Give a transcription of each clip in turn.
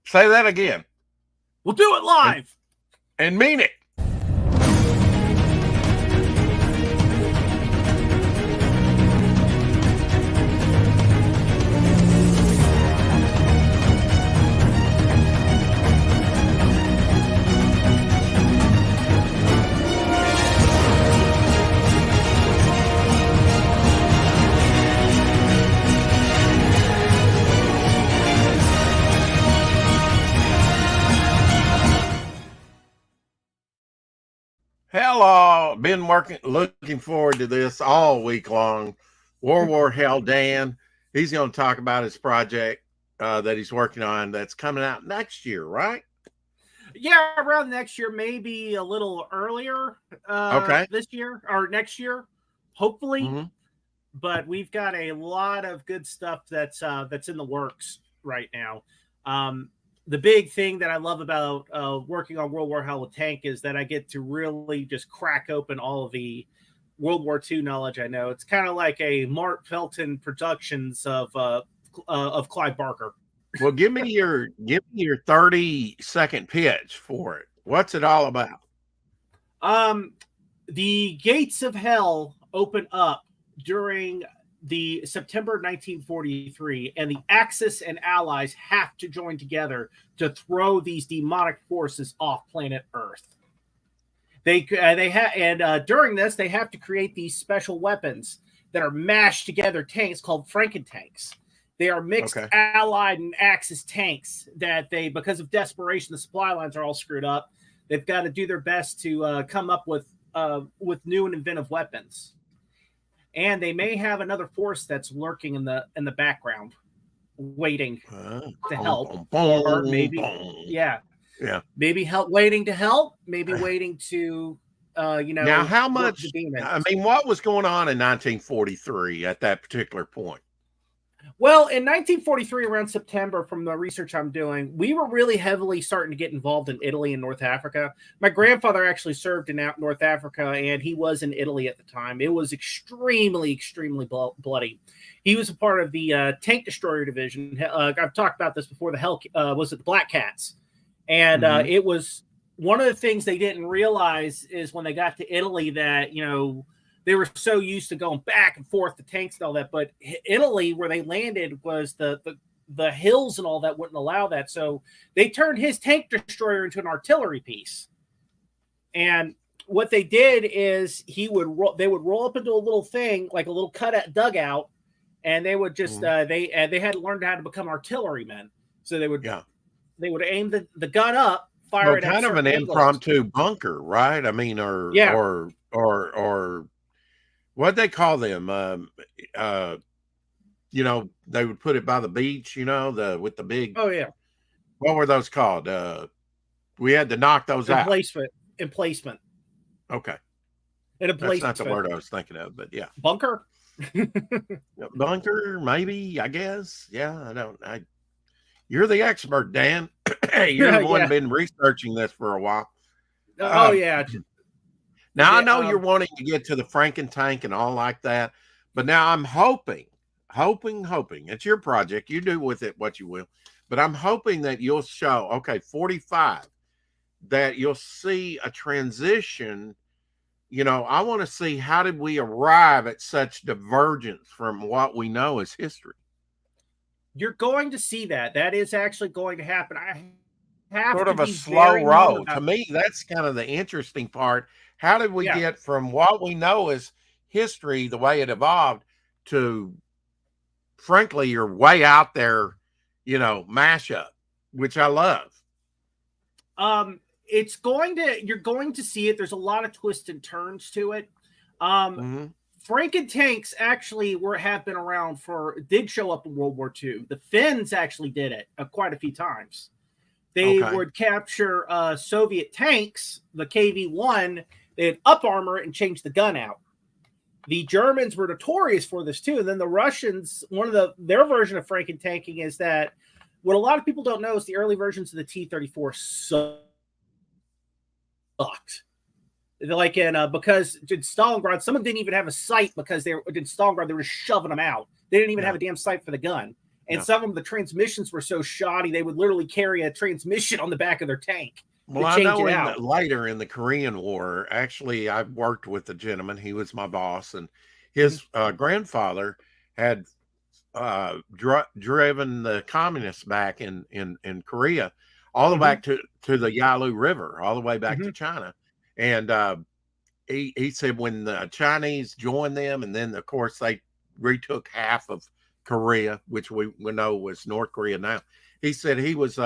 Say that again. We'll do it live. And mean it. Hello, been looking forward to this all week long. World War Hell Dan, he's going to talk about his project that he's working on that's coming out next year, right? Yeah, around next year, maybe a little earlier Okay. this year or next year, hopefully. Mm-hmm. But we've got a lot of good stuff that's in the works right now. The big thing that I love about working on World War Hell with Tank is that I get to really just crack open all of the World War II knowledge I know. It's kind of like a Mark Felton Productions of Clive Barker. Well, give me your 30-second pitch for it. What's it all about? The gates of hell open up during the September 1943, and the Axis and allies have to join together to throw these demonic forces off planet Earth. During this, they have to create these special weapons that are mashed together tanks called Franken-tanks. They are mixed Allied and Axis tanks that because of desperation, the supply lines are all screwed up. They've got to do their best to come up with new and inventive weapons. And they may have another force that's lurking in the background, waiting to help, or maybe, maybe waiting to help, maybe waiting to, Now, how much? I mean, what was going on in 1943 at that particular point? Well, in 1943, around September, from the research I'm doing, we were really heavily starting to get involved in Italy and North Africa. My grandfather actually served in North Africa, and he was in Italy at the time. It was extremely, extremely bloody. He was a part of the tank destroyer division. I've talked about this before. The Black Cats, and it was one of the things they didn't realize is when they got to Italy that they were so used to going back and forth, the tanks and all that. But Italy, where they landed, was the hills and all that wouldn't allow that. So they turned his tank destroyer into an artillery piece. And what they did is they would roll up into a little thing, like a little dugout, and they would just they had to learn how to become artillerymen. So they would aim the gun up, fire it at kind of an angles. Impromptu bunker, right? I mean, or what they call them, they would put it by the beach, with the big. Oh yeah. What were those called? We had to knock those out. Emplacement. Okay. That's not the word I was thinking of, but yeah. Bunker. Bunker, maybe. I guess. Yeah. You're the expert, Dan. You're the one been researching this for a while. Oh yeah. Now, I know you're wanting to get to the Franken-tank and all like that, but now I'm hoping, it's your project, you do with it what you will, but I'm hoping that you'll show, 45, that you'll see a transition. I want to see, how did we arrive at such divergence from what we know as history? You're going to see that. That is actually going to happen. I have sort of a slow road. To me, that's kind of the interesting part. How did we get from what we know as history, the way it evolved, to, frankly, your way out there, mashup, which I love. You're going to see it. There's a lot of twists and turns to it. Franken-tanks actually have been around did show up in World War II. The Finns actually did it quite a few times. They would capture Soviet tanks, the KV-1. They'd up armor it and change the gun out. The Germans were notorious for this too. And then the Russians, their version of Franken-tanking is that what a lot of people don't know is the early versions of the T-34 sucked. Like because in Stalingrad, some of them didn't even have a sight because in Stalingrad they were shoving them out. They didn't even have a damn sight for the gun. And some of the transmissions were so shoddy they would literally carry a transmission on the back of their tank Well, to I change know it out. later in the Korean War, actually, I worked with a gentleman. He was my boss, and Mhm. his grandfather had driven the communists back in Korea, all the way Mhm. back to the Yalu River, all the way back to Mhm. China. And he said when the Chinese joined them, and then of course they retook half of Korea, which we know was North Korea now. He said he was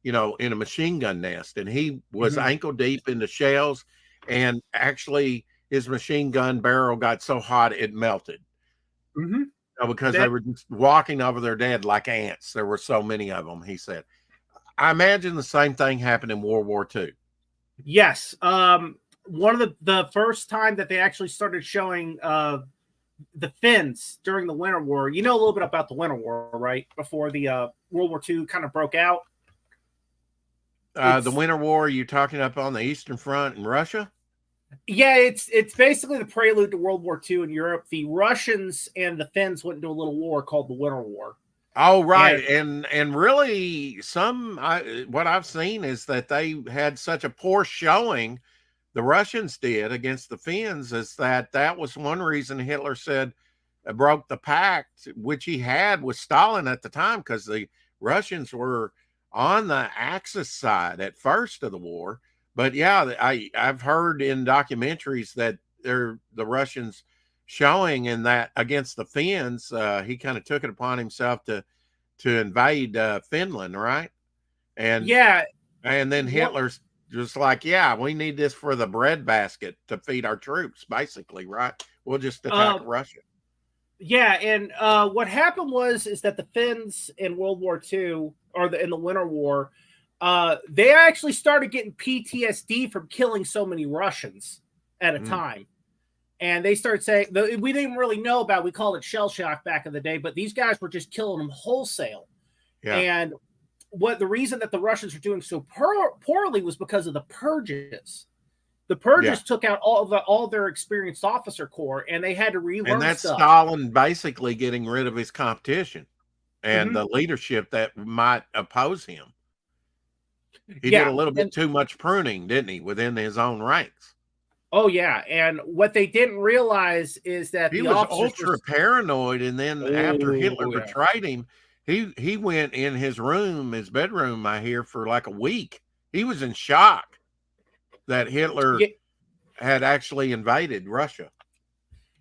in a machine gun nest, and he was Mhm. ankle deep in the shells, and actually his machine gun barrel got so hot it melted. Mhm. Because they That were just walking over their dead like ants. There were so many of them, he said. I imagine the same thing happened in World War II. Yes. One of the first time that they actually started showing the Finns during the Winter War. You know a little bit about the Winter War, right? Before the World War II kind of broke out. The It's Winter War, you talking up on the Eastern Front in Russia? Yeah, it's basically the prelude to World War II in Europe. The Russians and the Finns went into a little war called the Winter War. Oh, And right. And really, what I've seen is that they had such a poor showing, the Russians did, against the Finns, is that was one reason Hitler said broke the pact, which he had with Stalin at the time, because the Russians were on the Axis side at first of the war. But yeah, I've heard in documentaries that the Russians showing in that against the Finns, he kind of took it upon himself to invade Finland, right? And yeah, and then what Hitler's just like, yeah, we need this for the breadbasket to feed our troops, basically, right? We'll just attack um Russia. yeah, and what happened was is that the Finns in World War II or in the Winter War, they actually started getting PTSD from killing so many Russians at a Mm, time. And they started saying we didn't really know about. We called it shell shock back in the day, but these guys were just killing them wholesale. yeah, And what the reason that the Russians were doing so poorly was because of the purges. The yeah. purges took out all their experienced officer corps, and they had to And relearn that's stuff. Stalin basically getting rid of his competition and Mm-hmm. the leadership that might oppose him. He did a Yeah, little bit and too much pruning, didn't he, within his own ranks? oh yeah, and what they didn't realize is that He the was officers were. ultra paranoid, and then after Hitler Oh yeah, betrayed him, he went in his bedroom, I hear, for like a week. He was in shock that Hitler yeah. had actually invaded Russia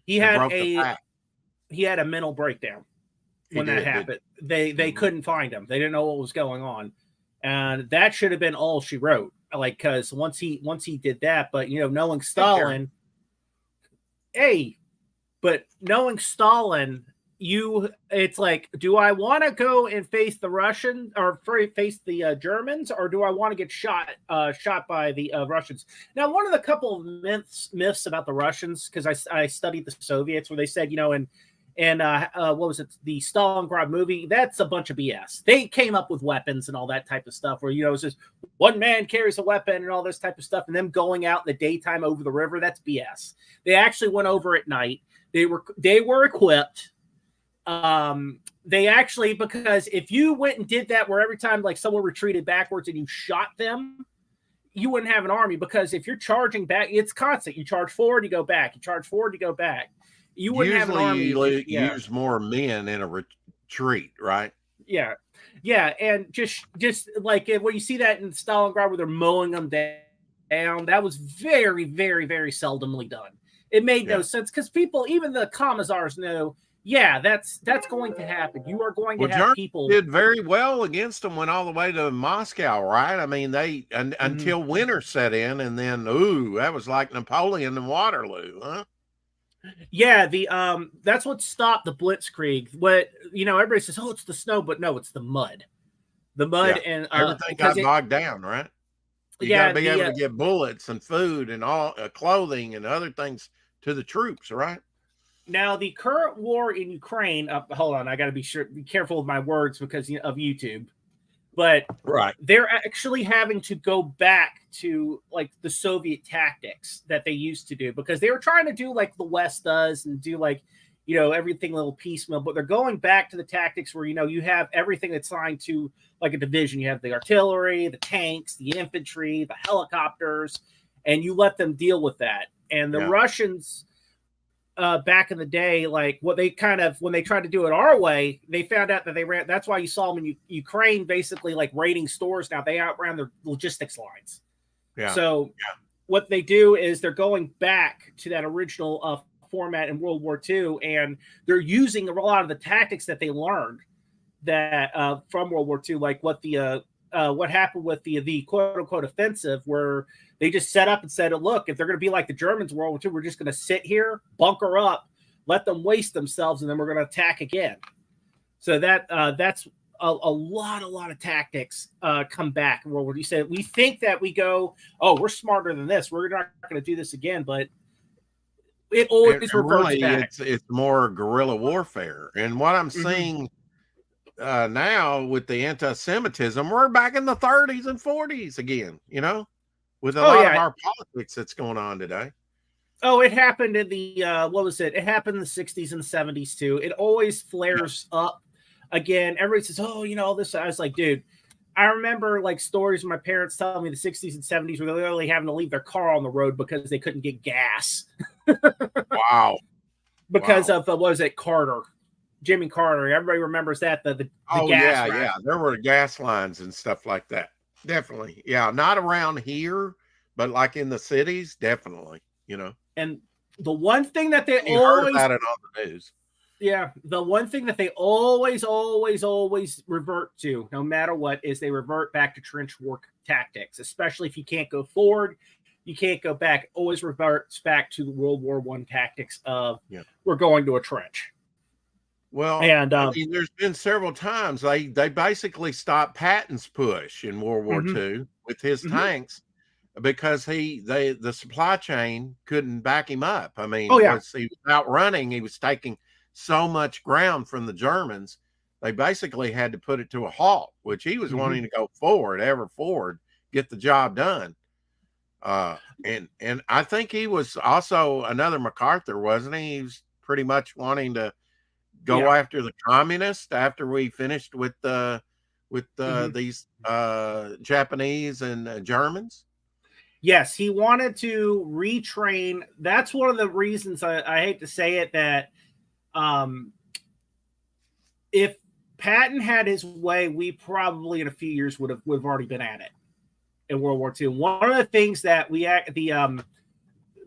He and had broke the a pact. he had a mental breakdown He when that did, didn't happened. They he? Hmm. couldn't find him. They didn't know what was going on, and that should have been all she wrote. Like because once he did that, but knowing Take care. Stalin, hey, but knowing Stalin, it's like, do I want to go and face the Russians or face the Germans, or do I want to get shot by the Russians? Now, one of the couple of myths about the Russians, because I studied the Soviets, where they said, what was it, the Stalingrad movie? That's a bunch of BS. They came up with weapons and all that type of stuff, where it's just one man carries a weapon and all this type of stuff, and them going out in the daytime over the river. That's BS. They actually went over at night. They were equipped. They actually, because if you went and did that, where every time like someone retreated backwards and you shot them, you wouldn't have an army, because if you're charging back, it's constant. You charge forward, you go back. You charge forward, you go back. You wouldn't have an Usually, army if you yeah, use more men in a retreat, right? yeah, yeah, and just like when you see that in Stalingrad where they're mowing them down, that was very, very, very seldomly done. It made no Yeah. sense because people, even the commissars, know. Yeah, that's going to happen. You are going to Well, have Germany people. did very well against them, went all the way to Moscow, right? I mean, Mhm. until winter set in, and then ooh, that was like Napoleon and Waterloo, huh? Yeah, the that's what stopped the Blitzkrieg. What everybody says, oh, it's the snow, but no, it's the mud. The mud Yeah, and everything because got it bogged down, right? You got to yeah be the able to get bullets and food and all clothing and other things to the troops, right? now the current war in Ukraine. Hold on, I got to be careful with my words because of YouTube. But Right. they're actually having to go back to like the Soviet tactics that they used to do, because they were trying to do like the West does and do like everything a little piecemeal, but they're going back to the tactics where, you have everything that's assigned to like a division. You have the artillery, the tanks, the infantry, the helicopters, and you let them deal with that. And the Russians, back in the day, like what they when they tried to do it our way, they found out that that's why you saw them in Ukraine basically like raiding stores. Now they outran their logistics lines. Yeah. So what they do is they're going back to that original format in World War II, and they're using a lot of the tactics that they learned that from World War II, like what happened with the quote unquote offensive, where they just set up and said, look, if they're going to be like the Germans in World War II, we're just going to sit here, bunker up, let them waste themselves, and then we're going to attack again. So that's a lot of tactics come back in World War II. You said we think that we go, we're smarter than this, we're not going to do this again, but it always reverts back. It's more guerrilla warfare. And what I'm seeing now with the anti-Semitism, we're back in the 30s and 40s again, with a lot of our politics that's going on today. Oh, it happened in the, It happened in the 60s and 70s too. It always flares up again. Everybody says, all this. I was like, dude, I remember like stories of my parents telling me the 60s and 70s were literally having to leave their car on the road because they couldn't get gas. Wow. Because of Carter, Jimmy Carter. Everybody remembers that. The gas line. There were gas lines and stuff like that. Definitely. Yeah. Not around here, but like in the cities, definitely, And the one thing that they heard about it on the news. Yeah, the one thing that they always revert to, no matter what, is they revert back to trench war tactics, especially if you can't go forward, you can't go back. It always reverts back to the World War I tactics of we're going to a trench. Well, and there's been several times they basically stopped Patton's push in World War II with his tanks because the supply chain couldn't back him up. I mean, he was outrunning, he was taking so much ground from the Germans, they basically had to put it to a halt, which he was wanting to go forward, get the job done. And I think he was also another MacArthur, wasn't he? He was pretty much wanting to go after the communists after we finished with these Japanese and Germans. Yes, he wanted to retrain. That's one of the reasons I hate to say it, that if Patton had his way, we probably in a few years would have already been at it in World War II. One of the things that the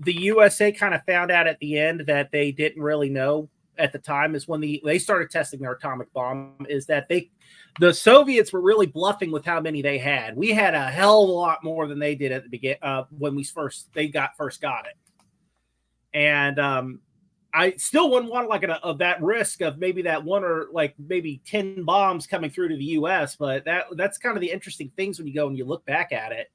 USA kind of found out at the end that they didn't really know at the time is when they started testing their atomic bomb, is that the Soviets were really bluffing with how many they had. We had a hell of a lot more than they did at the beginning when they first got it. And I still wouldn't want like that risk of maybe that one or like maybe 10 bombs coming through to the U.S. But that's kind of the interesting things when you go and you look back at it.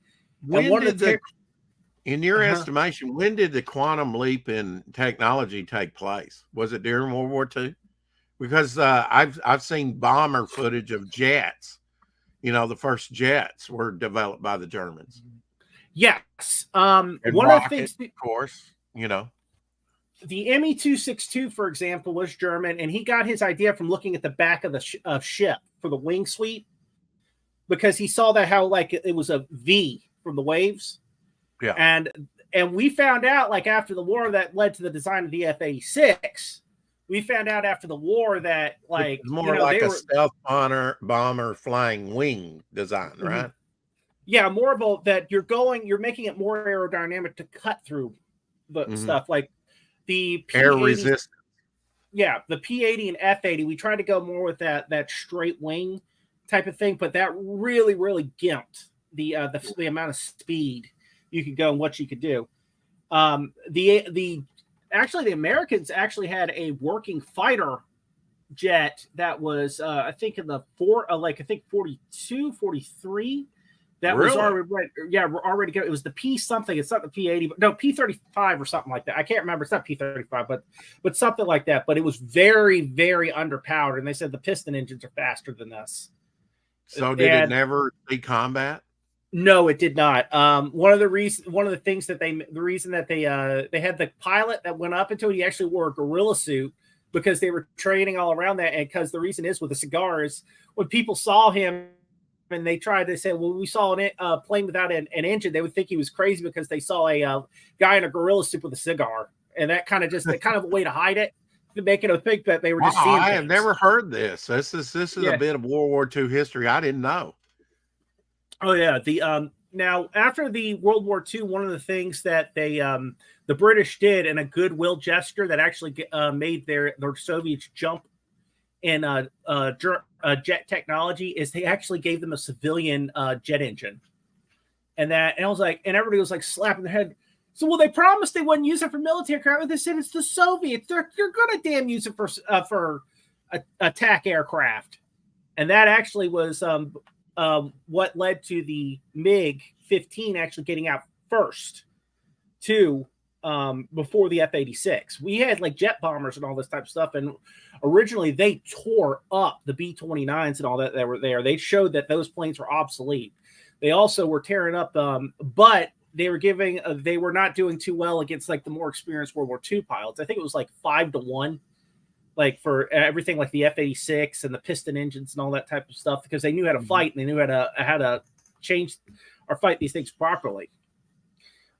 In your estimation, when did the quantum leap in technology take place? Was it during World War II? Because I've seen bomber footage of jets. The first jets were developed by the Germans. Yes. One of the things, of course, the Me-262, for example, was German, and he got his idea from looking at the back of the ship for the wing sweep, because he saw that how like it was a V from the waves. Yeah. And we found out like after the war that led to the design of the F-86. We found out after the war that like it's more like a stealth bomber flying wing design, right? Yeah, more of that you're making it more aerodynamic to cut through the stuff like the P-80, air resistance. Yeah, the P-80 and F-80, we tried to go more with that straight wing type of thing, but that really gimped the amount of speed you could go and what you could do. The Americans actually had a working fighter jet that was I think in the 42, 43. That really? Was already go. It was the P something. It's not the P-80, but no, P-35 or something like that. I can't remember. It's not P-35, but something like that. But it was very, very underpowered, and they said the piston engines are faster than this. So did it never see combat? No, it did not. One of the reason that they had the pilot that went up into it, he actually wore a gorilla suit because they were training all around that. And because the reason is with the cigars, when people saw him and they tried to say, well, we saw a plane without an engine, they would think he was crazy because they saw a guy in a gorilla suit with a cigar. And that kind of a way to hide it, to make it think that they were just seeing I have never heard this. This is a bit of World War II history I didn't know. Oh yeah. Now after the World War II, one of the things that the British did in a goodwill gesture that actually made their Soviets jump in jet technology is they actually gave them a civilian jet engine, and I was like, and everybody was like slapping their head. So, well, they promised they wouldn't use it for military aircraft. They said it's the Soviets. You're gonna damn use it for attack aircraft, and that actually was what led to the MiG-15 actually getting out first, before the F-86. We had like jet bombers and all this type of stuff, and originally they tore up the B-29s and all that were there. They showed that those planes were obsolete. They also were tearing up, but they were not doing too well against like the more experienced World War II pilots. I think it was like 5-1, like for everything like the F-86 and the piston engines and all that type of stuff, because they knew how to fight and they knew how to change or fight these things properly.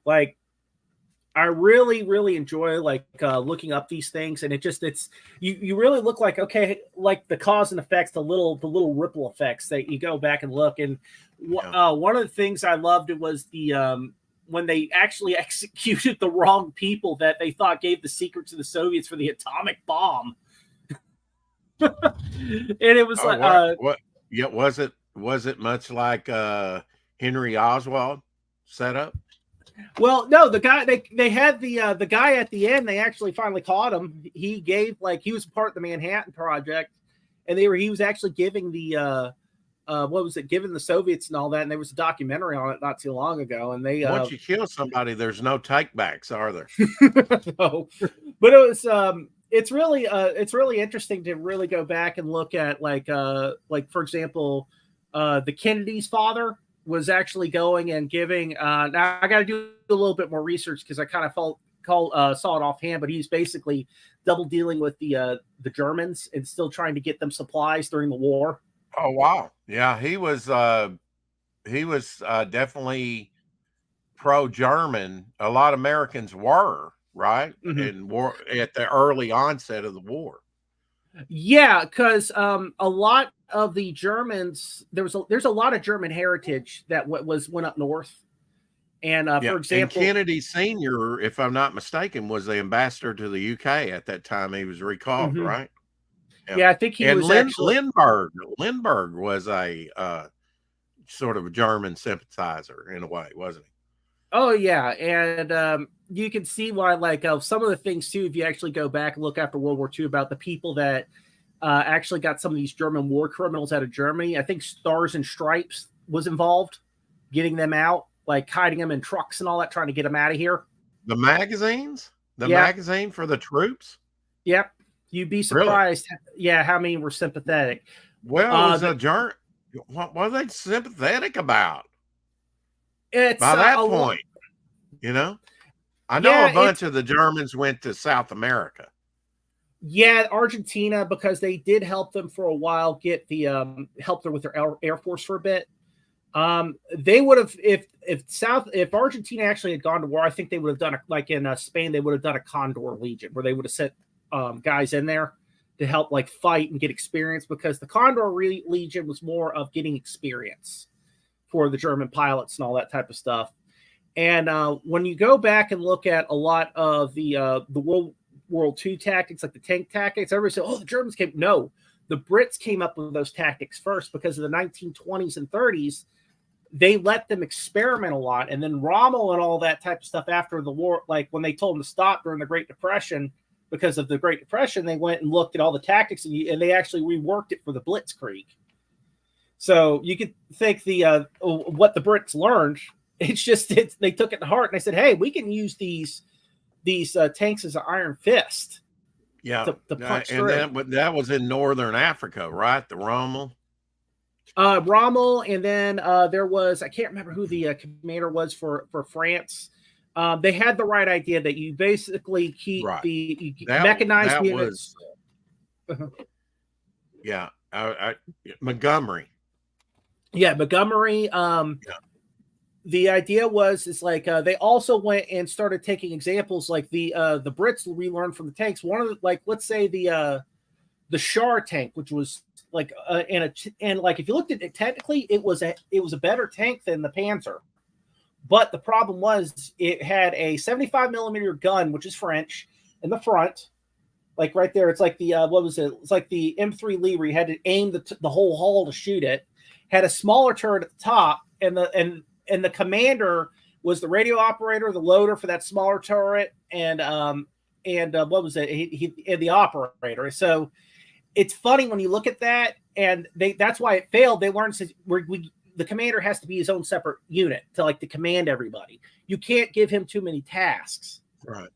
Like, I really, really enjoy like looking up these things, and you really look like, okay, like the cause and effects, the little ripple effects that you go back and look. And one of the things I loved was the when they actually executed the wrong people that they thought gave the secret to the Soviets for the atomic bomb. And it was what? Yeah, was it much like Henry Oswald set up? Well, no, the guy they had the guy at the end. They actually finally caught him. He gave he was part of the Manhattan Project, and he was actually giving giving the Soviets and all that. And there was a documentary on it not too long ago. And they once you kill somebody, there's no takebacks, are there? No, but it was it's really interesting to really go back and look at like for example, the Kennedy's father was actually going and giving. Now I got to do a little bit more research because I kind of saw it offhand, but he's basically double dealing with the Germans and still trying to get them supplies during the war. Oh wow, yeah, he was definitely pro-German. A lot of Americans were, right? Mm-hmm. In war at the early onset of the war. Yeah, because a lot of the Germans, there's a lot of German heritage that went up north. And for example, and Kennedy Sr., if I'm not mistaken, was the ambassador to the UK at that time. He was recalled, mm-hmm. right? Yeah, I think he was Lindbergh was a sort of a German sympathizer in a way, wasn't he? Oh yeah, and you can see why, like some of the things too, if you actually go back and look after World War II about the people that actually got some of these German war criminals out of Germany. I think Stars and Stripes was involved, getting them out, like hiding them in trucks and all that, trying to get them out of here. The magazines, magazine for the troops. Yep, you'd be surprised. Really? Yeah, how many were sympathetic? Well, it was what were they sympathetic about? It's by that point, you know. I know a bunch of the Germans went to South America. Yeah, Argentina, because they did help them for a while, get the help them with their Air Force for a bit. They would have, if Argentina actually had gone to war, I think they would have done like in Spain, they would have done a Condor Legion where they would have sent guys in there to help like fight and get experience, because the Condor Legion was more of getting experience for the German pilots and all that type of stuff. And when you go back and look at a lot of the World War II tactics, like the tank tactics, everybody said, oh, the Germans came. No, the Brits came up with those tactics first, because of the 1920s and 30s. They let them experiment a lot. And then Rommel and all that type of stuff after the war, like when they told them to stop during the Great Depression, because of the Great Depression, they went and looked at all the tactics and they actually reworked it for the Blitzkrieg. So you could think what the Brits learned, it's just they took it to heart and they said, hey, we can use these tanks as an iron fist. Yeah, to punch through. And that was in northern Africa, right? The Rommel. Rommel, and then there was, I can't remember who the commander was for France. They had the right idea that you basically keep the mechanized units. Yeah, Montgomery. Yeah, Montgomery. Yeah. The idea is like they also went and started taking examples like the Brits relearned from the tanks. One of the, like, let's say the Char tank, which was like and like if you looked at it technically, it was a better tank than the Panzer. But the problem was it had a 75 millimeter gun, which is French, in the front, like right there. It's like the what was it? It's like the M3 Lee, where you had to aim the whole hull to shoot it. Had a smaller turret at the top, and the commander was the radio operator, the loader for that smaller turret, and what was it? He and the operator. So it's funny when you look at that, and that's why it failed. They learned the commander has to be his own separate unit to command everybody. You can't give him too many tasks. Right.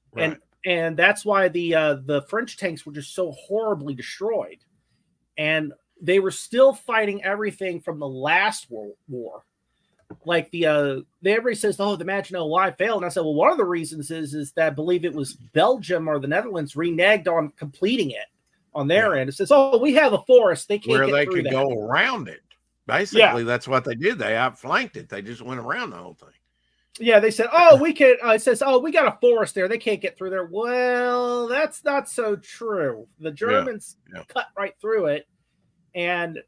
And that's why the French tanks were just so horribly destroyed. And they were still fighting everything from the last World War. Like everybody says, oh, the Maginot Line failed. And I said, well, one of the reasons is that I believe it was Belgium or the Netherlands reneged on completing it on their end. It says, oh, we have a forest. They can't where get through they could go around it. Basically, that's what they did. They outflanked it. They just went around the whole thing. Yeah, they said, oh, we can. It says, oh, we got a forest there. They can't get through there. Well, that's not so true. The Germans cut right through it. And,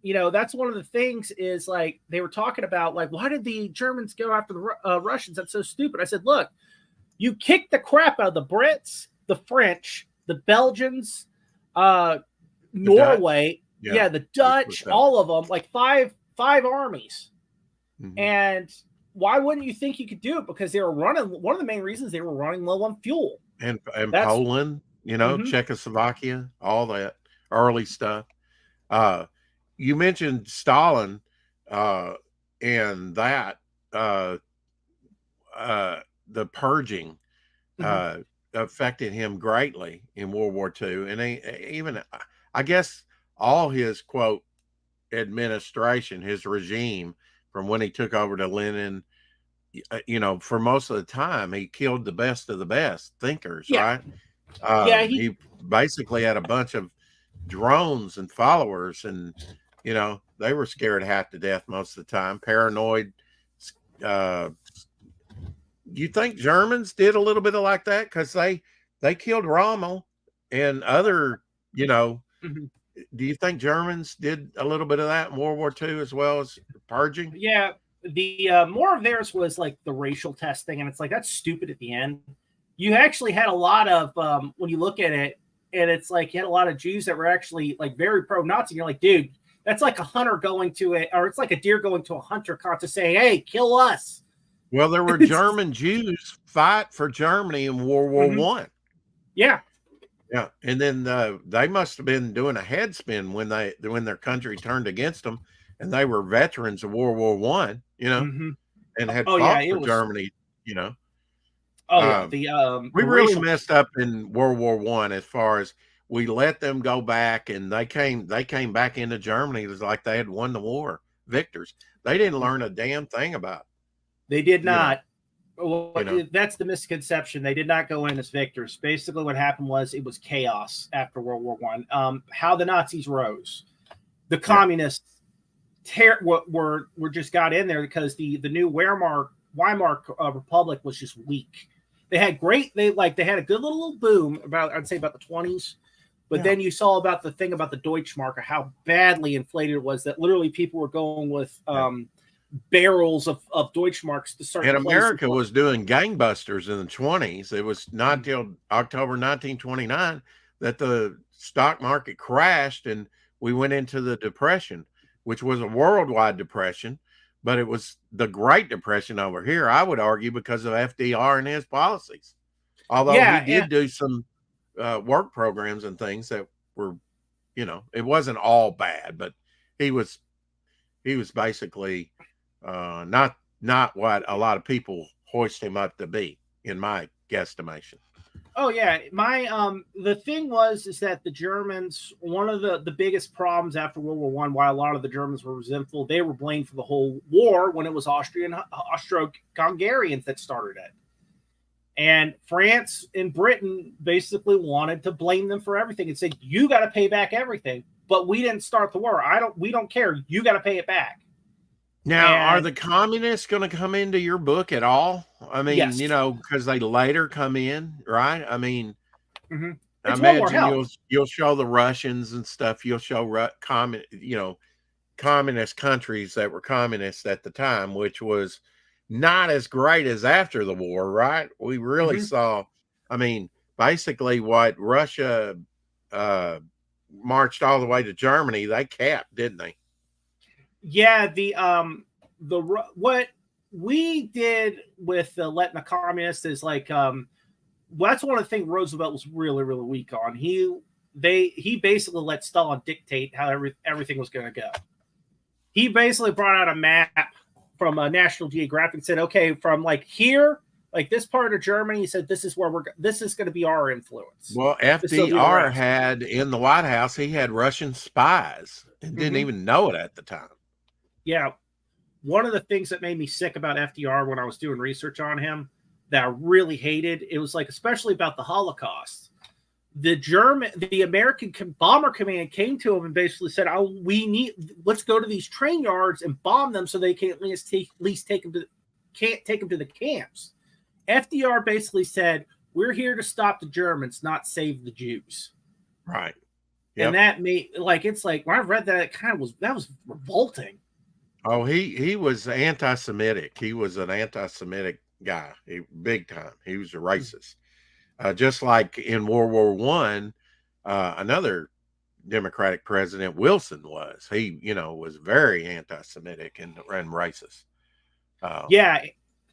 that's one of the things is like they were talking about, like, why did the Germans go after the Russians? That's so stupid. I said, look, you kicked the crap out of the Brits, the French, the Belgians, Norway. Yeah, the Dutch, all of them, like five armies. Mm-hmm. And why wouldn't you think you could do it? Because they were running. One of the main reasons they were running low on fuel. And Poland, mm-hmm. Czechoslovakia, all that early stuff. You mentioned Stalin, and that the purging mm-hmm. Affected him greatly in World War II, and even I guess all his quote administration, his regime, from when he took over to Lenin, for most of the time, he killed the best of the best thinkers, right? He basically had a bunch of drones and followers, and they were scared half to death most of the time, paranoid. You think Germans did a little bit of like that because they killed Rommel and other, mm-hmm. Do you think Germans did a little bit of that in World War II as well as purging? Yeah, the more of theirs was like the racial testing, and it's like that's stupid at the end. You actually had a lot of when you look at it, and it's like you had a lot of Jews that were actually like very pro-Nazi. You're like, dude, that's like a hunter going to it, or it's like a deer going to a hunter contest saying, "Hey, kill us." Well, there were German Jews fight for Germany in World War mm-hmm. One. Yeah. Yeah, and then they must have been doing a head spin when their country turned against them, and they were veterans of World War One, mm-hmm. and had fought for Germany, we really messed up in World War One as far as we let them go back, and they came back into Germany. It was like they had won the war, victors. They didn't learn a damn thing about it. They did not. That's the misconception. They did not go in as victors. Basically, what happened was it was chaos after World War One. How the Nazis rose, the communists were just got in there because the new Weimar Republic was just weak. They had a good little boom I'd say about the 20s, but then you saw about the thing about the Deutschmark, how badly inflated it was that literally people were going with barrels of Deutschmarks to start. And America was doing gangbusters in the 20s. It was not till October 1929 that the stock market crashed and we went into the Depression, which was a worldwide depression, but it was the Great Depression over here, I would argue, because of FDR and his policies. Although he did do some work programs and things that were, it wasn't all bad, but he was basically not what a lot of people hoist him up to be, in my guesstimation. Oh yeah, the thing is that the Germans, one of the biggest problems after World War One, why a lot of the Germans were resentful, they were blamed for the whole war when it was Austro-Hungarians that started it, And France and Britain basically wanted to blame them for everything and said, you got to pay back everything. But we didn't start the war. We don't care. You got to pay it back. Now, are the communists going to come into your book at all? I mean, yes. Because they later come in, right? I mean, I imagine you'll show the Russians and stuff. You'll show communist countries that were communists at the time, which was not as great as after the war, right? We really saw, I mean, basically what Russia marched all the way to Germany, they kept, didn't they? Yeah, what we did with letting the communists is like that's one of the things Roosevelt was really, really weak on. He basically let Stalin dictate how everything was going to go. He basically brought out a map from National Geographic and said, okay, from like here, like this part of Germany, he said, this is going to be our influence. Well, FDR had in the White House, he had Russian spies and didn't even know it at the time. Yeah. One of the things that made me sick about FDR when I was doing research on him that I really hated, it was like, especially about the Holocaust. The American bomber command came to him and basically said, let's go to these train yards and bomb them so they can at least take them to the camps. FDR basically said, we're here to stop the Germans, not save the Jews. Right. Yep. And that made it's like when I read that, that was revolting. Oh, he was anti-Semitic. He was an anti-Semitic guy, big time. He was a racist. Just like in World War I, another Democratic president, Wilson, was. He, was very anti-Semitic and racist. Yeah,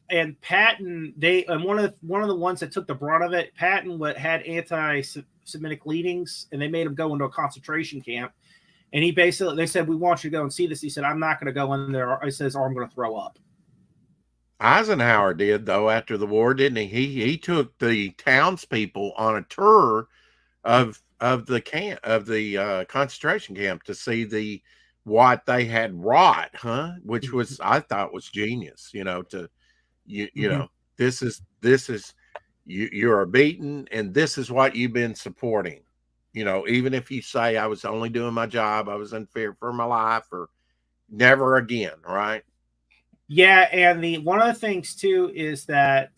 and Patton, one of the ones that took the brunt of it, Patton had anti-Semitic leanings, and they made him go into a concentration camp. And they said, we want you to go and see this. He said, I'm not going to go in there. He says, or I'm going to throw up. Eisenhower did, though, after the war, didn't he? He took the townspeople on a tour of the concentration camp to see what they had wrought, which was, I thought, was genius. This is you are beaten, and this is what you've been supporting. Even if you say I was only doing my job, I was in fear for my life, or never again, right? Yeah, and one of the things too is that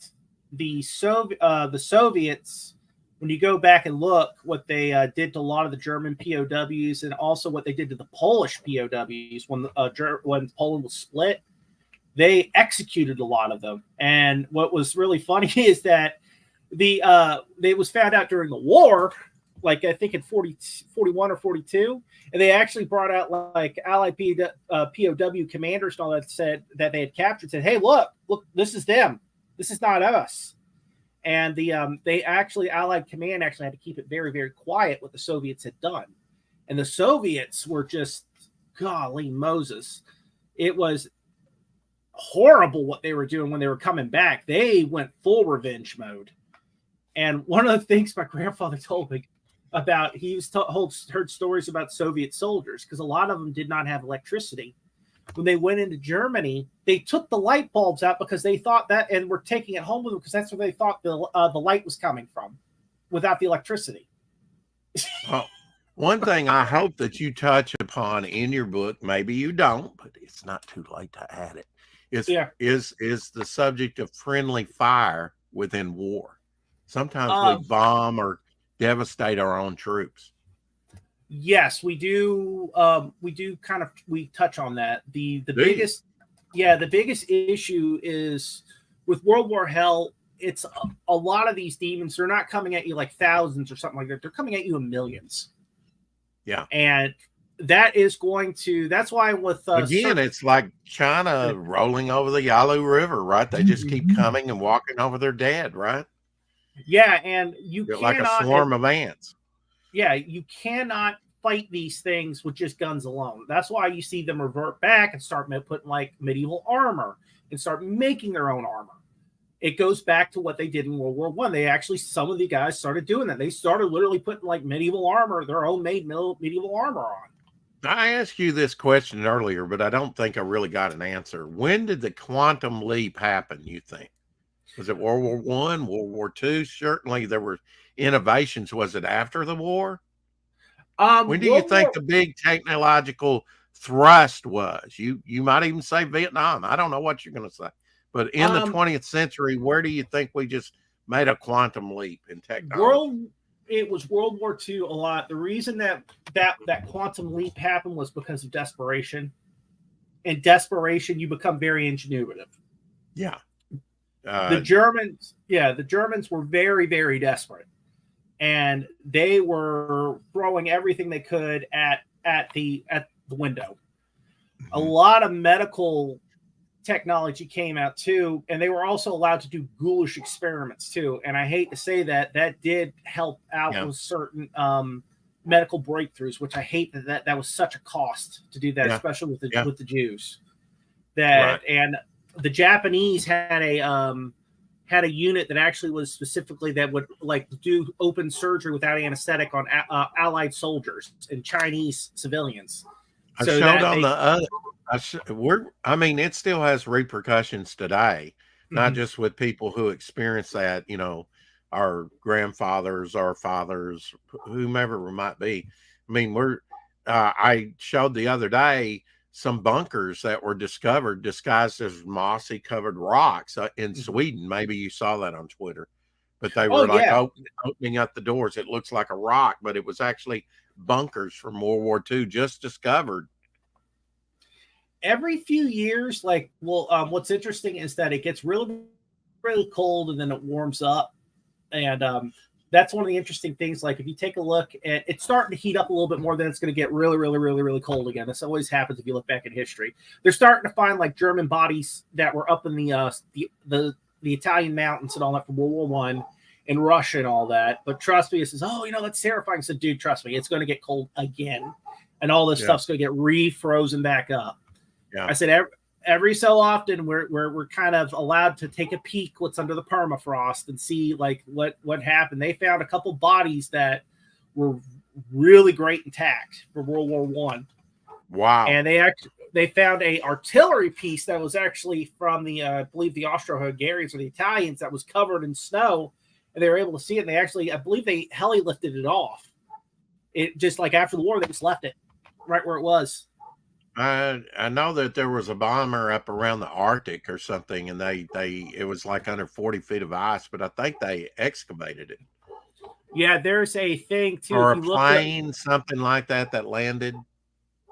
the Soviets, when you go back and look what they did to a lot of the German POWs, and also what they did to the Polish POWs when Poland was split, they executed a lot of them. And what was really funny is that it was found out during the war, like I think in 41 or 42, and they actually brought out like Allied POW commanders and all that said that they had captured, said, hey, look, this is them. This is not us. And Allied command actually had to keep it very, very quiet what the Soviets had done. And the Soviets were just, golly Moses. It was horrible what they were doing when they were coming back. They went full revenge mode. And one of the things my grandfather told me about, he heard stories about Soviet soldiers, because a lot of them did not have electricity. When they went into Germany, they took the light bulbs out because they thought that, and were taking it home with them because that's where they thought the light was coming from, without the electricity. Well, one thing I hope that you touch upon in your book, maybe you don't, but it's not too late to add it, is the subject of friendly fire within war. Sometimes we bomb or devastate our own troops. Yes, we do. We touch on that. The biggest issue is with World War Hell. It's a lot of these demons. They're not coming at you like thousands or something like that. They're coming at you in millions. Yeah, and that's why with again, it's like China rolling over the Yalu River, right? They just keep coming and walking over their dead, right? Yeah, and you're like a swarm of ants. Yeah, you cannot fight these things with just guns alone. That's why you see them revert back and start putting like medieval armor and start making their own armor. It goes back to what they did in World War I. They actually, some of the guys started doing that. They started literally putting like medieval armor, their own made medieval armor on. I asked you this question earlier, but I don't think I really got an answer. When did the quantum leap happen, you think? Was it World War One, World War Two? Certainly there were innovations. Was it after the war? When do you World think War the big technological thrust was? You might even say Vietnam. I don't know what you're going to say. But in the 20th century, where do you think we just made a quantum leap in technology? It was World War II a lot. The reason that quantum leap happened was because of desperation. In desperation, you become very ingenuitive. Yeah. The Germans were very, very desperate. And they were throwing everything they could at the window. Mm-hmm. A lot of medical technology came out too, and they were also allowed to do ghoulish experiments too. And I hate to say that did help out with certain medical breakthroughs, which I hate that was such a cost to do that, especially with the Jews. And the Japanese had a unit that actually was specifically that would like do open surgery without anesthetic on Allied soldiers and Chinese civilians. I showed on the other. I mean, it still has repercussions today, not just with people who experience that, our grandfathers, our fathers, whomever it might be. I mean, I showed the other day some bunkers that were discovered disguised as mossy covered rocks in Sweden. Maybe you saw that on Twitter, but they were opening up the doors. It looks like a rock, but it was actually bunkers from World War II just discovered. Every few years, what's interesting is that it gets really, really cold and then it warms up. And that's one of the interesting things. Like if you take a look at it's starting to heat up a little bit more, then it's going to get really, really, really, really cold again. This always happens if you look back in history. They're starting to find like German bodies that were up in the Italian mountains and all that from World War I and Russia and all that. But trust me, it says, that's terrifying. I said, dude, trust me, it's going to get cold again. And all this stuff's going to get refrozen back up. Yeah. I said every so often we're kind of allowed to take a peek what's under the permafrost and see like what happened. They found a couple bodies that were really great intact for World War I. Wow! And they found a artillery piece that was actually from I believe the Austro-Hungarians or the Italians that was covered in snow, and they were able to see it. And I believe they heli lifted it off. It just like after the war, they just left it right where it was. I know that there was a bomber up around the Arctic or something, and it was like under 40 feet of ice, but I think they excavated it. Yeah, there's a thing too. Or a plane, something like that landed,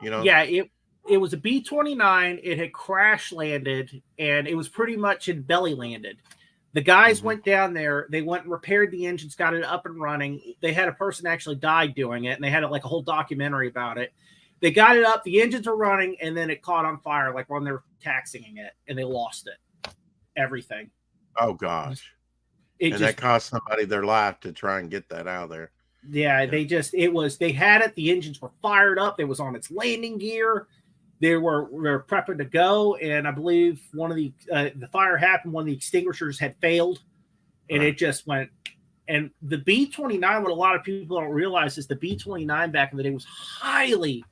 Yeah, it was a B-29. It had crash landed, and it was pretty much in belly landed. The guys went down there. They went and repaired the engines, got it up and running. They had a person actually died doing it, and they had like a whole documentary about it. They got it up, the engines were running, and then it caught on fire, like when they were taxiing it, and they lost it. Everything. Oh, gosh. That cost somebody their life to try and get that out of there. Yeah, they had it, the engines were fired up, it was on its landing gear, they were prepping to go, and I believe one of the fire happened when the extinguishers had failed, and it just went. And the B-29, what a lot of people don't realize is the B-29 back in the day was highly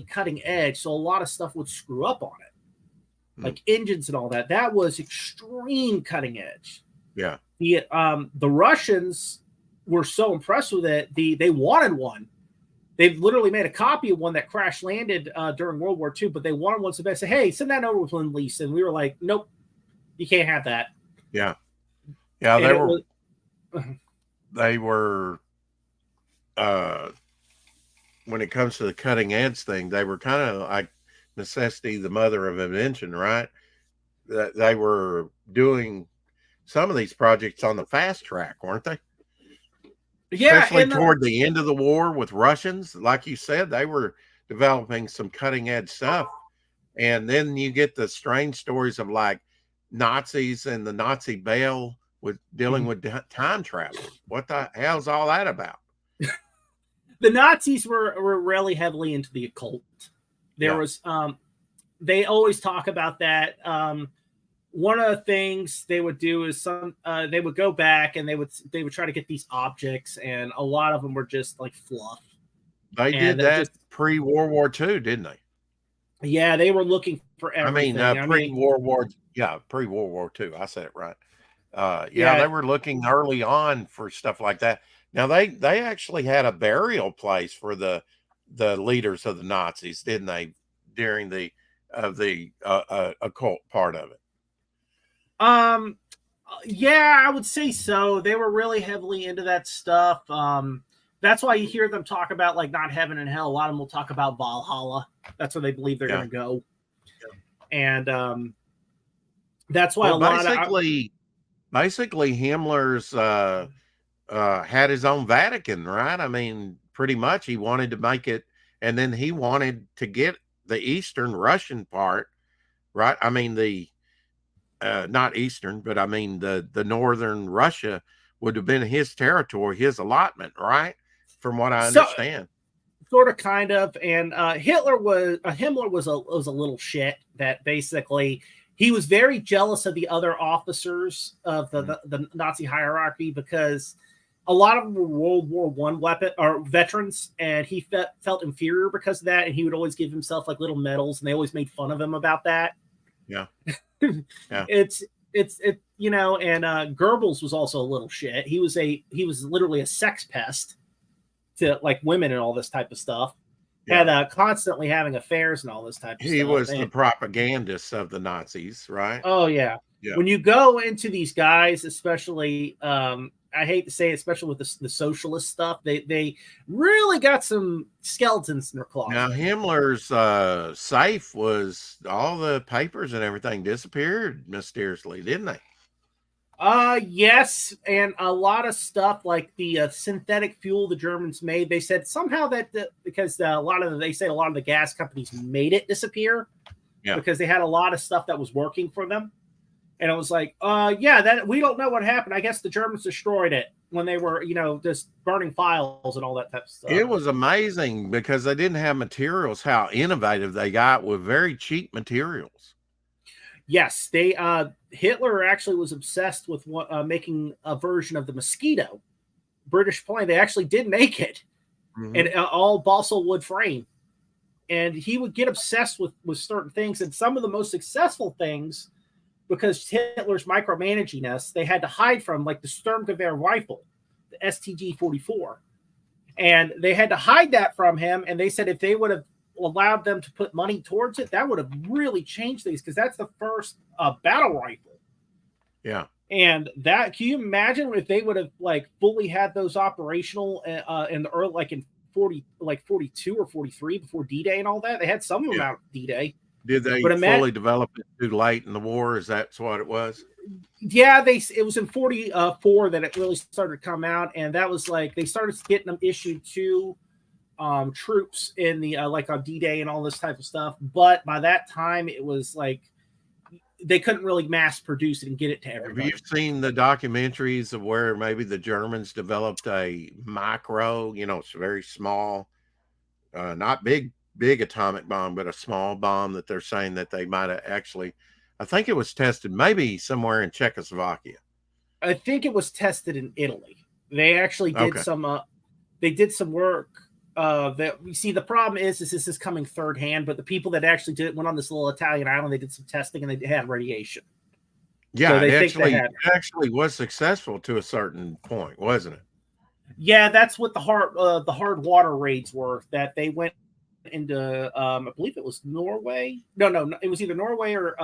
cutting edge, so a lot of stuff would screw up on it, like engines and all that. That was extreme cutting edge. Yeah. The Russians were so impressed with it. They wanted one. They've literally made a copy of one that crash landed during World War II, but they wanted one so they said, "Hey, send that over with Lend-Lease," and we were like, "Nope, you can't have that." Yeah. They were. When it comes to the cutting edge thing, they were kind of like necessity, the mother of invention, right? That they were doing some of these projects on the fast track, weren't they? Yeah, especially toward the end of the war with Russians. Like you said, they were developing some cutting edge stuff. And then you get the strange stories of like Nazis and the Nazi Bell with dealing with time travel. What the hell's all that about? The Nazis were really heavily into the occult. There was, they always talk about that. One of the things they would do is they would go back and they would try to get these objects, and a lot of them were just like fluff. They did that pre-World War II, didn't they? Yeah, they were looking for everything. pre-World War II. I said it right. They were looking early on for stuff like that. Now they actually had a burial place for the leaders of the Nazis, didn't they? During the occult part of it. Yeah, I would say so. They were really heavily into that stuff. That's why you hear them talk about like not heaven and hell. A lot of them will talk about Valhalla. That's where they believe they're going to go. Yeah. And that's why basically Himmler's had his own Vatican, right? I mean, pretty much he wanted to make it, and then he wanted to get the Eastern Russian part, right? I mean, the not Eastern, but I mean the Northern Russia would have been his territory, his allotment, right? From what I understand. Sort of, kind of. And Himmler was a little shit that basically he was very jealous of the other officers of the Nazi hierarchy because a lot of them were World War I veterans, and he felt inferior because of that. And he would always give himself like little medals, and they always made fun of him about that. Yeah, It's you know, and Goebbels was also a little shit. He was literally a sex pest to like women and all this type of stuff. Had constantly having affairs and all this type of stuff. He was the propagandist of the Nazis, right? Oh yeah. When you go into these guys, especially I hate to say it, especially with the socialist stuff, they really got some skeletons in their closet. Now Himmler's safe was all the papers and everything disappeared mysteriously, didn't they? Yes, and a lot of stuff like the synthetic fuel the Germans made. They said somehow that because a lot of the gas companies made it disappear, because they had a lot of stuff that was working for them, and it was like, that we don't know what happened. I guess the Germans destroyed it when they were, just burning files and all that type of stuff. It was amazing because they didn't have materials. How innovative they got with very cheap materials. Yes, Hitler actually was obsessed with making a version of the Mosquito British plane. They actually did make it, and all balsa wood frame. And he would get obsessed with certain things, and some of the most successful things, because Hitler's micromanaginess, they had to hide from, like the Sturmgewehr rifle, the STG-44, and they had to hide that from him. And they said if they would have allowed them to put money towards it, that would have really changed things, because that's the first battle rifle. Yeah. And that, can you imagine if they would have like fully had those operational in the early, like in 42 or 43 before D-Day and all that? They had some of them out D-Day. Did they fully develop it too late in the war? Is that what it was? Yeah, it was in 44 that it really started to come out, and that was like they started getting them issued to troops in the like on D-Day and all this type of stuff. But by that time, it was like they couldn't really mass produce it and get it to everybody. Have you seen the documentaries of where maybe the Germans developed a micro, it's very small, not big atomic bomb, but a small bomb that they're saying that they might have actually, I think it was tested maybe somewhere in Czechoslovakia. I think it was tested in Italy. They actually did they did some work. That we see, the problem is this is coming third hand, but the people that actually did it went on this little Italian island. They did some testing and they had radiation. Yeah, so it actually was successful to a certain point, wasn't it? Yeah, that's what the hard water raids were. That they went into, I believe it was Norway. No, it was either Norway or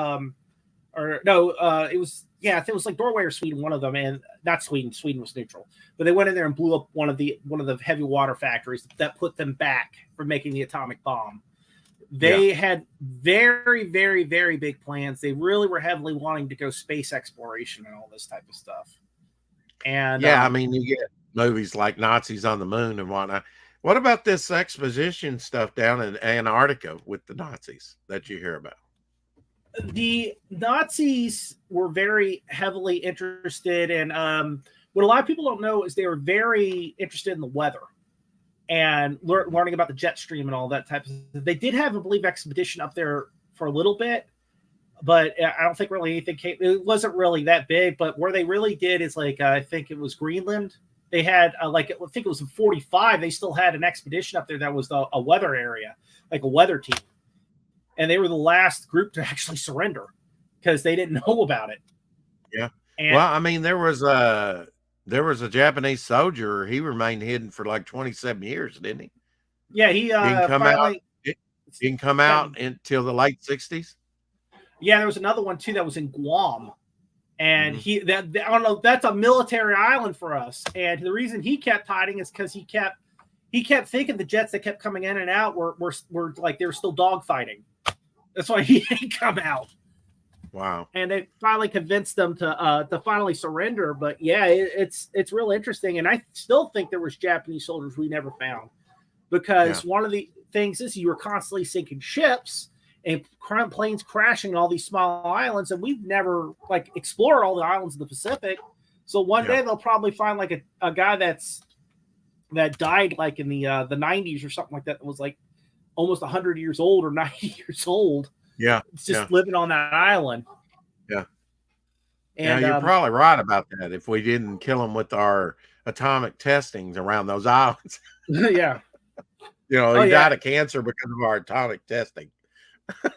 it was, I think it was like Norway or Sweden, one of them, and not Sweden. Sweden was neutral, but they went in there and blew up one of the heavy water factories that put them back from making the atomic bomb. They had very, very, very big plans. They really were heavily wanting to go space exploration and all this type of stuff. And I mean, you get movies like Nazis on the Moon and whatnot. What about this exposition stuff down in Antarctica with the Nazis that you hear about? The Nazis were very heavily interested in what a lot of people don't know is they were very interested in the weather and learning about the jet stream and all that type of stuff. They did have, I believe, expedition up there for a little bit, but I don't think really anything came. It wasn't really that big, but where they really did is like I think it was Greenland. They had I think it was in 45. They still had an expedition up there that was a weather area, like a weather team. And they were the last group to actually surrender because they didn't know about it. Yeah. And well, I mean, there was a Japanese soldier. He remained hidden for like 27 years, didn't he? yeah, he Didn't come out. finally Didn't come got. out until the late 60s. Yeah, there was another one too that was in Guam, and Mhm. I don't know, that's a military island for us. And the reason he kept hiding is because he kept thinking the jets that kept coming in and out were like they were still dogfighting. That's why he didn't come out. Wow. And they finally convinced them to finally surrender. But yeah, it's real interesting. And I still think there was Japanese soldiers we never found, because one of the things is you were constantly sinking ships and planes crashing in all these small islands, and we've never like explored all the islands of the Pacific. So one day they'll probably find like a guy that died like in the 90s or something like that was like almost 100 years old or 90 years old. Yeah. It's just living on that island. Yeah. And Yeah, you're probably right about that. If we didn't kill them with our atomic testings around those islands, yeah. he died of cancer because of our atomic testing.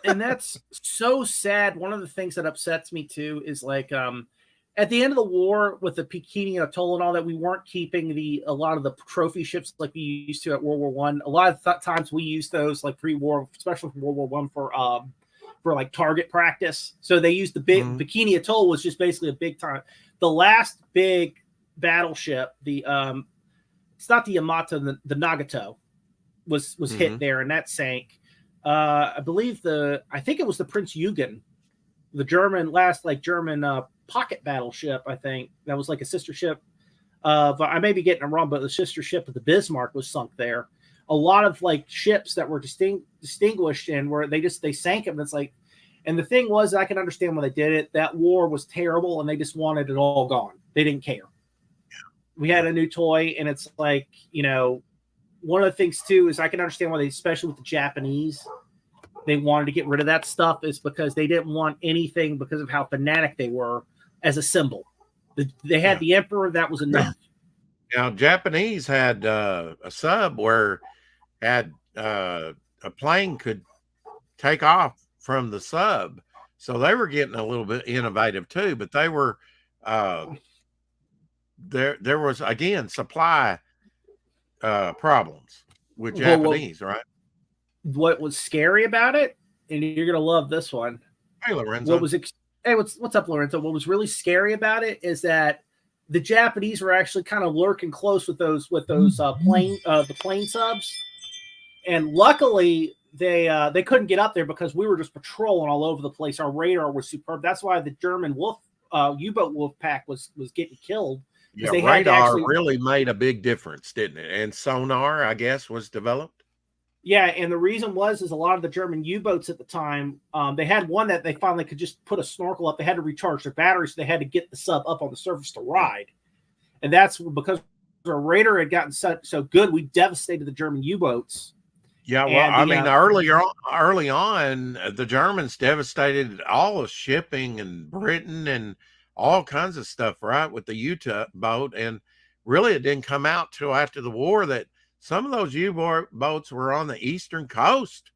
And that's so sad. One of the things that upsets me too is like at the end of the war with the Bikini Atoll and all that, we weren't keeping a lot of the trophy ships like we used to at World War One. A lot of times we used those like pre-war, especially from World War One for like target practice. So they used the big Bikini Atoll was just basically a big time. The last big battleship, it's not the Yamato, the Nagato was hit there, and that sank. I believe I think it was the Prince Eugen, the German pocket battleship. I think that was like a sister ship. I may be getting it wrong, but the sister ship of the Bismarck was sunk there. A lot of like ships that were distinguished and where they sank them. It's like, and the thing was, I can understand why they did it. That war was terrible, and they just wanted it all gone. They didn't care. We had a new toy, and it's like, one of the things too is I can understand why especially with the Japanese, they wanted to get rid of that stuff, is because they didn't want anything because of how fanatic they were as a symbol. They had the emperor, that was enough. Now, Japanese had a sub where a plane could take off from the sub, so they were getting a little bit innovative too. But they were there was again supply problems with Japanese, right? What was scary about it, and you're gonna love this one. Hey, Lorenzo. What's up, Lorenzo? What was really scary about it is that the Japanese were actually kind of lurking close with those the plane subs, and luckily they couldn't get up there because we were just patrolling all over the place. Our radar was superb. That's why the German U-boat wolf pack was getting killed. Yeah, radar really made a big difference, didn't it? And sonar, I guess, was developed. Yeah, and the reason is a lot of the German U-boats at the time, they had one that they finally could just put a snorkel up. They had to recharge their batteries, so they had to get the sub up on the surface to ride. And that's because our radar had gotten so good, we devastated the German U-boats. Yeah, well, early on, the Germans devastated all of shipping in Britain and all kinds of stuff, right, with the U-boat. And really, it didn't come out till after the war that some of those U-boats were on the eastern coast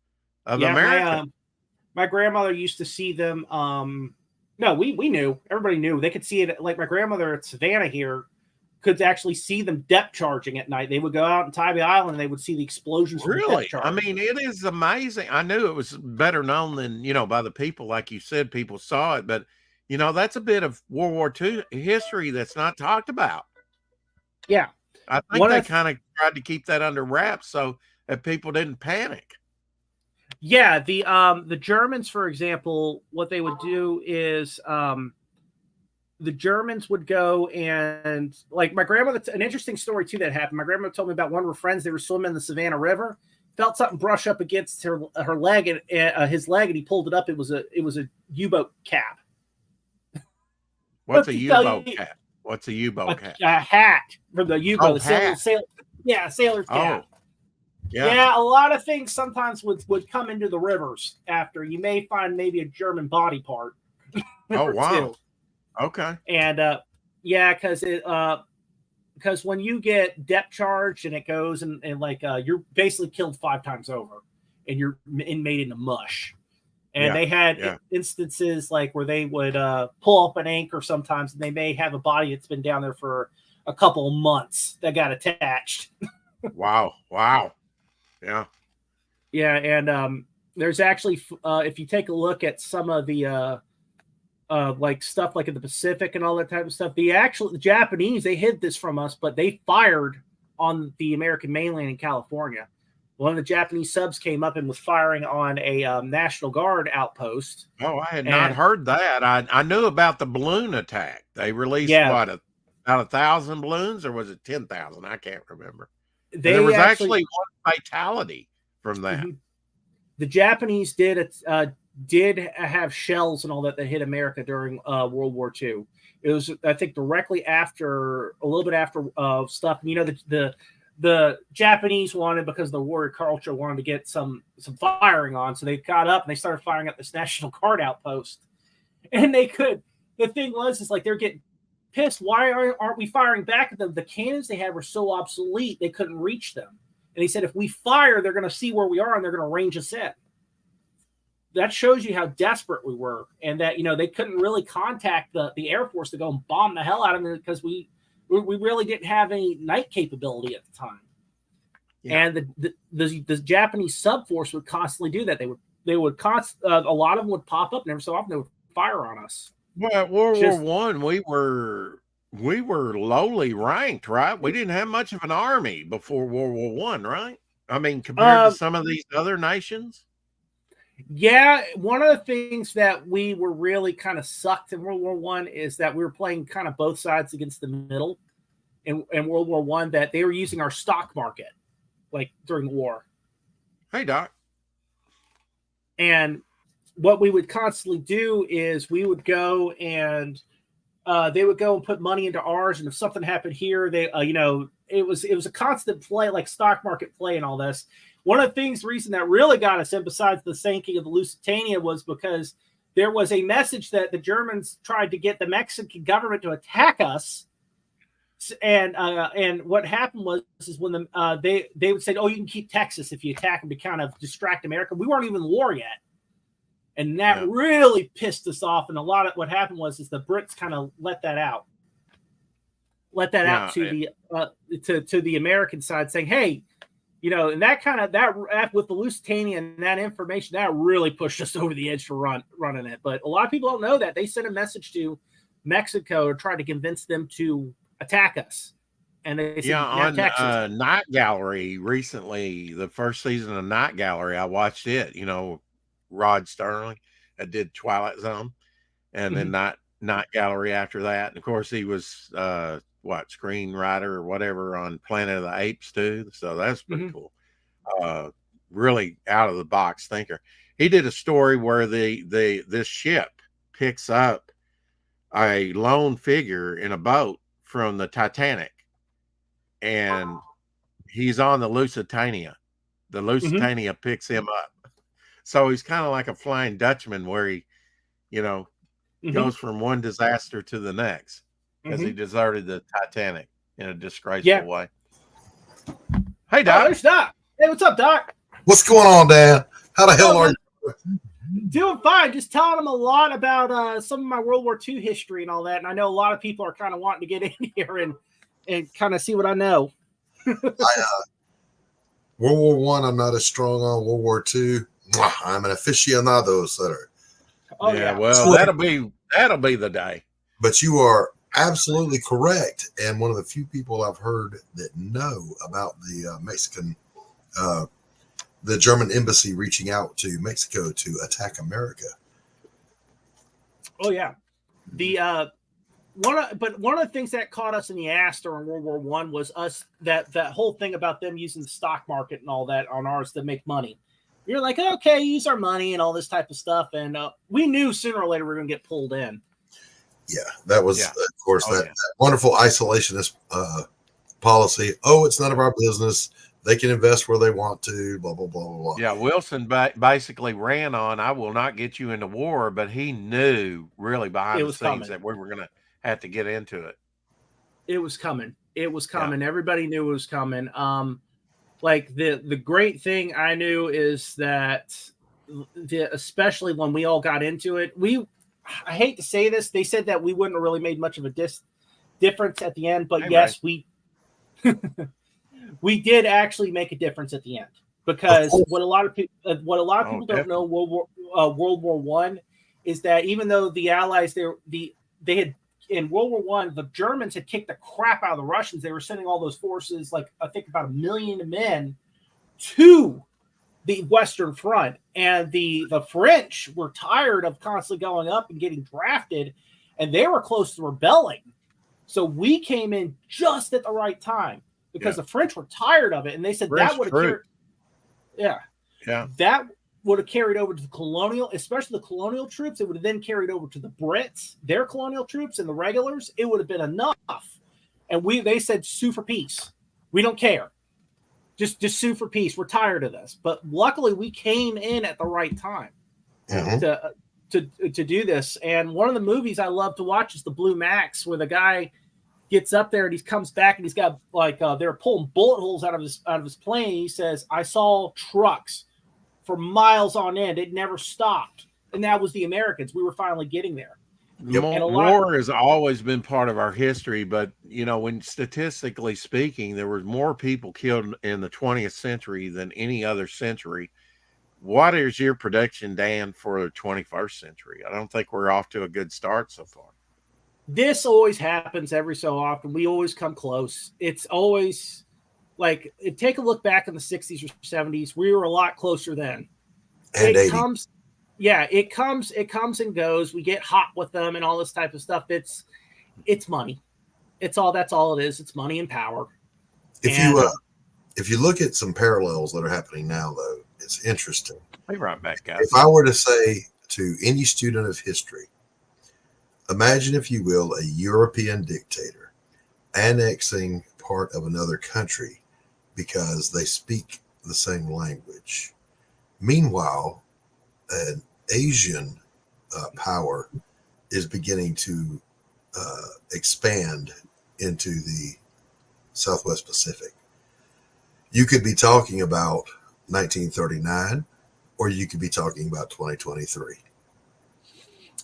of America. My grandmother used to see them. No, we knew. Everybody knew. They could see it. Like my grandmother at Savannah here could actually see them depth charging at night. They would go out in Tybee Island and they would see the explosions. Really? I mean, it is amazing. I knew it was better known than, by the people. Like you said, people saw it. But, that's a bit of World War II history that's not talked about. Yeah. I think they kind of tried to keep that under wraps so that people didn't panic. Yeah, the Germans, for example, what they would do is the Germans would go and, like, my grandmother, an interesting story too that happened. My grandmother told me about one of her friends. They were swimming in the Savannah River, felt something brush up against her leg and his leg, and he pulled it up. It was a U-boat cap. What's a U-boat cap? What's a U-boat cap? A hat from the U-boat. Sailor's cap. Yeah, a lot of things sometimes would come into the rivers after. You may find maybe a German body part. Oh, wow. Okay. And because when you get depth charged and it goes and like you're basically killed 5 times over and you're made into mush. And they had instances like where they would pull up an anchor sometimes, and they may have a body that's been down there for a couple of months that got attached. Wow. Yeah. Yeah, and there's actually, if you take a look at some of the like stuff like in the Pacific and all that type of stuff, the Japanese, they hid this from us, but they fired on the American mainland in California. One of the Japanese subs came up and was firing on a National Guard outpost. Oh, I had not heard that. I knew about the balloon attack. They released about 1,000 balloons, or was it 10,000? I can't remember. There was actually one fatality from that. The Japanese did have shells and all that hit America during World War II. It was, I think, directly after, a little bit after stuff. You know, the Japanese wanted, because the warrior culture, wanted to get some firing on, so they got up and they started firing at this National Guard outpost. And they could. The thing was, is like they're getting pissed. Why aren't we firing back at them? The cannons they had were so obsolete they couldn't reach them. And he said, if we fire, they're going to see where we are and they're going to range us in. That shows you how desperate we were, and that, you know, they couldn't really contact the Air Force to go and bomb the hell out of them, because we really didn't have any night capability at the time. Yeah. And the Japanese sub force would constantly do that. They would a lot of them would pop up, and every so often they would fire on us. Well, at World War One, we were lowly ranked, right? We didn't have much of an army before World War One, right? I mean, compared to some of these other nations. Yeah, one of the things that we were really kind of sucked in World War One is that we were playing kind of both sides against the middle in World War One. That they were using our stock market, like during the war. Hey, Doc. And what we would constantly do is we would go and they would go and put money into ours, and if something happened here, they you know, it was a constant play, like stock market play and all this. One of the reason that really got us in, besides the sinking of the Lusitania, was because there was a message that the Germans tried to get the Mexican government to attack us. And what happened was when they would say, oh, you can keep Texas if you attack them, to kind of distract America. We weren't even in war yet. And that really pissed us off. And a lot of what happened was the Brits kind of let that out to the American side, saying, hey, you know, and that with the Lusitania and that information, that really pushed us over the edge to running it. But a lot of people don't know that. They sent a message to Mexico to try to convince them to attack us. And they said, on Night Gallery recently, the first season of Night Gallery, I watched it. You know, Rod Sterling that did Twilight Zone, and then Night Gallery after that. And of course, he was screenwriter or whatever on Planet of the Apes too. So that's pretty cool. Really out of the box thinker. He did a story where this ship picks up a lone figure in a boat from the Titanic, and he's on the Lusitania. The Lusitania picks him up. So he's kind of like a Flying Dutchman, where he, you know, goes from one disaster to the next, because he deserted the Titanic in a disgraceful way. Hey, Doc. There's Doc. Hey, what's up, Doc? What's going on, Dan? How the hell are you? Doing fine. Just telling them a lot about some of my World War II history and all that. And I know a lot of people are kind of wanting to get in here and kind of see what I know. World War One, I'm not as strong on. World War II, I'm an aficionado, sir. Oh yeah. Well, that'll be the day. But you are absolutely correct, and one of the few people I've heard that know about the Mexican, the German embassy reaching out to Mexico to attack America. Oh yeah, one of the things that caught us in the ass during World War One was that whole thing about them using the stock market and all that on ours to make money. We were like, okay, use our money and all this type of stuff, and we knew sooner or later we were going to get pulled in. Yeah, that was, of course, that wonderful isolationist policy. Oh, it's none of our business. They can invest where they want to, blah, blah, blah, blah, blah. Yeah, Wilson basically ran on, I will not get you into war, but he knew really behind the scenes that we were going to have to get into it. It was coming. It was coming. Yeah. Everybody knew it was coming. Like the great thing I knew is that especially when we all got into it. I hate to say this, they said that we wouldn't have really made much of a difference at the end, but yes, we we did actually make a difference at the end, because what a lot of people don't know, World War One is that even though the Allies they had in World War One, the Germans had kicked the crap out of the Russians. They were sending all those forces, like I think about 1 million men, to the Western Front, and the French were tired of constantly going up and getting drafted, and they were close to rebelling. So we came in just at the right time, because the French were tired of it, and they said that would have that would have carried over to the colonial, especially the colonial troops. It would have then carried over to the Brits, their colonial troops, and the regulars. It would have been enough. And they said, sue for peace. We don't care. Just sue for peace. We're tired of this. But luckily, we came in at the right time to do this. And one of the movies I love to watch is the Blue Max, where the guy gets up there and he comes back and he's got they're pulling bullet holes out of his plane. He says, "I saw trucks for miles on end. It never stopped." And that was the Americans. We were finally getting there. War has always been part of our history, but when statistically speaking, there were more people killed in the 20th century than any other century. What is your prediction, Dan, for the 21st century? I don't think we're off to a good start so far. This always happens every so often. We always come close. It's always like, take a look back in the 60s or 70s. We were a lot closer then. And it comes and goes. We get hot with them and all this type of stuff. It's money. That's all it is. It's money and power. If you look at some parallels that are happening now, though, it's interesting. Be right back, guys. If I were to say to any student of history, imagine, if you will, a European dictator annexing part of another country because they speak the same language. Meanwhile, an Asian power is beginning to expand into the Southwest Pacific. You could be talking about 1939, or you could be talking about 2023.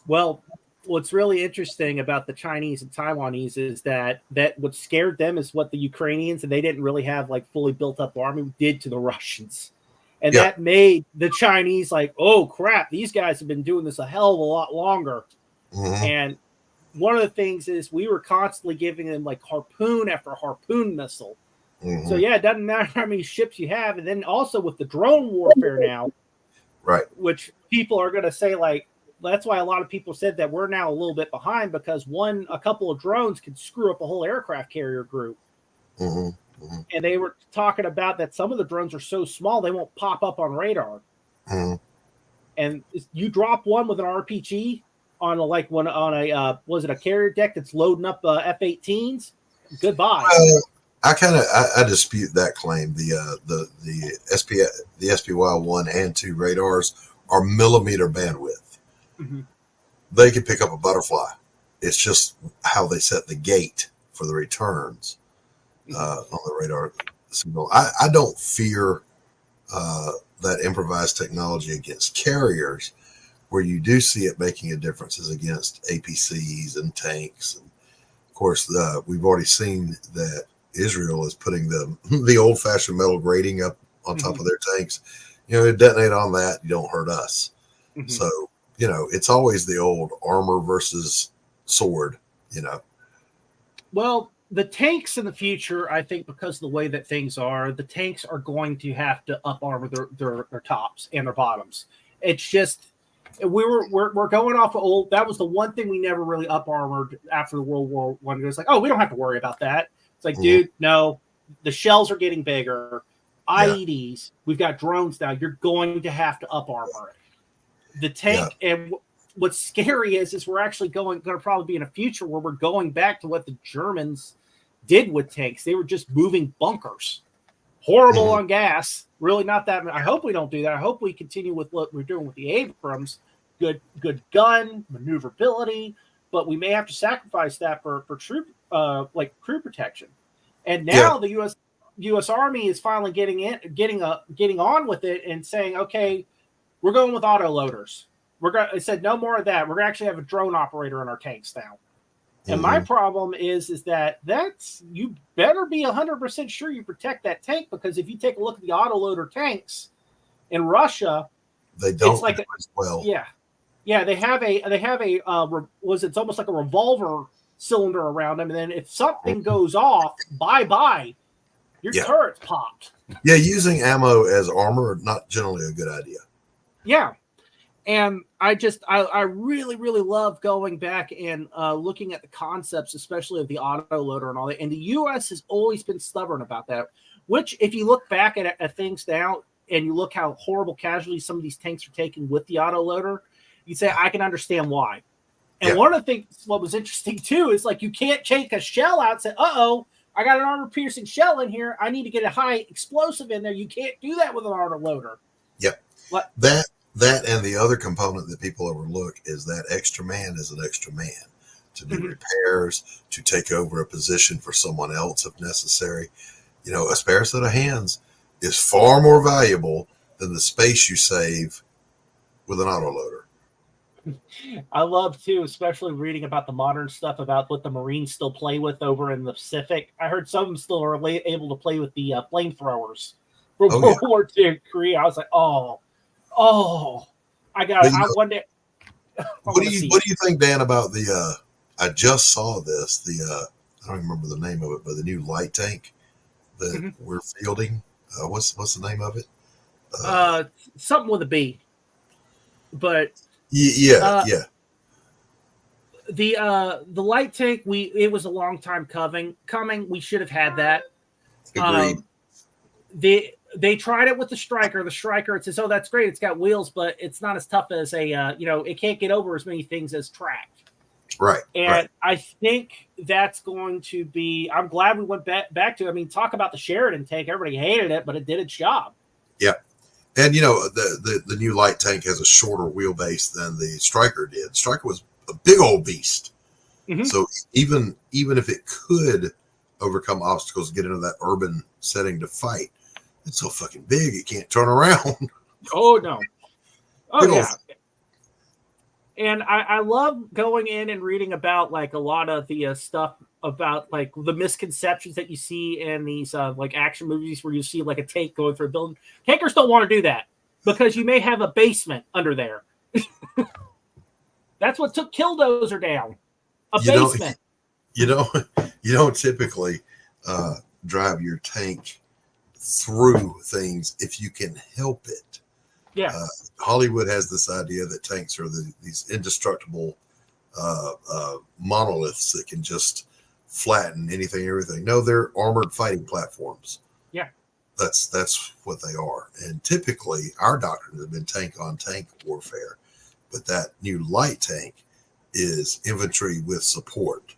Well, what's really interesting about the Chinese and Taiwanese is that what scared them is what the Ukrainians, and they didn't really have like fully built up army, did to the Russians. And that made the Chinese like, oh crap, these guys have been doing this a hell of a lot longer. Mm-hmm. And one of the things is we were constantly giving them like harpoon after harpoon missile. Mm-hmm. So yeah, it doesn't matter how many ships you have. And then also with the drone warfare now, right, which people are going to say like, that's why a lot of people said that we're now a little bit behind, because a couple of drones can screw up a whole aircraft carrier group. Mm-hmm. Mm-hmm. And they were talking about that some of the drones are so small they won't pop up on radar. Mm-hmm. And you drop one with an RPG on was it a carrier deck that's loading up F-18s? Goodbye. I dispute that claim. The SPY-1 and 2 radars are millimeter bandwidth. Mm-hmm. They can pick up a butterfly. It's just how they set the gate for the returns on the radar signal. I don't fear that improvised technology against carriers. Where you do see it making a difference is against APCs and tanks. And of course, we've already seen that Israel is putting the old-fashioned metal grating up on top of their tanks. Detonate on that, you don't hurt us. Mm-hmm. So, it's always the old armor versus sword, Well, the tanks in the future, I think, because of the way that things are, the tanks are going to have to up armor their tops and their bottoms. It's just, we're going off of old. That was the one thing we never really up armored after the World War I. It was like, oh, we don't have to worry about that. It's like, dude, no, the shells are getting bigger. IEDs, we've got drones now. You're going to have to up armor it. The tank, and what's scary is we're actually going to probably be in a future where we're going back to what the Germans did with tanks. They were just moving bunkers. Horrible on gas. Really not that. I hope we don't do that. I hope we continue with what we're doing with the Abrams. Good gun, maneuverability, but we may have to sacrifice that for troop crew protection. And now the U.S. Army is finally getting on with it and saying, okay, We're going with auto loaders. It said no more of that. We're going to actually have a drone operator in our tanks now. And my problem is that's you better be 100% sure you protect that tank, because if you take a look at the autoloader tanks in Russia, they don't it's like as well. Yeah, they have a it's almost like a revolver cylinder around them, and then if something goes off, bye, your turret's popped. Yeah, using ammo as armor not generally a good idea. Yeah. And I really, really love going back and looking at the concepts, especially of the auto loader and all that. And the U.S. has always been stubborn about that, which if you look back at things now and you look how horrible casualties some of these tanks are taking with the auto loader, you'd say, I can understand why. And one of the things, what was interesting too, is like you can't take a shell out and say, uh-oh, I got an armor-piercing shell in here. I need to get a high explosive in there. You can't do that with an auto loader. Yep. That and the other component that people overlook is that extra man is an extra man to do repairs, to take over a position for someone else if necessary. You know, a spare set of hands is far more valuable than the space you save with an autoloader. I love too, especially reading about the modern stuff about what the Marines still play with over in the Pacific. I heard some of them still are able to play with the flamethrowers from World War II in Korea. I was like, I got it. One day. What do you think, Dan, about the? I just saw this. I don't remember the name of it, but the new light tank that we're fielding. What's the name of it? Something with a B. But yeah. The light tank, it was a long time coming. We should have had that. Agreed. They tried it with the Striker. The Striker, it says, oh, that's great. It's got wheels, but it's not as tough as it can't get over as many things as track. Right. And I think that's going to be, I'm glad we went back to, I mean, talk about the Sheridan tank. Everybody hated it, but it did its job. Yeah. And, the new light tank has a shorter wheelbase than the Striker did. The Striker was a big old beast. Mm-hmm. So even if it could overcome obstacles, get into that urban setting to fight, it's so fucking big it can't turn around. Oh no! Oh yeah. And I love going in and reading about like a lot of the stuff about like the misconceptions that you see in these like action movies where you see like a tank going through a building. Tankers don't want to do that because you may have a basement under there. That's what took Killdozer down. A basement. You don't typically drive your tank through things if you can help it. Yeah. Hollywood has this idea that tanks are these indestructible monoliths that can just flatten anything, everything. No, they're armored fighting platforms. Yeah. That's what they are. And typically our doctrine has been tank on tank warfare, but that new light tank is infantry with support.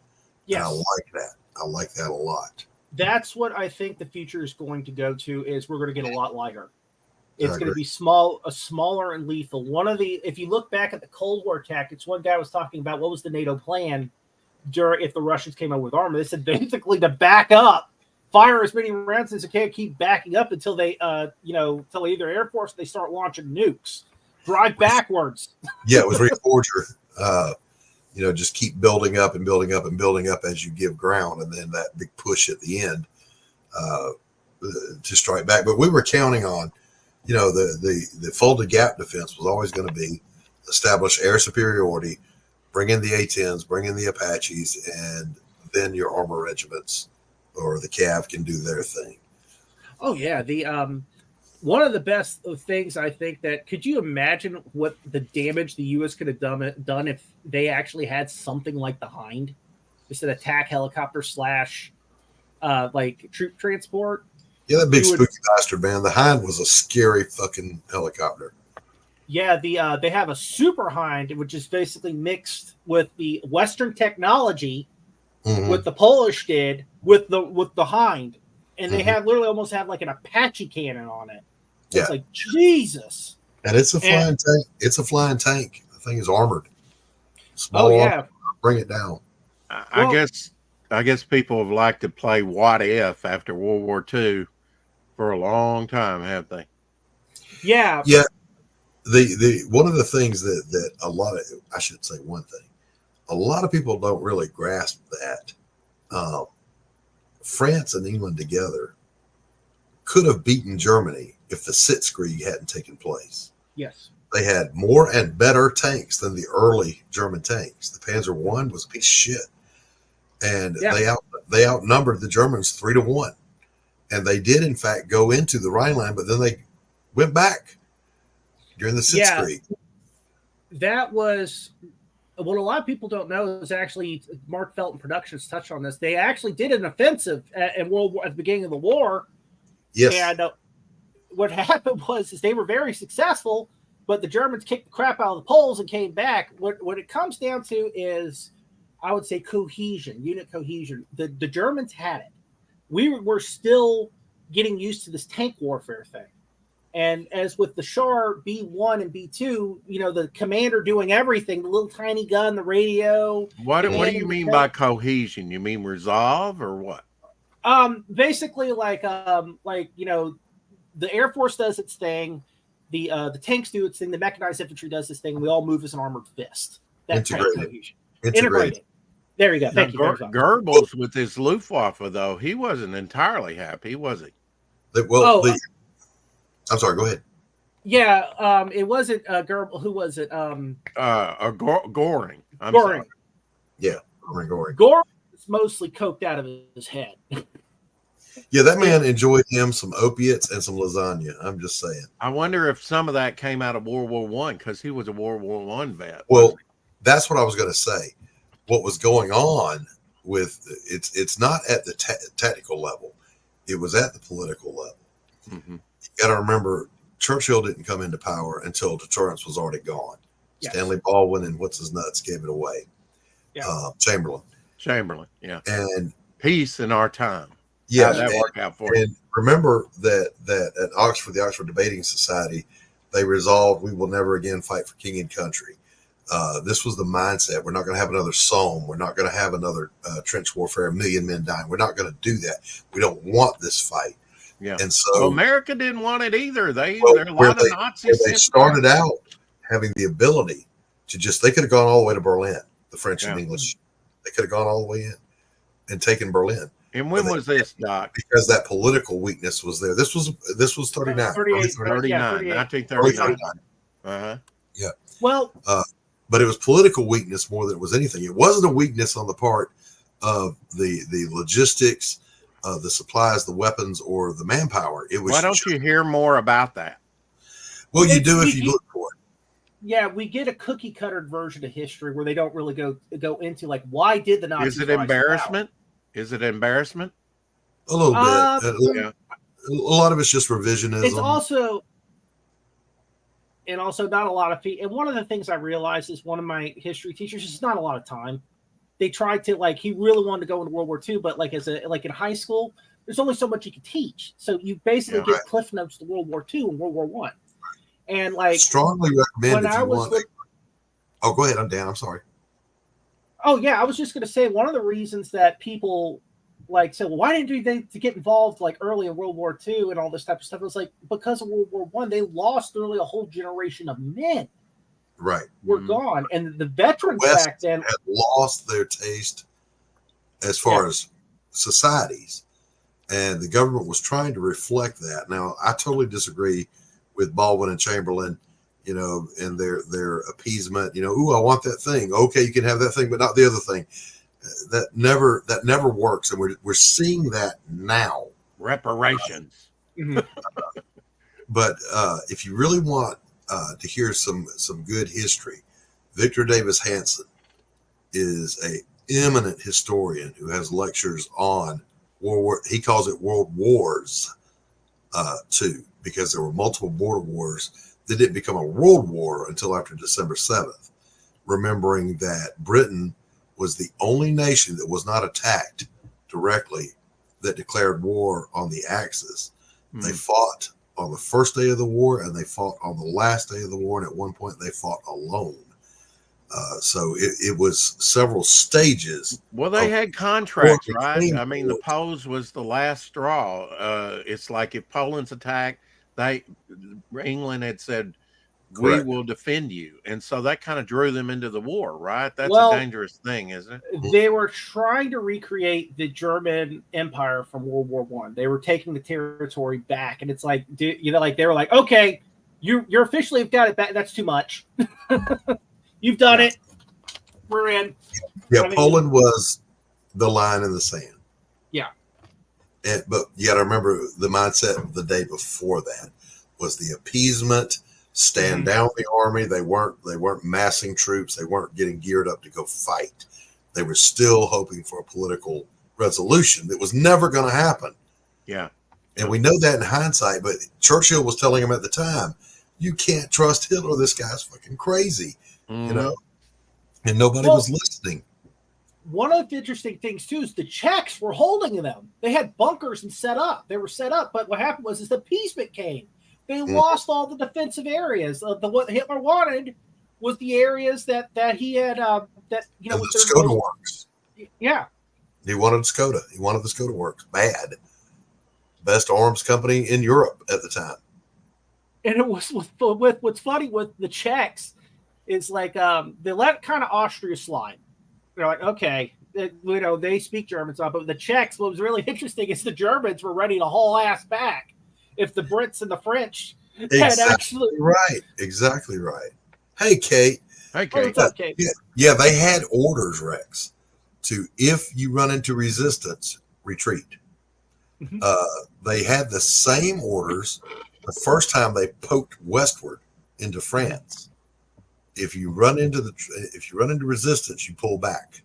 Yes. And I like that. I like that a lot. That's what I think the future is going to go to, is we're going to get a lot lighter. It's going to be smaller and lethal. If you look back at the Cold War tactics, one guy was talking about what was the NATO plan if the Russians came out with armor. They said basically to back up, fire as many rounds as they can, keep backing up until they, until either Air Force, they start launching nukes. Drive backwards. Yeah, it was Reforger. Just keep building up and building up and building up as you give ground, and then that big push at the end to strike back. But we were counting on, the folded gap defense was always going to be establish air superiority, bring in the A-10s, bring in the Apaches, and then your armor regiments or the Cav can do their thing. Oh yeah, the one of the best things I think that, could you imagine what the damage the U.S. could have done if they actually had something like the Hind, just an attack helicopter / like troop transport? Yeah, that big spooky bastard, man. The Hind was a scary fucking helicopter. Yeah, they have a Super Hind, which is basically mixed with the Western technology, what the Polish did with the Hind, and they almost have like an Apache cannon on it. So it's like Jesus. And it's a flying tank. It's a flying tank. The thing is armored. Small armor, bring it down. I guess people have liked to play what if after World War II for a long time, have they? Yeah. Yeah. the one of the things that a lot of, I should say one thing, a lot of people don't really grasp that France and England together could have beaten Germany if the Sitzkrieg hadn't taken place. Yes. They had more and better tanks than the early German tanks. The Panzer I was a piece of shit. And they outnumbered the Germans 3-1. And they did, in fact, go into the Rhineland, but then they went back during the Sitzkrieg. That was what a lot of people don't know is actually Mark Felton Productions touched on this. They actually did an offensive at the beginning of the war. Yes. And what happened was they were very successful, but the Germans kicked the crap out of the Poles and came back. What it comes down to is, I would say, cohesion, unit cohesion. The Germans had it. We were still getting used to this tank warfare thing. And as with the Char B1 and B2, the commander doing everything, the little tiny gun, the radio. What do you mean by cohesion? You mean resolve or what? Basically the Air Force does its thing, the tanks do its thing, the mechanized infantry does this thing, and we all move as an armored fist. That's cohesion. Integrated. There you go. Thank you. Goebbels with his Luftwaffe, though, he wasn't entirely happy, was he? I'm sorry. Go ahead. Yeah, it wasn't Goebbels. Who was it? Goring. Goring. Sorry. Yeah, Goring. Goring was mostly coked out of his head. Yeah, that man enjoyed him some opiates and some lasagna. I'm just saying. I wonder if some of that came out of World War I, because he was a World War I vet. Well, that's what I was going to say. What was going on with it's not at the tactical level. It was at the political level. Mm-hmm. You got to remember, Churchill didn't come into power until deterrence was already gone. Yes. Stanley Baldwin and what's his nuts gave it away. Yeah. Chamberlain, yeah. And peace in our time. Yeah, that worked out for you. And remember that at Oxford, the Oxford Debating Society, they resolved we will never again fight for king and country. This was the mindset. We're not going to have another Somme. We're not going to have another trench warfare, 1 million men dying. We're not going to do that. We don't want this fight. Yeah. And so America didn't want it either. There are a lot of Nazis. They started out having the ability to they could have gone all the way to Berlin, the French and English. They could have gone all the way in and taken Berlin. And when was this, Doc? Because that political weakness was there. This was 39. 1939. Uh-huh. Yeah. Well, but it was political weakness more than it was anything. It wasn't a weakness on the part of the logistics, the supplies, the weapons, or the manpower. It was. Why don't you hear more about that? Well, you do if you look for it. Yeah, we get a cookie cutter version of history where they don't really go into why did the Nazis? Is it embarrassment? Is it embarrassment? A little bit. A lot of it's just revisionism. It's also not a lot of people. And one of the things I realized is one of my history teachers, it's not a lot of time. They tried to he really wanted to go into World War II, but in high school, there's only so much you can teach. So you basically get cliff notes to World War II and World War I. And strongly recommend if you want. Oh, go ahead. I'm Dan. I'm sorry. Oh yeah, I was just going to say one of the reasons that people said, well, why didn't they get involved early in World War II and all this type of stuff? It was because of World War I, they lost nearly a whole generation of men. Right, were gone, and the veterans back then had lost their taste as far as societies, and the government was trying to reflect that. Now, I totally disagree with Baldwin and Chamberlain. And their appeasement, ooh, I want that thing. Okay, you can have that thing, but not the other thing. That never works. And we're seeing that now. Reparations. But if you really want to hear some good history, Victor Davis Hanson is a eminent historian who has lectures on World War. He calls it World Wars II, because there were multiple border wars. They didn't become a world war until after December 7th, remembering that Britain was the only nation that was not attacked directly that declared war on the Axis. They fought on the first day of the war, and they fought on the last day of the war, and at one point they fought alone. So it was several stages. Well, they had contracts, right? I mean, the Poles was the last straw. It's like if Poland's attacked, England had said, we Correct. will defend you. And so that kind of drew them into the war, right? That's Well, a dangerous thing, isn't it? they were trying to recreate the German Empire from World War One. They were taking the territory back, and it's like, like they were like, okay, you're officially got it back. That's too much. You've done it. We're in. Yeah, Poland was the line in the sand. Yeah. But you got to remember the mindset of the day before that was the appeasement, stand down the army. They weren't massing troops. They weren't getting geared up to go fight. They were still hoping for a political resolution that was never going to happen. Yeah. And we know that in hindsight, but Churchill was telling him at the time, you can't trust Hitler. This guy's fucking crazy, you know, and nobody was listening. One of the interesting things too is the Czechs were holding them. They had bunkers and set up. They were set up, but what happened was the appeasement came. They lost all the defensive areas. What Hitler wanted was the areas that he had. The Skoda works. Yeah, he wanted Skoda. He wanted the Skoda works bad. Best arms company in Europe at the time. And it was with what's funny with the Czechs is like they let kind of Austria slide. They're like, okay, they speak German stuff, but the Czechs, what was really interesting is the Germans were ready to haul ass back if the Brits and the French had actually. Exactly right. Hey, Kate. Hey, Kate. What's up, Kate? Yeah, they had orders, Rex, to, if you run into resistance, retreat. They had the same orders the first time they poked westward into France. If you run into resistance, you pull back.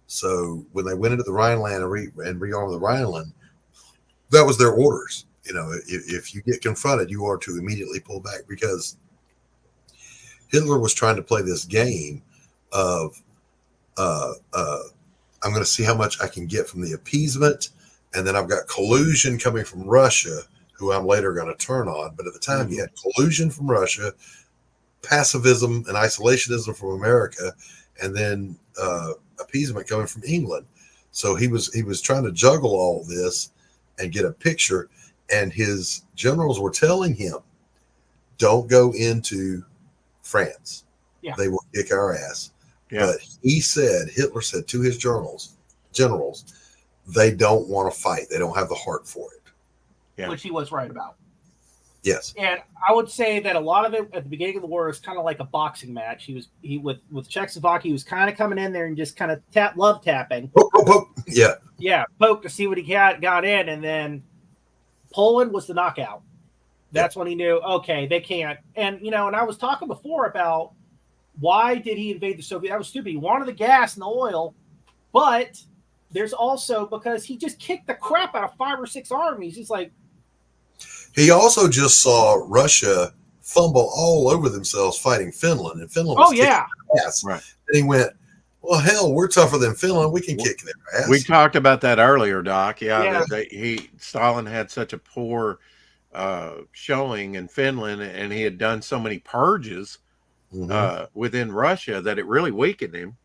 So when they went into the Rhineland and rearmed the Rhineland, that was their orders. If you get confronted, you are to immediately pull back, because Hitler was trying to play this game of I'm going to see how much I can get from the appeasement, and then I've got collusion coming from Russia, who I'm later going to turn on. But at the time, you had collusion from Russia, pacifism and isolationism from America, and then appeasement coming from England. So he was trying to juggle all this and get a picture. And his generals were telling him, "Don't go into France. Yeah. They will kick our ass." Yeah. But Hitler said to his generals, they don't want to fight. They don't have the heart for it. Yeah. Which he was right about. Yes. And I would say that a lot of it at the beginning of the war was kind of like a boxing match. He with Czechoslovakia, he was kind of coming in there and just kind of love tapping. Poke. Yeah. Yeah, poke to see what he got in, and then Poland was the knockout. That's when he knew, okay, they can't. And and I was talking before about why did he invade the Soviet? That was stupid. He wanted the gas and the oil, but there's also because he just kicked the crap out of 5 or 6 armies. He's like, he also just saw Russia fumble all over themselves fighting Finland, and Finland was kicking their ass. Right. And he went, well, hell, we're tougher than Finland. We can kick their ass. We talked about that earlier, Doc. Yeah. Stalin had such a poor showing in Finland, and he had done so many purges within Russia that it really weakened him,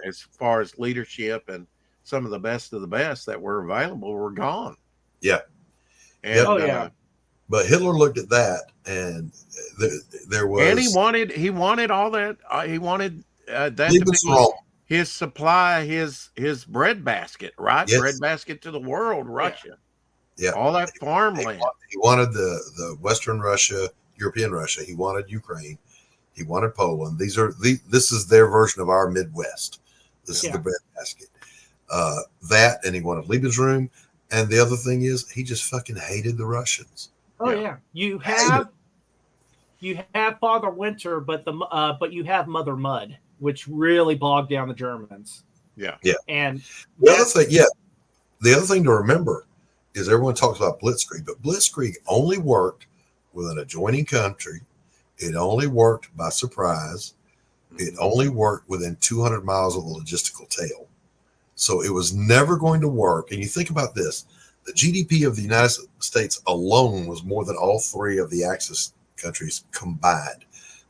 as far as leadership, and some of the best that were available were gone. Yeah. And, but Hitler looked at that, and there was, and he wanted all that. He wanted that to be his supply, his bread basket, right? Yes. Bread basket to the world, Russia. Yeah. All that farmland. He wanted the Western Russia, European Russia. He wanted Ukraine. He wanted Poland. This is their version of our Midwest. This is the bread basket. That, and he wanted Lebensraum. And the other thing is, he just fucking hated the Russians. Oh yeah. You have Father Winter, but you have Mother Mud, which really bogged down the Germans. Yeah. Yeah. And the other thing to remember is everyone talks about Blitzkrieg, but Blitzkrieg only worked with an adjoining country. It only worked by surprise. It only worked within 200 miles of the logistical tail. So it was never going to work. And you think about this, the GDP of the United States alone was more than all 3 of the Axis countries combined.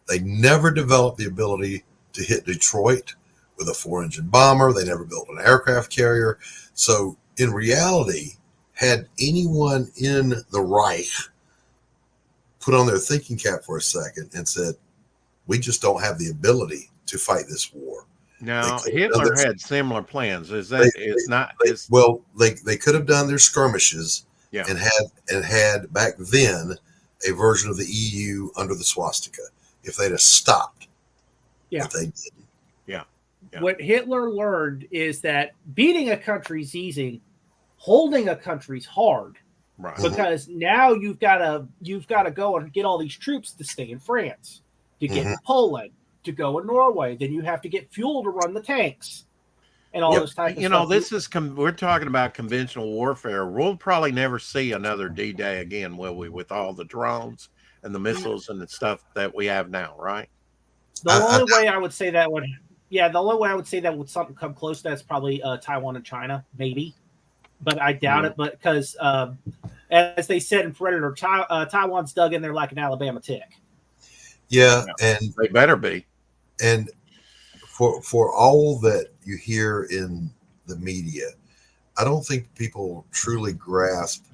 They never developed the ability to hit Detroit with a 4-engine bomber. They never built an aircraft carrier. So in reality, had anyone in the Reich put on their thinking cap for a second and said, we just don't have the ability to fight this war. Now, Hitler had similar plans. Is that they could have done their skirmishes and had back then a version of the EU under the swastika if they'd have stopped. Yeah. But they didn't. Yeah. What Hitler learned is that beating a country's easy, holding a country's hard. Right. Because now you've got to go and get all these troops to stay in France, to get in Poland, to go in Norway. Then you have to get fuel to run the tanks, and all those types of stuff. This is we're talking about conventional warfare. We'll probably never see another D-Day again, will we? With all the drones and the missiles and the stuff that we have now, right? The only way I would say that would something come close to that's probably Taiwan and China, maybe. But I doubt it. But because, as they said in Predator, Taiwan's dug in there like an Alabama tick. Yeah, and they better be. And for all that you hear in the media, I don't think people truly grasp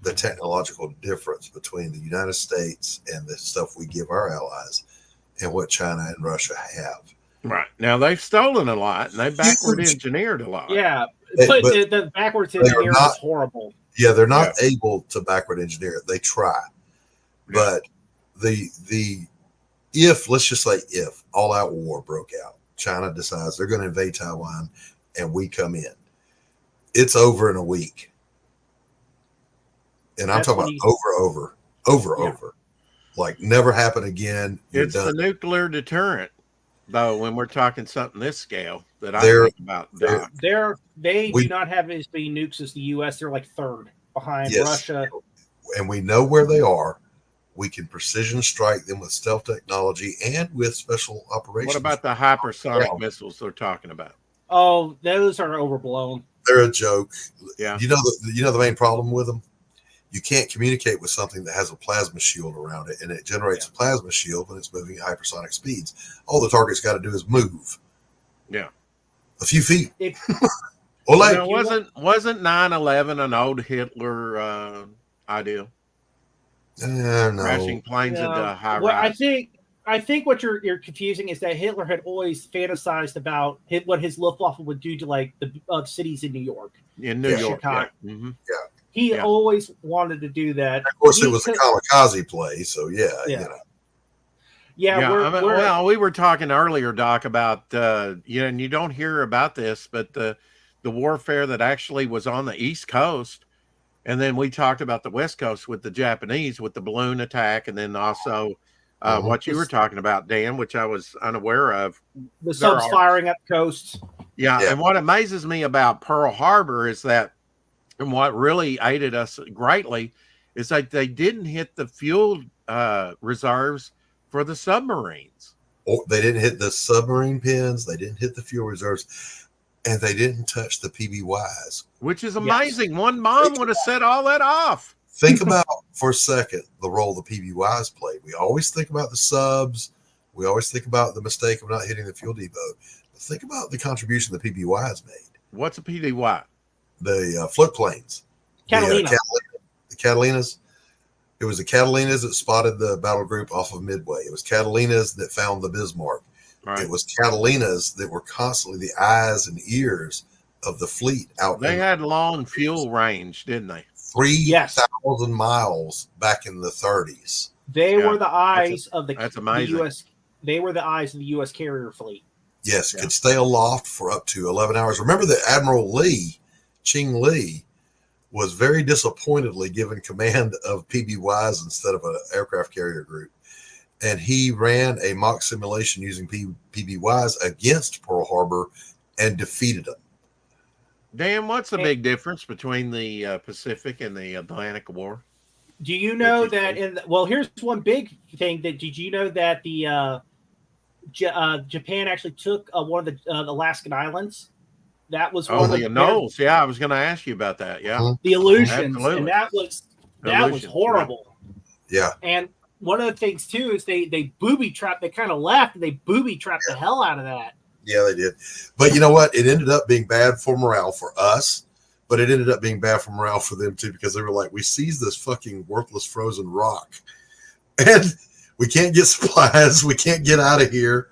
the technological difference between the United States and the stuff we give our allies and what China and Russia have. Right. Now, they've stolen a lot, and they've backward engineered a lot. Yeah, but the backwards engineering is horrible. Yeah, they're not able to backward engineer it. They try. But let's just say if all-out war broke out, China decides they're going to invade Taiwan, and we come in, it's over in a week. And I'm talking about over. Like never happen again. It's the nuclear deterrent, though, when we're talking something this scale that I think about. They do not have as many nukes as the U.S. They're like third behind Russia. And we know where they are. We can precision strike them with stealth technology and with special operations. What about the hypersonic missiles they're talking about? Oh, those are overblown. They're a joke. Yeah. You know the main problem with them? You can't communicate with something that has a plasma shield around it, and it generates a plasma shield when it's moving at hypersonic speeds. All the target's got to do is move. Yeah. A few feet. Wasn't 9/11 an old Hitler idea? No. Crashing planes into high well, rise. I think what you're confusing is that Hitler had always fantasized about what his Luftwaffe would do to like the cities in New York. In New York, Chicago. yeah. Mm-hmm. He always wanted to do that. And of course, it was a kamikaze play, so you know. Yeah, we were talking earlier, Doc, about and you don't hear about this, but the warfare that actually was on the East Coast, and then we talked about the West Coast with the Japanese with the balloon attack, and then also what you were talking about, Dan, which I was unaware of. The subs firing up coasts. Yeah, and what amazes me about Pearl Harbor is that, and what really aided us greatly, is that they didn't hit the fuel reserves for the submarines. They didn't hit the submarine pins. They didn't hit the fuel reserves, and they didn't touch the PBYs. Which is amazing. Yes. One bomb would have set all that off. Think about for a second the role the PBYs played. We always think about the subs. We always think about the mistake of not hitting the fuel depot. But think about the contribution the PBYs made. What's a PBY? The float planes. Catalina. The Catalinas. It was the Catalinas that spotted the battle group off of Midway. It was Catalinas that found the Bismarck. Right. It was Catalinas that were constantly the eyes and ears of the fleet out there. They had long fuel range, didn't they? 3,000 miles back in the 30s. They were the eyes of the U.S. They were the eyes of the U.S. carrier fleet. Yes, could stay aloft for up to 11 hours. Remember that Admiral Ching Lee, was very disappointedly given command of PBYs instead of an aircraft carrier group. And he ran a mock simulation using PBYs against Pearl Harbor and defeated them. Dan, what's the big difference between the Pacific and the Atlantic War? Do you know that here's one big thing did you know that the Japan actually took one of the Alaskan islands? That was one of the Knolls. Yeah, I was going to ask you about that. Yeah, the Aleutians, and that was horrible. Yeah, and one of the things too is they booby trapped. They kind of left and they booby trapped the hell out of that. Yeah, they did. But you know what? It ended up being bad for morale for us, but it ended up being bad for morale for them too, because they were like, we seized this fucking worthless frozen rock. And we can't get supplies. We can't get out of here.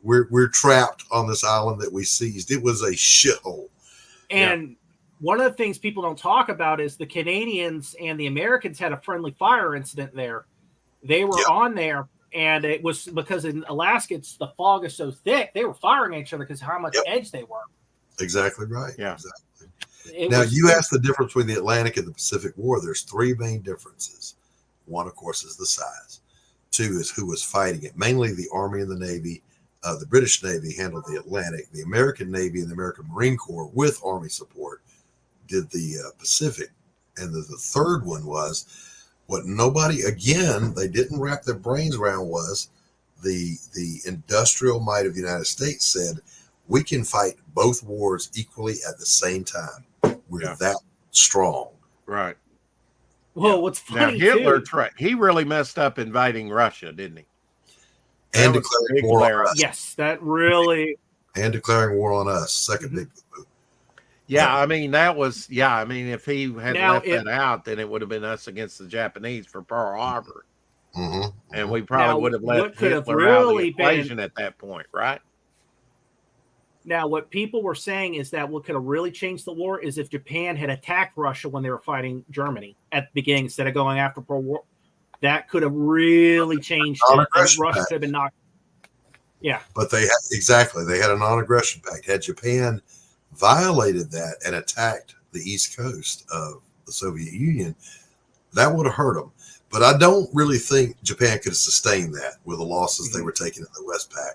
We're trapped on this island that we seized. It was a shithole. And one of the things people don't talk about is the Canadians and the Americans had a friendly fire incident there. They were on there, and it was because in Alaska, the fog is so thick, they were firing at each other because of how much edge they were. Exactly right. Yeah. Exactly. Now, you asked the difference between the Atlantic and the Pacific War. There's three main differences. One, of course, is the size. Two is who was fighting it. Mainly the Army and the Navy. The British Navy handled the Atlantic. The American Navy and the American Marine Corps, with Army support, did the Pacific. And the third one was what nobody, again, they didn't wrap their brains around, was the industrial might of the United States said, we can fight both wars equally at the same time. We're that strong. Right. Well, what's funny, now, Hitler, he really messed up invading Russia, didn't he? And declaring war on us. Yes, that really. And declaring war on us. Second big move. Yeah, I mean, that was, I mean, if he had left that out, then it would have been us against the Japanese for Pearl Harbor. And we probably would have left Hitler out of the equation at that point, right? Now, what people were saying is that what could have really changed the war is if Japan had attacked Russia when they were fighting Germany at the beginning instead of going after Pearl Harbor. That could have really changed it. Russia could have been knocked. Yeah. But they had a non-aggression pact. Had Japan violated that and attacked the east coast of the Soviet Union, that would have hurt them. But I don't really think Japan could have sustained that with the losses they were taking in the Westpac.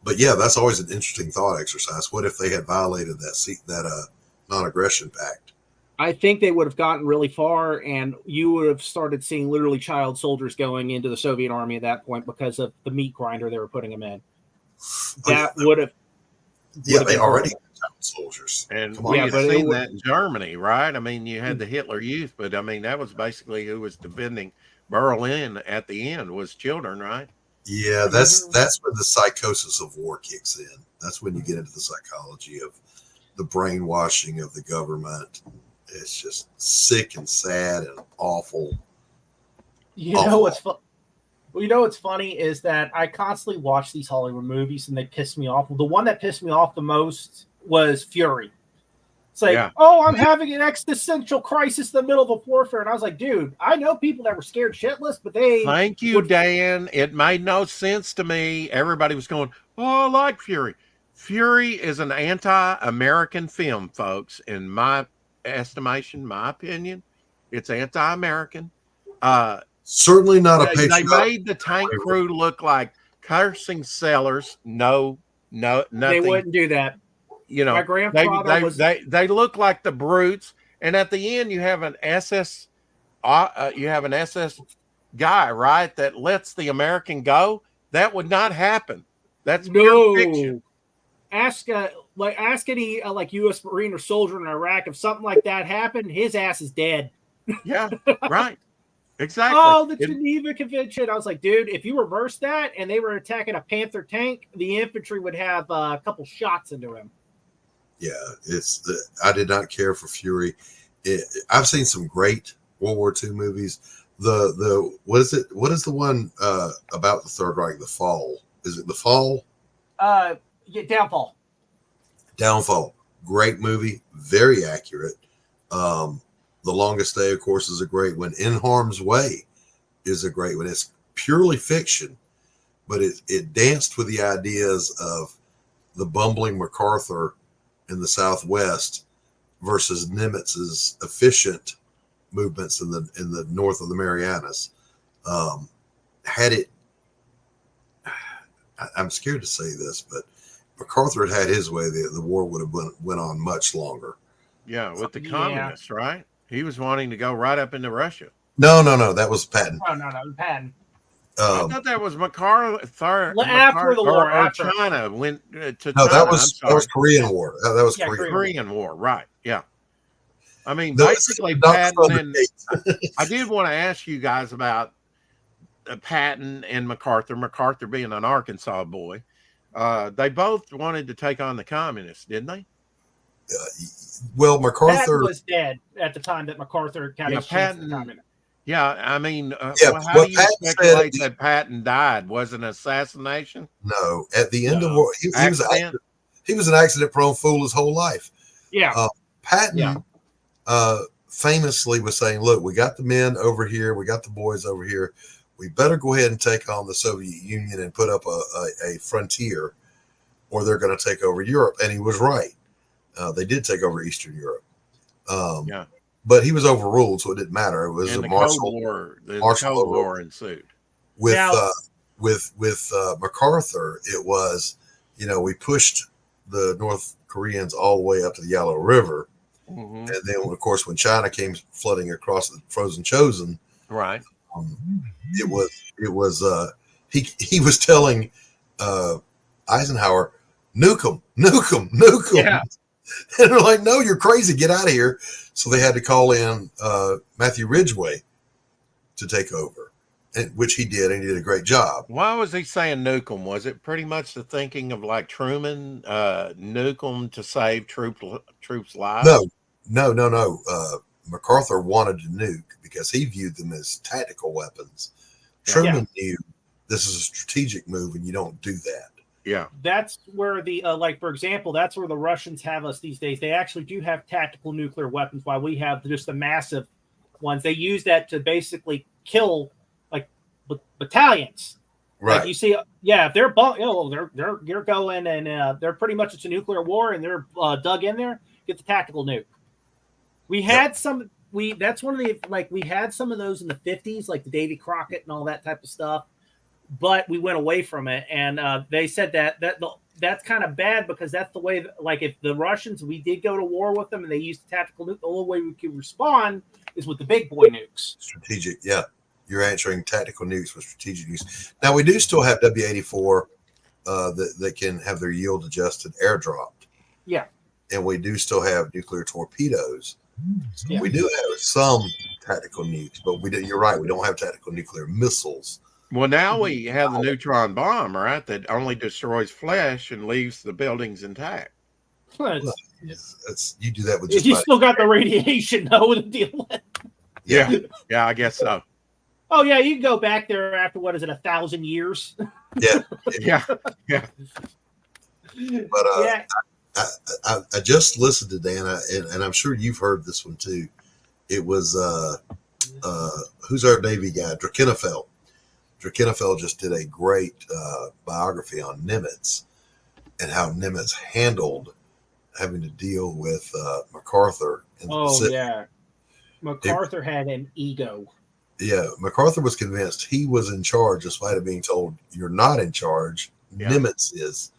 But yeah, that's always an interesting thought exercise. What if they had violated that non-aggression pact? I think they would have gotten really far, and you would have started seeing literally child soldiers going into the Soviet army at that point because of the meat grinder they were putting them in. That would have. Yeah, they already had child soldiers. And we had seen that in Germany, right? I mean, you had the Hitler Youth, but I mean, that was basically who was defending Berlin at the end was children, right? Yeah, that's when the psychosis of war kicks in. That's when you get into the psychology of the brainwashing of the government. It's just sick and sad and awful. You know what's funny is that I constantly watch these Hollywood movies and they piss me off. The one that pissed me off the most was Fury. It's like, I'm having an existential crisis in the middle of a warfare. And I was like, dude, I know people that were scared shitless, but they... Thank you, Dan. It made no sense to me. Everybody was going, I like Fury. Fury is an anti-American film, folks, in my estimation, my opinion. It's anti-American. Certainly not a patriotic. They made the tank crew look like cursing sailors. No, nothing. They wouldn't do that. You know, my grandfather they look like the brutes, and at the end you have an SS guy, right, that lets the American go. That would not happen. That's pure fiction. Ask any U.S. Marine or soldier in Iraq if something like that happened, his ass is dead. Yeah, right. Exactly. Oh, the Geneva Convention. I was like, dude, if you reverse that and they were attacking a Panther tank, the infantry would have a couple shots into him. Yeah, I did not care for Fury. I've seen some great World War II movies. What is it? What is the one about the Third Reich? The Fall? Is it The Fall? Downfall. Downfall. Great movie. Very accurate. The Longest Day, of course, is a great one. In Harm's Way is a great one. It's purely fiction, but it danced with the ideas of the bumbling MacArthur in the Southwest versus Nimitz's efficient movements in the north of the Marianas. I'm scared to say this, but MacArthur had his way, the war would have went on much longer. Yeah, with the communists, right? He was wanting to go right up into Russia. No, that was Patton. No, Patton. I thought that was MacArthur. After the war, or China went to China. No, that was Korean War. That was Korean War, right? Yeah. I mean, basically, Patton and I did want to ask you guys about Patton and MacArthur. MacArthur being an Arkansas boy, they both wanted to take on the communists, didn't they? Well, MacArthur Patton was dead at the time that MacArthur kind of Patton. Yeah, I mean, Yeah, well, how what do you Patton said speculate that Patton died? Was it an assassination? no, at the end of No. war, Accident? he was an accident prone fool his whole life. Yeah. Patton famously was saying, "Look, we got the men over here, we got the boys over here. We better go ahead and take on the Soviet Union and put up a frontier, or they're going to take over Europe." And he was right. They did take over Eastern Europe. Yeah. But he was overruled, so it didn't matter. It was And a the martial Cold War ensued. with Now- with MacArthur. It was, we pushed the North Koreans all the way up to the Yellow River, Mhm. and then of course when China came flooding across the frozen chosen, Right. it was he was telling Eisenhower, nuke them, nuke them, nuke them. Yeah. And they're like, no, you're crazy, get out of here. So they had to call in Matthew Ridgway to take over, which he did, and he did a great job. Why was he saying nuke 'em? Was it pretty much the thinking of like Truman, nuke 'em to save troops' lives? No. MacArthur wanted to nuke because he viewed them as tactical weapons. Truman knew this is a strategic move, and you don't do that. Yeah. That's where the like, for example, that's where the Russians have us these days. They actually do have tactical nuclear weapons, while we have just the massive ones. They use that to basically kill like battalions. Right. Like you see, if they're going and they're pretty much, it's a nuclear war, and they're dug in there. Get the tactical nuke. We had some. That's one of the, like, we had some of those in the 50s, like the Davy Crockett and all that type of stuff. But we went away from it, and they said that's kind of bad, because that's the way that, like, if the Russians, we did go to war with them and they used the tactical nuke, the only way we could respond is with the big boy nukes. Strategic, yeah. You're answering tactical nukes with strategic nukes. Now, we do still have W-84 that can have their yield adjusted airdropped. Yeah. And we do still have nuclear torpedoes. So Yeah. we do have some tactical nukes, but you're right, we don't have tactical nuclear missiles. Well, now we have the neutron bomb, right? That only destroys flesh and leaves the buildings intact. You do that with you still got the radiation, though, to deal with. Yeah, I guess so. Oh yeah, you can go back there after, what is it, 1,000 years? Yeah. But I just listened to Dana, and I'm sure you've heard this one too. It was who's our Navy guy, Drakenfeld. Drakenfeld just did a great biography on Nimitz and how Nimitz handled having to deal with MacArthur. MacArthur had an ego. Yeah, MacArthur was convinced he was in charge, despite of being told you're not in charge. Yeah. Nimitz is.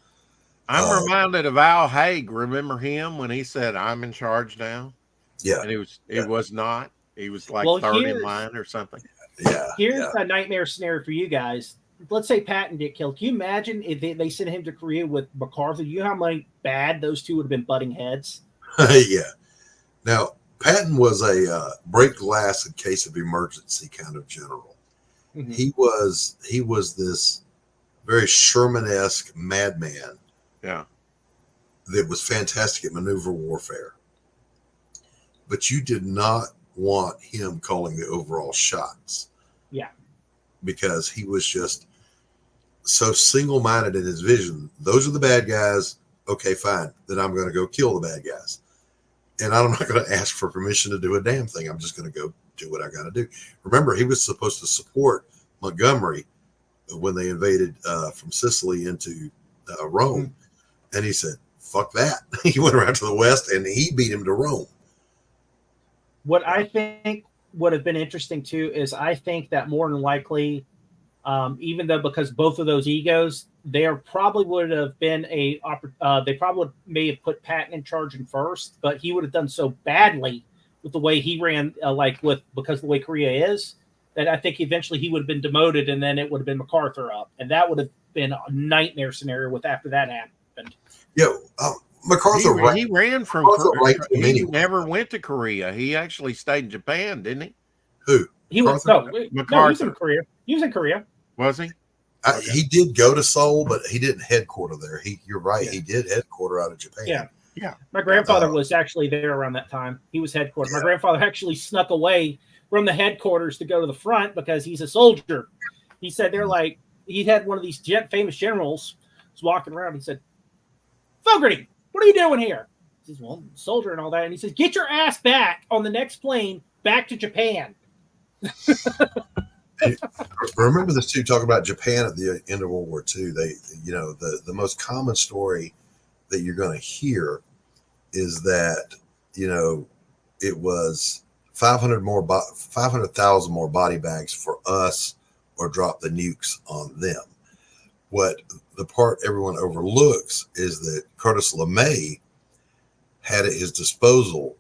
I'm reminded of Al Haig. Remember him when he said, "I'm in charge now"? Yeah, and he was not. He was like third in line or something. Yeah. Here's a nightmare scenario for you guys. Let's say Patton get killed. Can you imagine if they sent him to Korea with MacArthur? You know how bad those two would have been butting heads? Yeah. Now, Patton was a break glass in case of emergency kind of general. Mm-hmm. He was this very Sherman-esque madman. Yeah. That was fantastic at maneuver warfare. But you did not want him calling the overall shots. Yeah. Because he was just so single-minded in his vision. Those are the bad guys. Okay, fine. Then I'm going to go kill the bad guys. And I'm not going to ask for permission to do a damn thing. I'm just going to go do what I got to do. Remember, he was supposed to support Montgomery when they invaded from Sicily into Rome. Mm-hmm. And he said, fuck that. He went around to the west and he beat him to Rome. What I think would have been interesting too is, I think that more than likely, even though, because both of those egos, there probably would have been they probably may have put Patton in charge in first, but he would have done so badly with the way he ran, because the way Korea is, that I think eventually he would have been demoted, and then it would have been MacArthur up, and that would have been a nightmare scenario with after that happened. Yeah. MacArthur he ran from Korea. He never went to Korea. He actually stayed in Japan, didn't he? Who? He was MacArthur. No, he was in Korea. He was in Korea. Was he? He did go to Seoul, but he didn't headquarter there. You're right. Yeah. He did headquarter out of Japan. Yeah. Yeah. My grandfather was actually there around that time. He was headquarters. My grandfather actually snuck away from the headquarters to go to the front because he's a soldier. He said they're like, he had one of these famous generals was walking around. He said, Fogarty, what are you doing here? He says, well, soldier and all that. And he says, get your ass back on the next plane back to Japan. Remember this too, talking about Japan at the end of World War II. They, the most common story that you're going to hear is that, it was 500,000 more body bags for us or drop the nukes on them. What the part everyone overlooks is that Curtis LeMay had at his disposal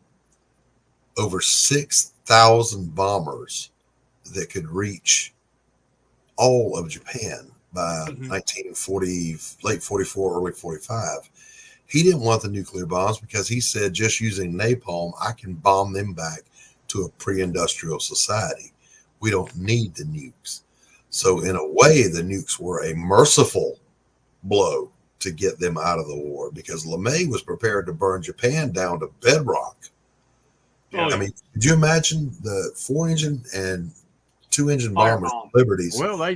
over 6,000 bombers that could reach all of Japan by 1940, late 44, early 45. He didn't want the nuclear bombs because he said just using napalm, I can bomb them back to a pre-industrial society. We don't need the nukes. So in a way, the nukes were a merciful blow to get them out of the war because LeMay was prepared to burn Japan down to bedrock. Yeah. I mean, could you imagine the 4-engine and 2-engine bombers, Liberties? Well, they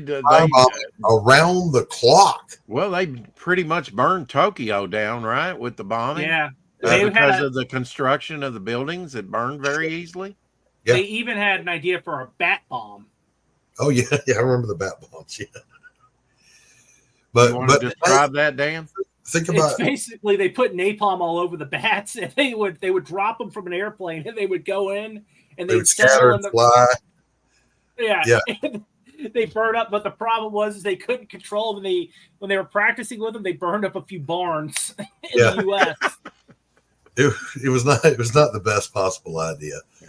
around the clock. Well, they pretty much burned Tokyo down, right, with the bombing. Yeah, because of the construction of the buildings, it burned very easily. Yeah. They even had an idea for a bat bomb. Oh yeah, I remember the bat bombs. Yeah, but you want to describe that, Dan? Think about basically they put napalm all over the bats, and they would drop them from an airplane, and they would go in and they would scatter and fly. Yeah. They burned up, but the problem was they couldn't control them. When they were practicing with them, they burned up a few barns in the U.S. It was not the best possible idea. Yeah.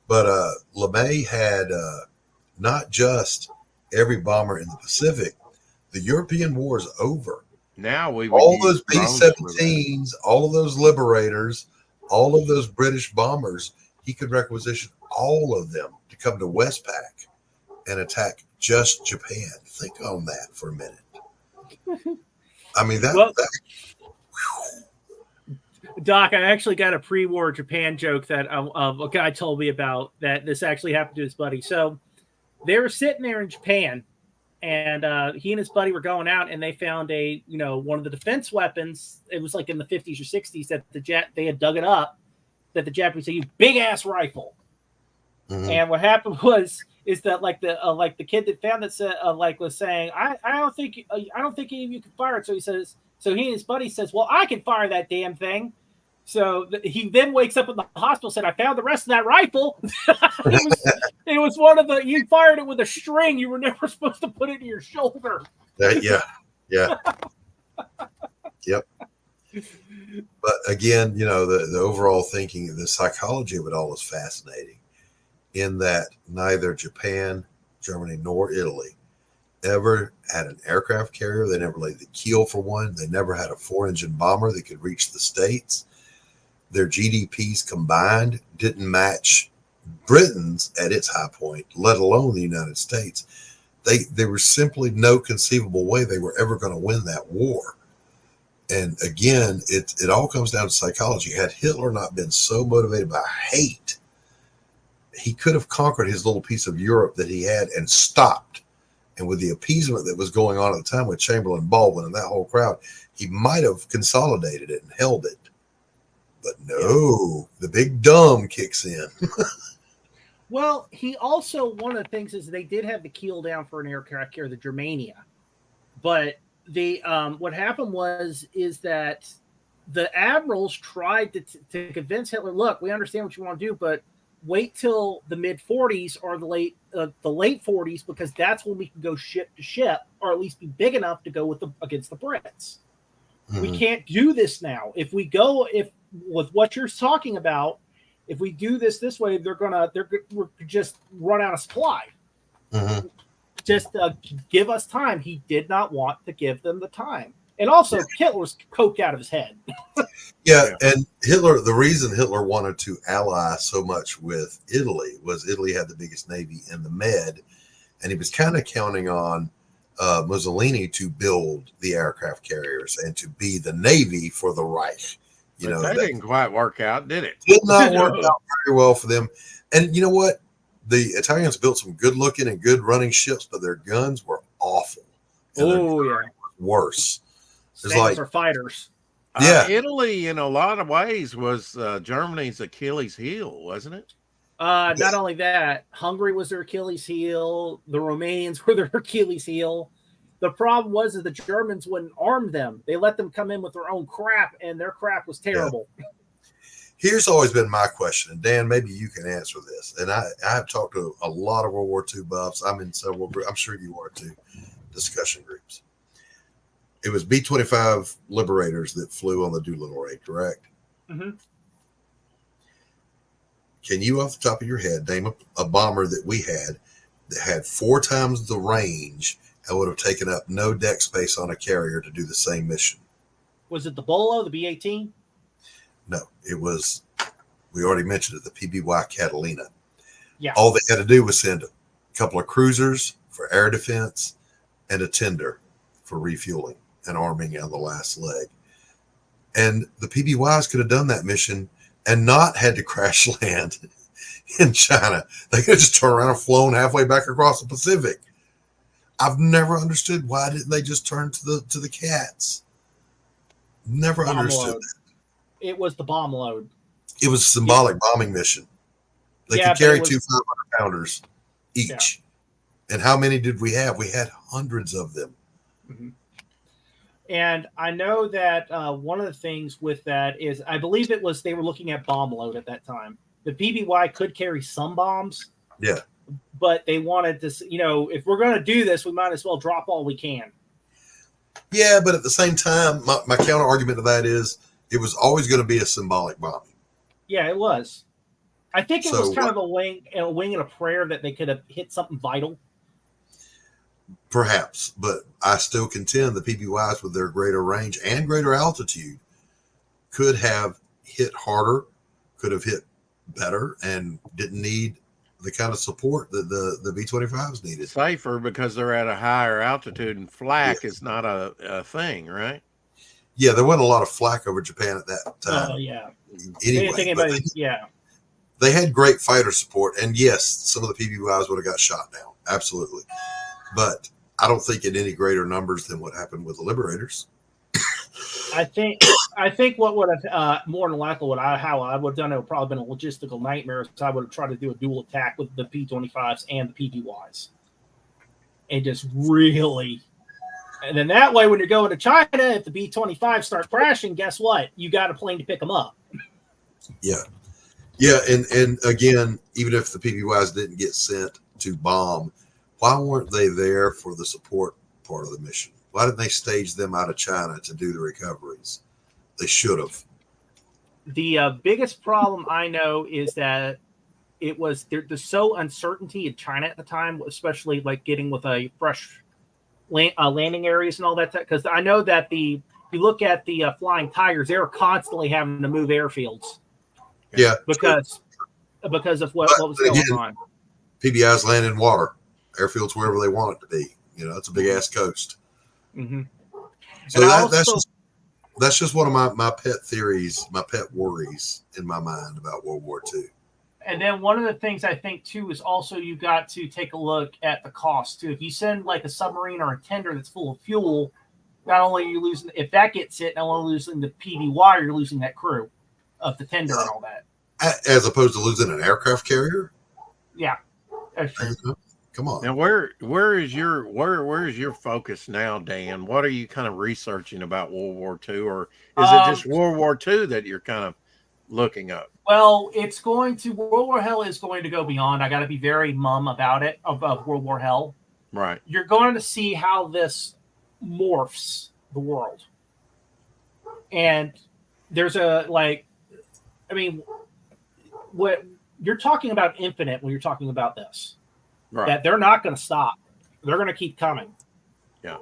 But LeMay had not just every bomber in the Pacific. The European war is over. Now all those B-17s, all of those Liberators, all of those British bombers, he could requisition all of them to come to Westpac and attack just Japan. Think on that for a minute. I mean, Doc, I actually got a pre-war Japan joke that a guy told me about that this actually happened to his buddy. So they were sitting there in Japan, and he and his buddy were going out, and they found one of the defense weapons. It was like in the 50s or 60s that they had dug it up, that the Japanese had used, big ass rifle. Mm-hmm. And what happened is that the kid that found it said was saying, I don't think any of you can fire it. So he and his buddy says, well, I can fire that damn thing. So he then wakes up in the hospital, said, I found the rest of that rifle. it was one of you fired it with a string. You were never supposed to put it in your shoulder. Yeah. Yep. But again, the overall thinking, the psychology of it all is fascinating in that neither Japan, Germany, nor Italy ever had an aircraft carrier. They never laid the keel for one. They never had a 4-engine bomber that could reach the States. Their GDPs combined didn't match Britain's at its high point, let alone the United States. There was simply no conceivable way they were ever going to win that war. And again, it all comes down to psychology. Had Hitler not been so motivated by hate, he could have conquered his little piece of Europe that he had and stopped. And with the appeasement that was going on at the time with Chamberlain, Baldwin, and that whole crowd, he might have consolidated it and held it. But no, the big dumb kicks in. Well, he also, one of the things is they did have the keel down for an aircraft carrier, the Germania. But what happened is that the admirals tried to convince Hitler, look, we understand what you want to do, but wait till the mid 40s or the late 40s, because that's when we can go ship to ship, or at least be big enough to go against the Brits. Mm-hmm. We can't do this now. If with what you're talking about, if we do this way, we're just run out of supply. Mm-hmm. Just give us time. He did not want to give them the time. And also, Hitler was coked out of his head. Yeah, and the reason Hitler wanted to ally so much with Italy was Italy had the biggest navy in the Med, and he was kind of counting on Mussolini to build the aircraft carriers and to be the navy for the Reich. But that didn't quite work out, did it? Did not work out very well for them. And you know what? The Italians built some good looking and good running ships, but their guns were awful. Oh, yeah. Worse. It's like are fighters. Yeah. Italy, in a lot of ways, was Germany's Achilles heel, wasn't it? Not only that, Hungary was their Achilles heel. The Romanians were their Achilles heel. The problem was that the Germans wouldn't arm them. They let them come in with their own crap, and their crap was terrible. Yeah. Here's always been my question, and Dan, maybe you can answer this. And I have talked to a lot of World War II buffs. I'm in several groups. I'm sure you are too, discussion groups. It was B-25 Liberators that flew on the Doolittle raid, correct? Mm-hmm. Can you, off the top of your head, name a bomber that we had that had 4 times the range and would have taken up no deck space on a carrier to do the same mission? Was it the Bolo, the B-18? No, it was, we already mentioned it, the PBY Catalina. Yeah. All they had to do was send a couple of cruisers for air defense and a tender for refueling and arming on the last leg. And the PBYs could have done that mission and not had to crash land in China. They could have just turned around and flown halfway back across the Pacific. I've never understood why didn't they just turn to the cats. Never Bomb understood load. that. It was the bomb load. It was a symbolic bombing mission. They could carry 2 500-pounders each. Yeah. And how many did we have? We had hundreds of them. Mm-hmm. And I know that one of the things with that is, I believe it was they were looking at bomb load at that time. The PBY could carry some bombs. Yeah. But they wanted to, if we're going to do this, we might as well drop all we can. Yeah, but at the same time, my counter argument to that is it was always going to be a symbolic bombing. Yeah, it was. I think it was kind of a wing and a prayer that they could have hit something vital. Perhaps, but I still contend the PBYs with their greater range and greater altitude could have hit harder, could have hit better, and didn't need the kind of support that the B-25s needed. Safer because they're at a higher altitude, and flak is not a thing, right? Yeah, there wasn't a lot of flak over Japan at that time. Oh, yeah. Anyway, they had great fighter support, and yes, some of the PBYs would have got shot down, absolutely. But I don't think in any greater numbers than what happened with the Liberators. I think what would have more than likely how I would have done it would probably been a logistical nightmare. So I would have tried to do a dual attack with the P-25s and the PBYs, and just really. And then that way, when you're going to China, if the B-25 starts crashing, guess what? You got a plane to pick them up. Yeah, yeah, and again, even if the PBYs didn't get sent to bomb, why weren't they there for the support part of the mission? Why didn't they stage them out of China to do the recoveries? They should have. The biggest problem I know is that it was there's so uncertainty in China at the time, especially like getting with a fresh landing areas and all that. Because I know that if you look at the Flying Tigers, they were constantly having to move airfields. Yeah, because of what was going on. PBIs land in water, airfields wherever they want it to be. It's a big ass coast. Mm-hmm. So that's just one of my pet theories, my pet worries in my mind about World War II. And then one of the things I think too is also you got to take a look at the cost too. If you send like a submarine or a tender that's full of fuel, not only are you losing, if that gets hit, not only losing the PBY, you're losing that crew of the tender and all that. As opposed to losing an aircraft carrier. Yeah, that's true. Come on. Now, where is your focus now, Dan? What are you kind of researching about World War II, or is it just World War II that you're kind of looking up? Well, World War Hell is going to go beyond. I got to be very mum about it, about World War Hell. Right. You're going to see how this morphs the world. And there's what you're talking about infinite when you're talking about this. Right. That they're not going to stop. They're going to keep coming. Yeah.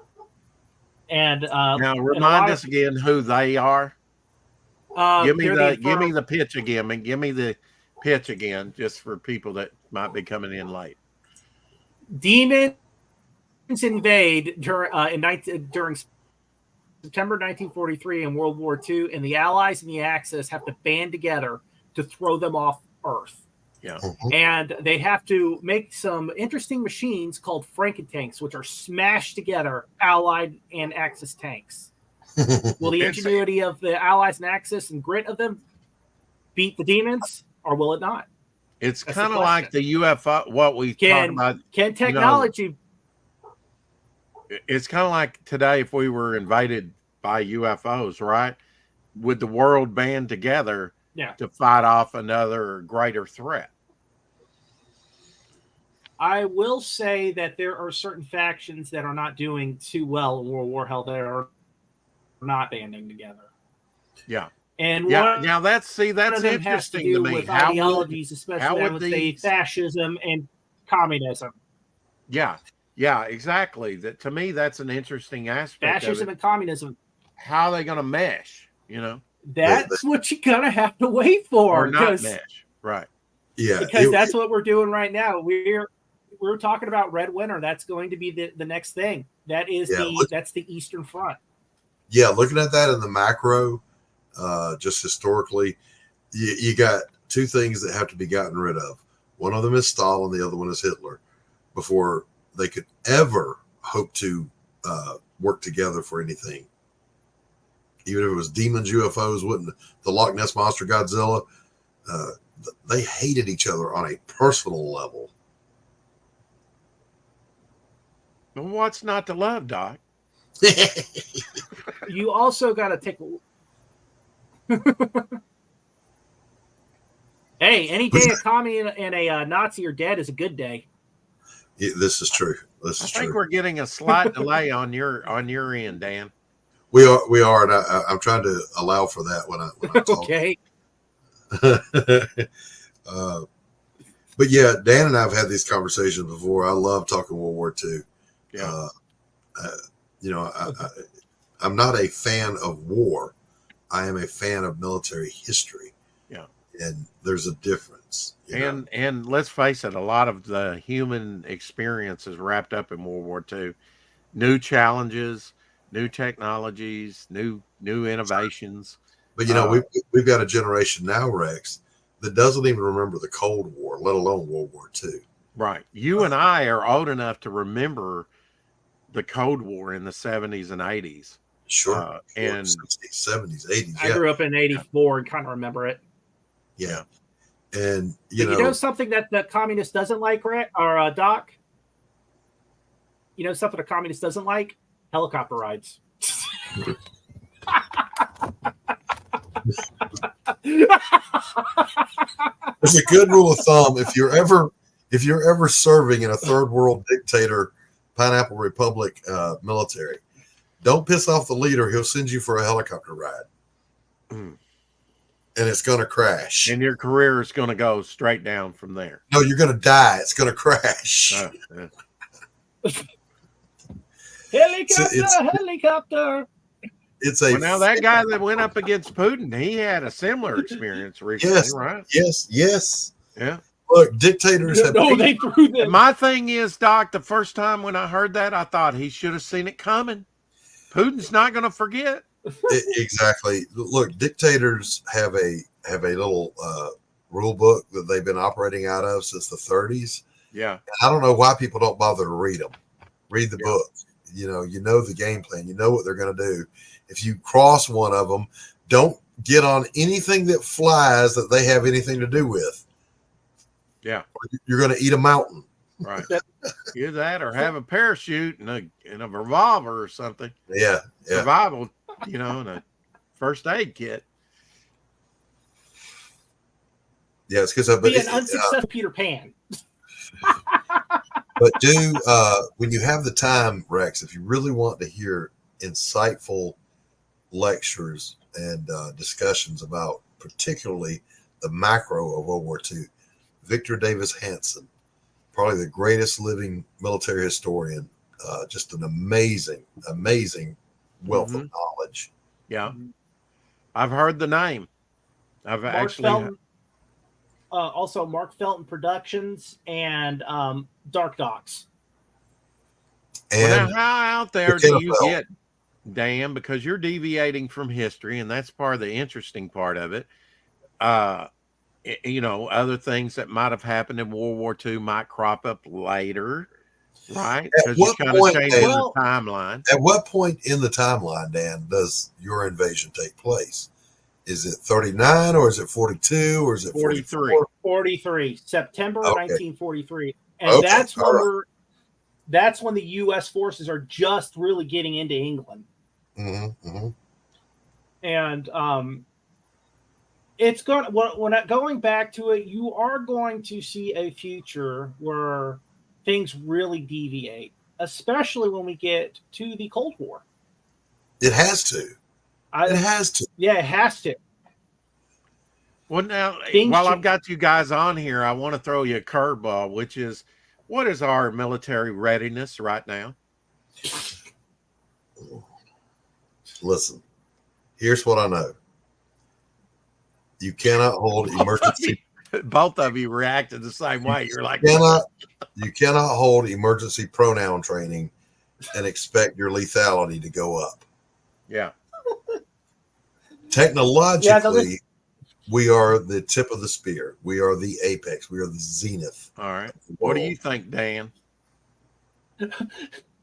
And now remind us again who they are. Give me the pitch again. Give me the pitch again, just for people that might be coming in late. Demons invade during September 1943 in World War II, and the Allies and the Axis have to band together to throw them off Earth. Yeah. And they have to make some interesting machines called Frankentanks, which are smashed together Allied and Axis tanks. Will the ingenuity of the Allies and Axis and grit of them beat the demons, or will it not? It's kind of like the UFO, what we talk about. Can technology... It's kind of like today if we were invaded by UFOs, right? Would the world band together to fight off another greater threat? I will say that there are certain factions that are not doing too well in World War Hell that are not banding together. Yeah. And now that's interesting to me. With ideologies, especially I would say fascism and communism. Yeah. Yeah, exactly. That to me, that's an interesting aspect. Fascism and communism. How are they going to mesh? You know, that's what you're gonna have to wait for. Or not mesh, right? Yeah, because that's what we're doing right now. We're talking about Red Winter. That's going to be the next thing. That is that's the Eastern Front. Yeah, looking at that in the macro, just historically, you got two things that have to be gotten rid of. One of them is Stalin. The other one is Hitler. Before they could ever hope to work together for anything. Even if it was demons, UFOs, the Loch Ness Monster, Godzilla, they hated each other on a personal level. Well, what's not to love, Doc? You also got to take Hey, any day a commie and a Nazi are dead is a good day. Yeah, this is true. I think we're getting a slight delay on your end, Dan. We are, and I'm trying to allow for that when I talk. Okay. But yeah, Dan and I have had these conversations before. I love talking World War II. Yeah. I'm not a fan of war. I am a fan of military history. Yeah. And there's a difference. And let's face it, a lot of the human experience is wrapped up in World War II. New challenges, new technologies, new innovations. But we've got a generation now, Rex, that doesn't even remember the Cold War, let alone World War II. Right. You and I are old enough to remember the Cold War in the 70s and 80s. Sure. And 60s, 70s, 80s. I grew up in 84 and kind of remember it. Yeah. And you know something that the communist doesn't like, or Doc? You know something a communist doesn't like? Helicopter rides. There's a good rule of thumb. If you're ever serving in a third world dictator, Pineapple Republic military, don't piss off the leader. He'll send you for a helicopter ride. And it's going to crash. And your career is going to go straight down from there. No, you're going to die. It's going to crash. Helicopter. Now that guy that went up against Putin, he had a similar experience recently, right? Yes. Yeah. Look, dictators have. No, they threw them. My thing is, Doc, the first time when I heard that, I thought he should have seen it coming. Putin's not going to forget. Exactly. Look, dictators have a little rule book that they've been operating out of since the 30s. Yeah. And I don't know why people don't bother to read them. Read the book. You know the game plan. You know what they're going to do. If you cross one of them, don't get on anything that flies that they have anything to do with. Yeah. You're going to eat a mountain. Right. Either that or have a parachute and a revolver or something. Yeah. Survival, and a first aid kit. Yeah, it's because be an unsuccessful Peter Pan. But when you have the time, Rex, if you really want to hear insightful lectures and discussions about particularly the macro of World War II, Victor Davis Hanson, probably the greatest living military historian, just an amazing wealth of knowledge. Yeah. I've heard the name. Also Mark Felton Productions and Dark Docs. And how out there do you get Dan, because you're deviating from history, and that's part of the interesting part of it. Uh, other things that might have happened in World War II might crop up later, right? At Because you're what kind of point, changing Dan, the timeline. at what point in the timeline, Dan, does your invasion take place? Is it 39 or is it 42 or is it 43. 44? 43, September Okay. 1943. And Okay. that's when All right. that's when the U.S. forces are just really getting into England. Mm-hmm, mm-hmm. And it's going back to it, you are going to see a future where things really deviate, especially when we get to the Cold War. It has to. It has to. Yeah, it has to. Well, now, Things while I've change. got you guys on here, I want to throw you a curveball, which is, what is our military readiness right now? Listen, here's what I know. You cannot hold emergency. Both of you reacted the same way. You're like, you cannot hold emergency pronoun training and expect your lethality to go up. Yeah. Technologically, we are the tip of the spear. We are the apex. We are the zenith. All right. What do you think, Dan?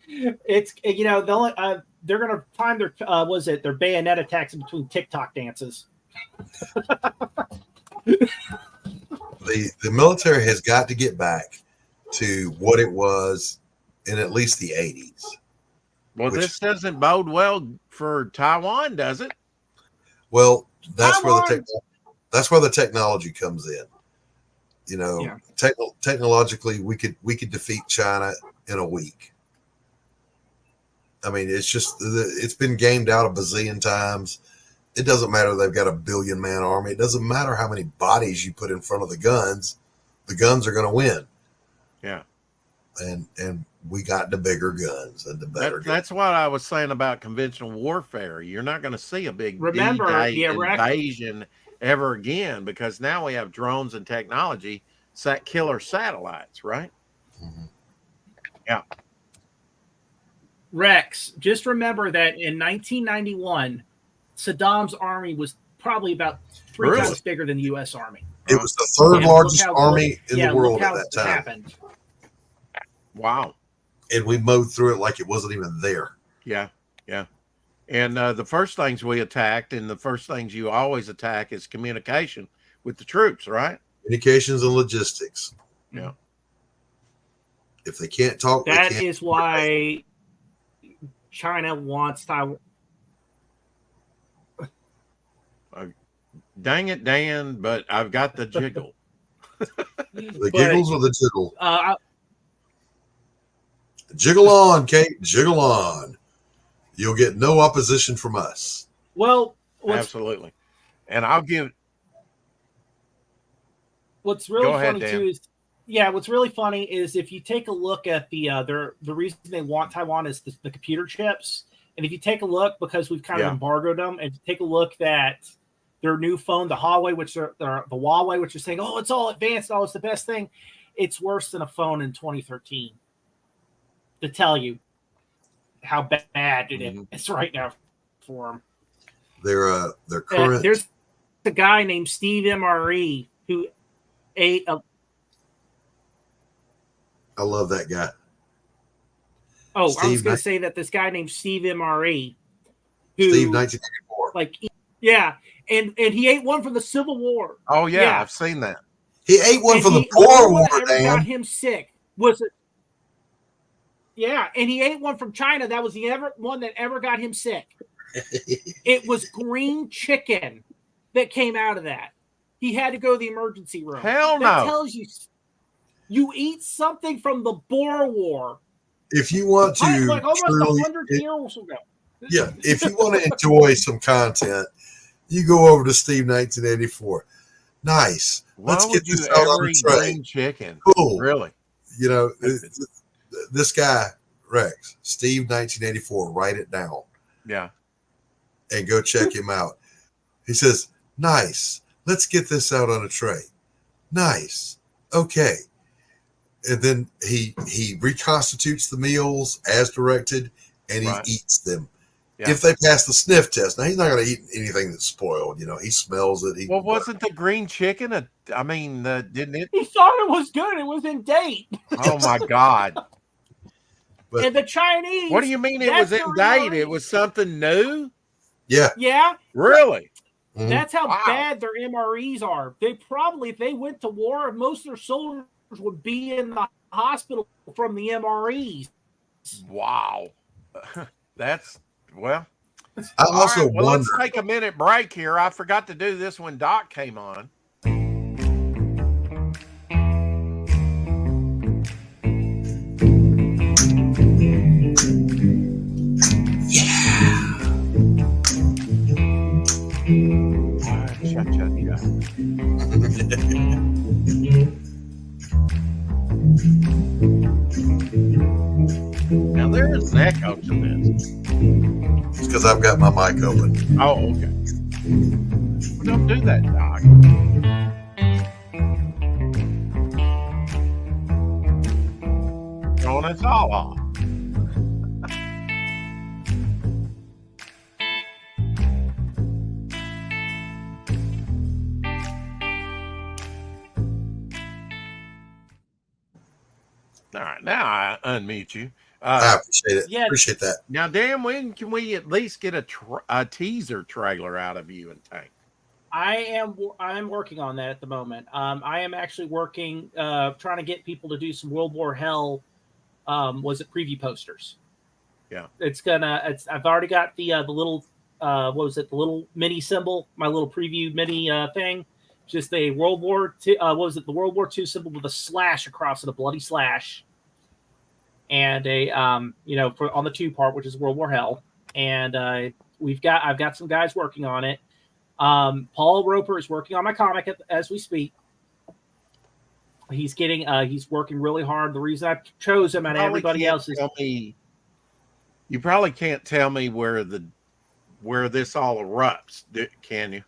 It's they're going to find their their bayonet attacks in between TikTok dances. The military has got to get back to what it was in at least the 80s. Well, this doesn't bode well for Taiwan, does it? Well, that's where the technology comes in. Technologically, we could defeat China in a week. I mean, it's been gamed out a bazillion times. It doesn't matter they've got a 1 billion man army. It doesn't matter how many bodies you put in front of the guns are going to win. Yeah. And we got the bigger guns and the better guns. That's what I was saying about conventional warfare. You're not going to see a big D-Day invasion ever again, because now we have drones and technology, killer satellites, right? Mm-hmm. Yeah. Rex, just remember that in 1991, Saddam's army was probably about 3 times bigger than the U.S. Army. It was the third largest army in the world at that time. Happened. Wow. And we mowed through it like it wasn't even there. Yeah, yeah. And the first things we attacked, and the first things you always attack, is communication with the troops, right? Communications and logistics. Yeah. If they can't talk, that is why China wants Taiwan. Dang it, Dan, but I've got the jiggle. The giggles or the jiggle? Jiggle on, Kate. Jiggle on. You'll get no opposition from us. Well, absolutely. And I'll give. What's really funny too is, what's really funny is if you take a look at the reason they want Taiwan is the computer chips, and if you take a look, because we've kind of embargoed them, and take a look at their new phone, the Huawei, the Huawei, which is saying, oh, it's all advanced, it's the best thing. It's worse than a phone in 2013. To tell you how bad it is right now for them. Their current. There's a guy named Steve MRE who ate a. I love that guy. Oh, Steve, I was going to say that this guy named Steve MRE, Steve 1984, and he ate one from the Civil War. Oh yeah, I've seen that. He ate one from the Boer War. Got him sick. Was it? Yeah, and he ate one from China. That was the one that ever got him sick. It was green chicken that came out of that. He had to go to the emergency room. Hell no. That tells you eat something from the Boer War. If you want to, like almost 100 years ago. Yeah, if you want to enjoy some content, you go over to Steve 1984. Nice. Let's get this out on the tray. Green chicken. Cool. Really? This guy, Rex, Steve 1984, write it down. Yeah. And go check him out. He says, nice. Let's get this out on a tray. Nice. Okay. And then he reconstitutes the meals as directed, and he eats them. Yeah. If they pass the sniff test. Now, he's not going to eat anything that's spoiled. He smells it. Well, wasn't the green chicken didn't it? He thought it was good. It was in date. Oh my God. But, and the Chinese. What do you mean it was in date? It was something new? Yeah. Yeah. Really? Mhm. That's how bad their MREs are. They probably, if they went to war, most of their soldiers would be in the hospital from the MREs. Wow. That's, well. I also well, wonder. let's take a minute break here. I forgot to do this when Doc came on. Now there is an echo to this. It's because I've got my mic open. Oh, okay. Well, don't do that, Doc. Throwing us all off. All right, now I unmute you. I appreciate it. Yeah. Appreciate that. Now, Dan, when can we at least get a teaser trailer out of you and Tank? I am working on that at the moment. I am actually working, trying to get people to do some World War Hell. Was it preview posters? Yeah, I've already got the little, what was it? The little mini symbol, my little preview mini thing. Just a World War II. What was it? The World War II symbol with a slash across it, a bloody slash, and a on the 2 part, which is World War Hell. And I've got some guys working on it. Paul Roper is working on my comic as we speak. He's working really hard. The reason I chose him out of everybody else is you probably can't tell me where this all erupts, can you?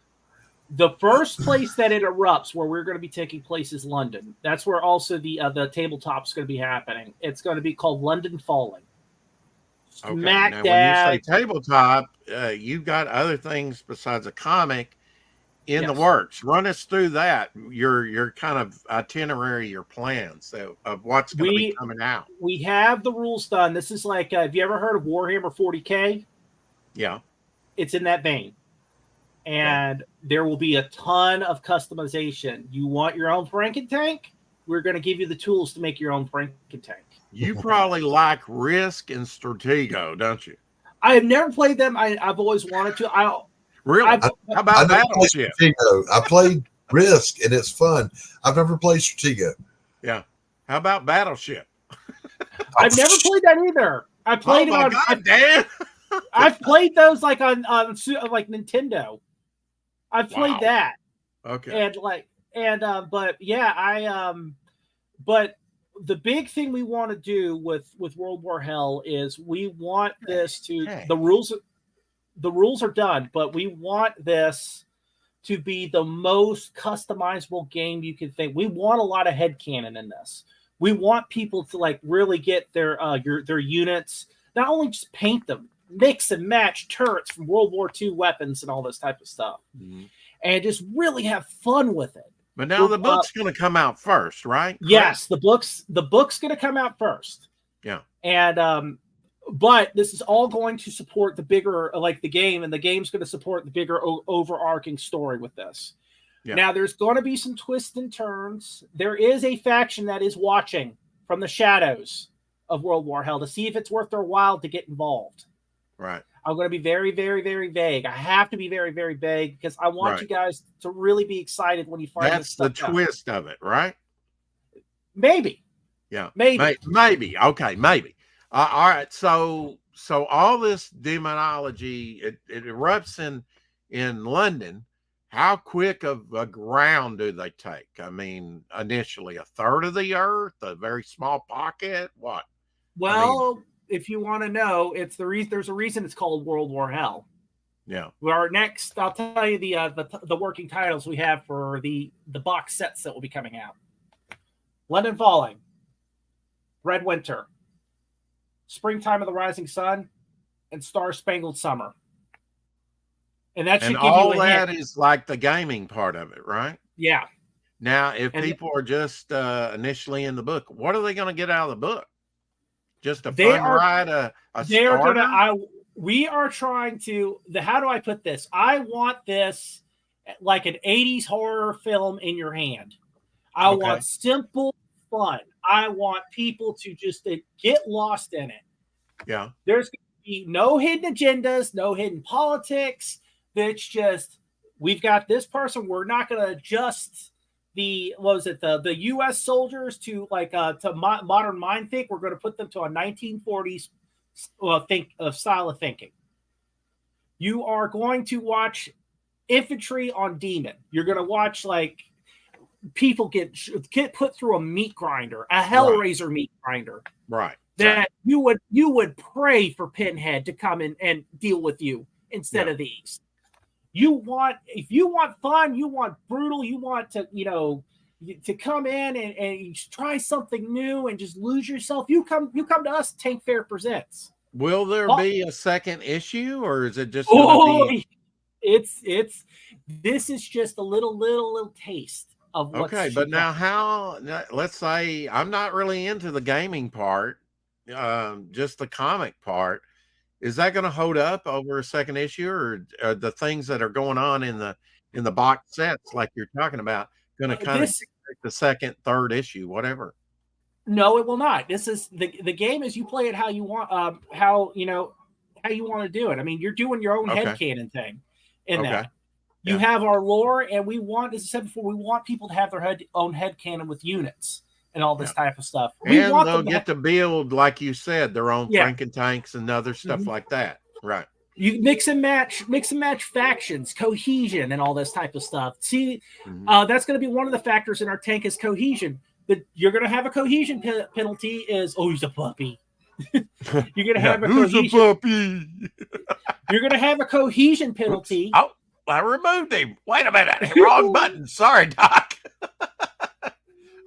The first place that it erupts, where we're going to be taking place, is London. That's where also the tabletop's going to be happening. It's going to be called London Falling. Okay. Now, when you say tabletop, you've got other things besides a comic in the works. Run us through that. Your kind of itinerary, your plans of what's going to be coming out. We have the rules done. This is like, have you ever heard of Warhammer 40K? Yeah, it's in that vein. And there will be a ton of customization. You want your own Frankentank? We're going to give you the tools to make your own Frankentank. You probably like Risk and Stratego, don't you? I have never played them. I've always wanted to. How about Battleship? I played Risk, and it's fun. I've never played Stratego. Yeah. How about Battleship? I've never played that either. I played I've played those like on like Nintendo. I've played that. Okay. But the big thing we want to do with World War Hell is we want this to the rules are done, but we want this to be the most customizable game you can think. We want a lot of headcanon in this. We want people to like really get their units, not only just paint them, mix and match turrets from World War II weapons and all this type of stuff, and just really have fun with it. But now the book's going to come out first, right? Yes, the book's going to come out first. Yeah, and but this is all going to support the bigger, like the game, and the game's going to support the bigger overarching story with this. Yeah. Now, there's going to be some twists and turns. There is a faction that is watching from the shadows of World War Hell to see if it's worth their while to get involved. Right. I'm going to be very, very, very vague. I have to be very, very vague because I want you guys to really be excited when you find this stuff. That's the twist of it, right? Maybe. Yeah. Maybe. Maybe. Okay. Maybe. All right. So all this demonology, it erupts in London. How quick of a ground do they take? I mean, initially a third of the earth, a very small pocket. What? Well, if you want to know, it's there's a reason it's called World War Hell. Yeah. Our next, I'll tell you the working titles we have for the box sets that will be coming out: London Falling, Red Winter, Springtime of the Rising Sun, and Star Spangled Summer. And that should And give all you a that hint. is like the gaming part of it, right? Yeah. Now, if And people are just initially in the book, what are they going to get out of the book? Just a They fun are- ride, a they are starter? we are trying to how do I put this? I want this like an 80s horror film in your hand. I Okay. want simple fun. I want people to just get lost in it. Yeah. There's going to be no hidden agendas, no hidden politics. It's just, we've got this person. We're not going to adjust the U.S. soldiers to modern mind think. We're going to put them to a 1940s style of thinking. You are going to watch infantry on demon. You're going to watch like people get put through a meat grinder, a Hellraiser meat grinder. Right. That you would pray for Pinhead to come in and deal with you instead of these. If you want fun, you want brutal, you want to come in and try something new and just lose yourself. You come to us. Tank Fair presents. Will there be a second issue, or is it just going to be? This is just a little taste of what's okay. But now, let's say I'm not really into the gaming part, just the comic part. Is that going to hold up over a second issue, or are the things that are going on in the box sets like you're talking about going to kind of the second, third issue, whatever? No, it will not. This is the game is you play it how you want, how you want to do it. I mean, you're doing your own headcanon thing in that. You have our lore, and we want, as I said before, we want people to have their own headcanon with units and all this type of stuff. And they'll get to build, like you said, their own Frankentanks and other stuff like that. Right. You mix and match factions, cohesion, and all this type of stuff. See, that's going to be one of the factors in our tank is cohesion. That you're going to have a cohesion penalty is, he's a puppy. You're going to have a cohesion. A puppy? You're going to have a cohesion penalty. Oh, I removed him. Wait a minute. Wrong button. Sorry, Doc.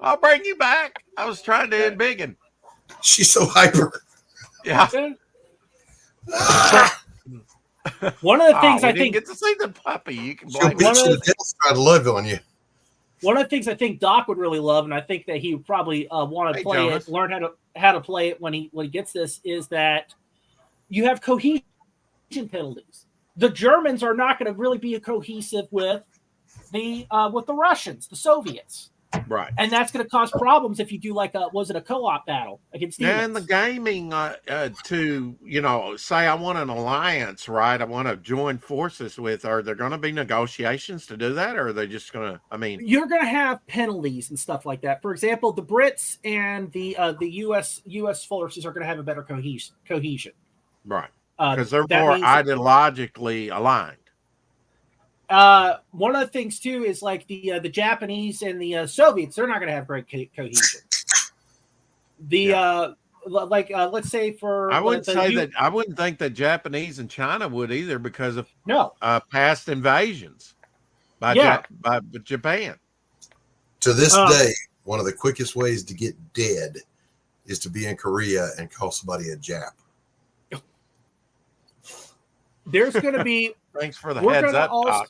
I'll bring you back. I was trying to embiggen. She's so hyper. Yeah. One of the things I think get to see the puppy. You can blame me. Try to love on you. One of the things I think Doc would really love, and I think that he would probably want to play it, learn how to play it when he gets this, is that you have cohesion penalties. The Germans are not going to really be cohesive with the Russians, the Soviets. Right. And that's going to cause problems if you do a co-op battle against demons. And the gaming to, say I want an alliance, right? I want to join forces with, are there going to be negotiations to do that? Or are they just going to, you're going to have penalties and stuff like that. For example, the Brits and the US forces are going to have a better cohesion. Right. Because they're more ideologically aligned. One of the things too is like the Japanese and the Soviets, they're not going to have great cohesion. Let's say for I wouldn't think that Japanese and China would either because of past invasions by Japan. To this day, one of the quickest ways to get dead is to be in Korea and call somebody a Jap. There's going to be. Thanks for the heads up, Doc.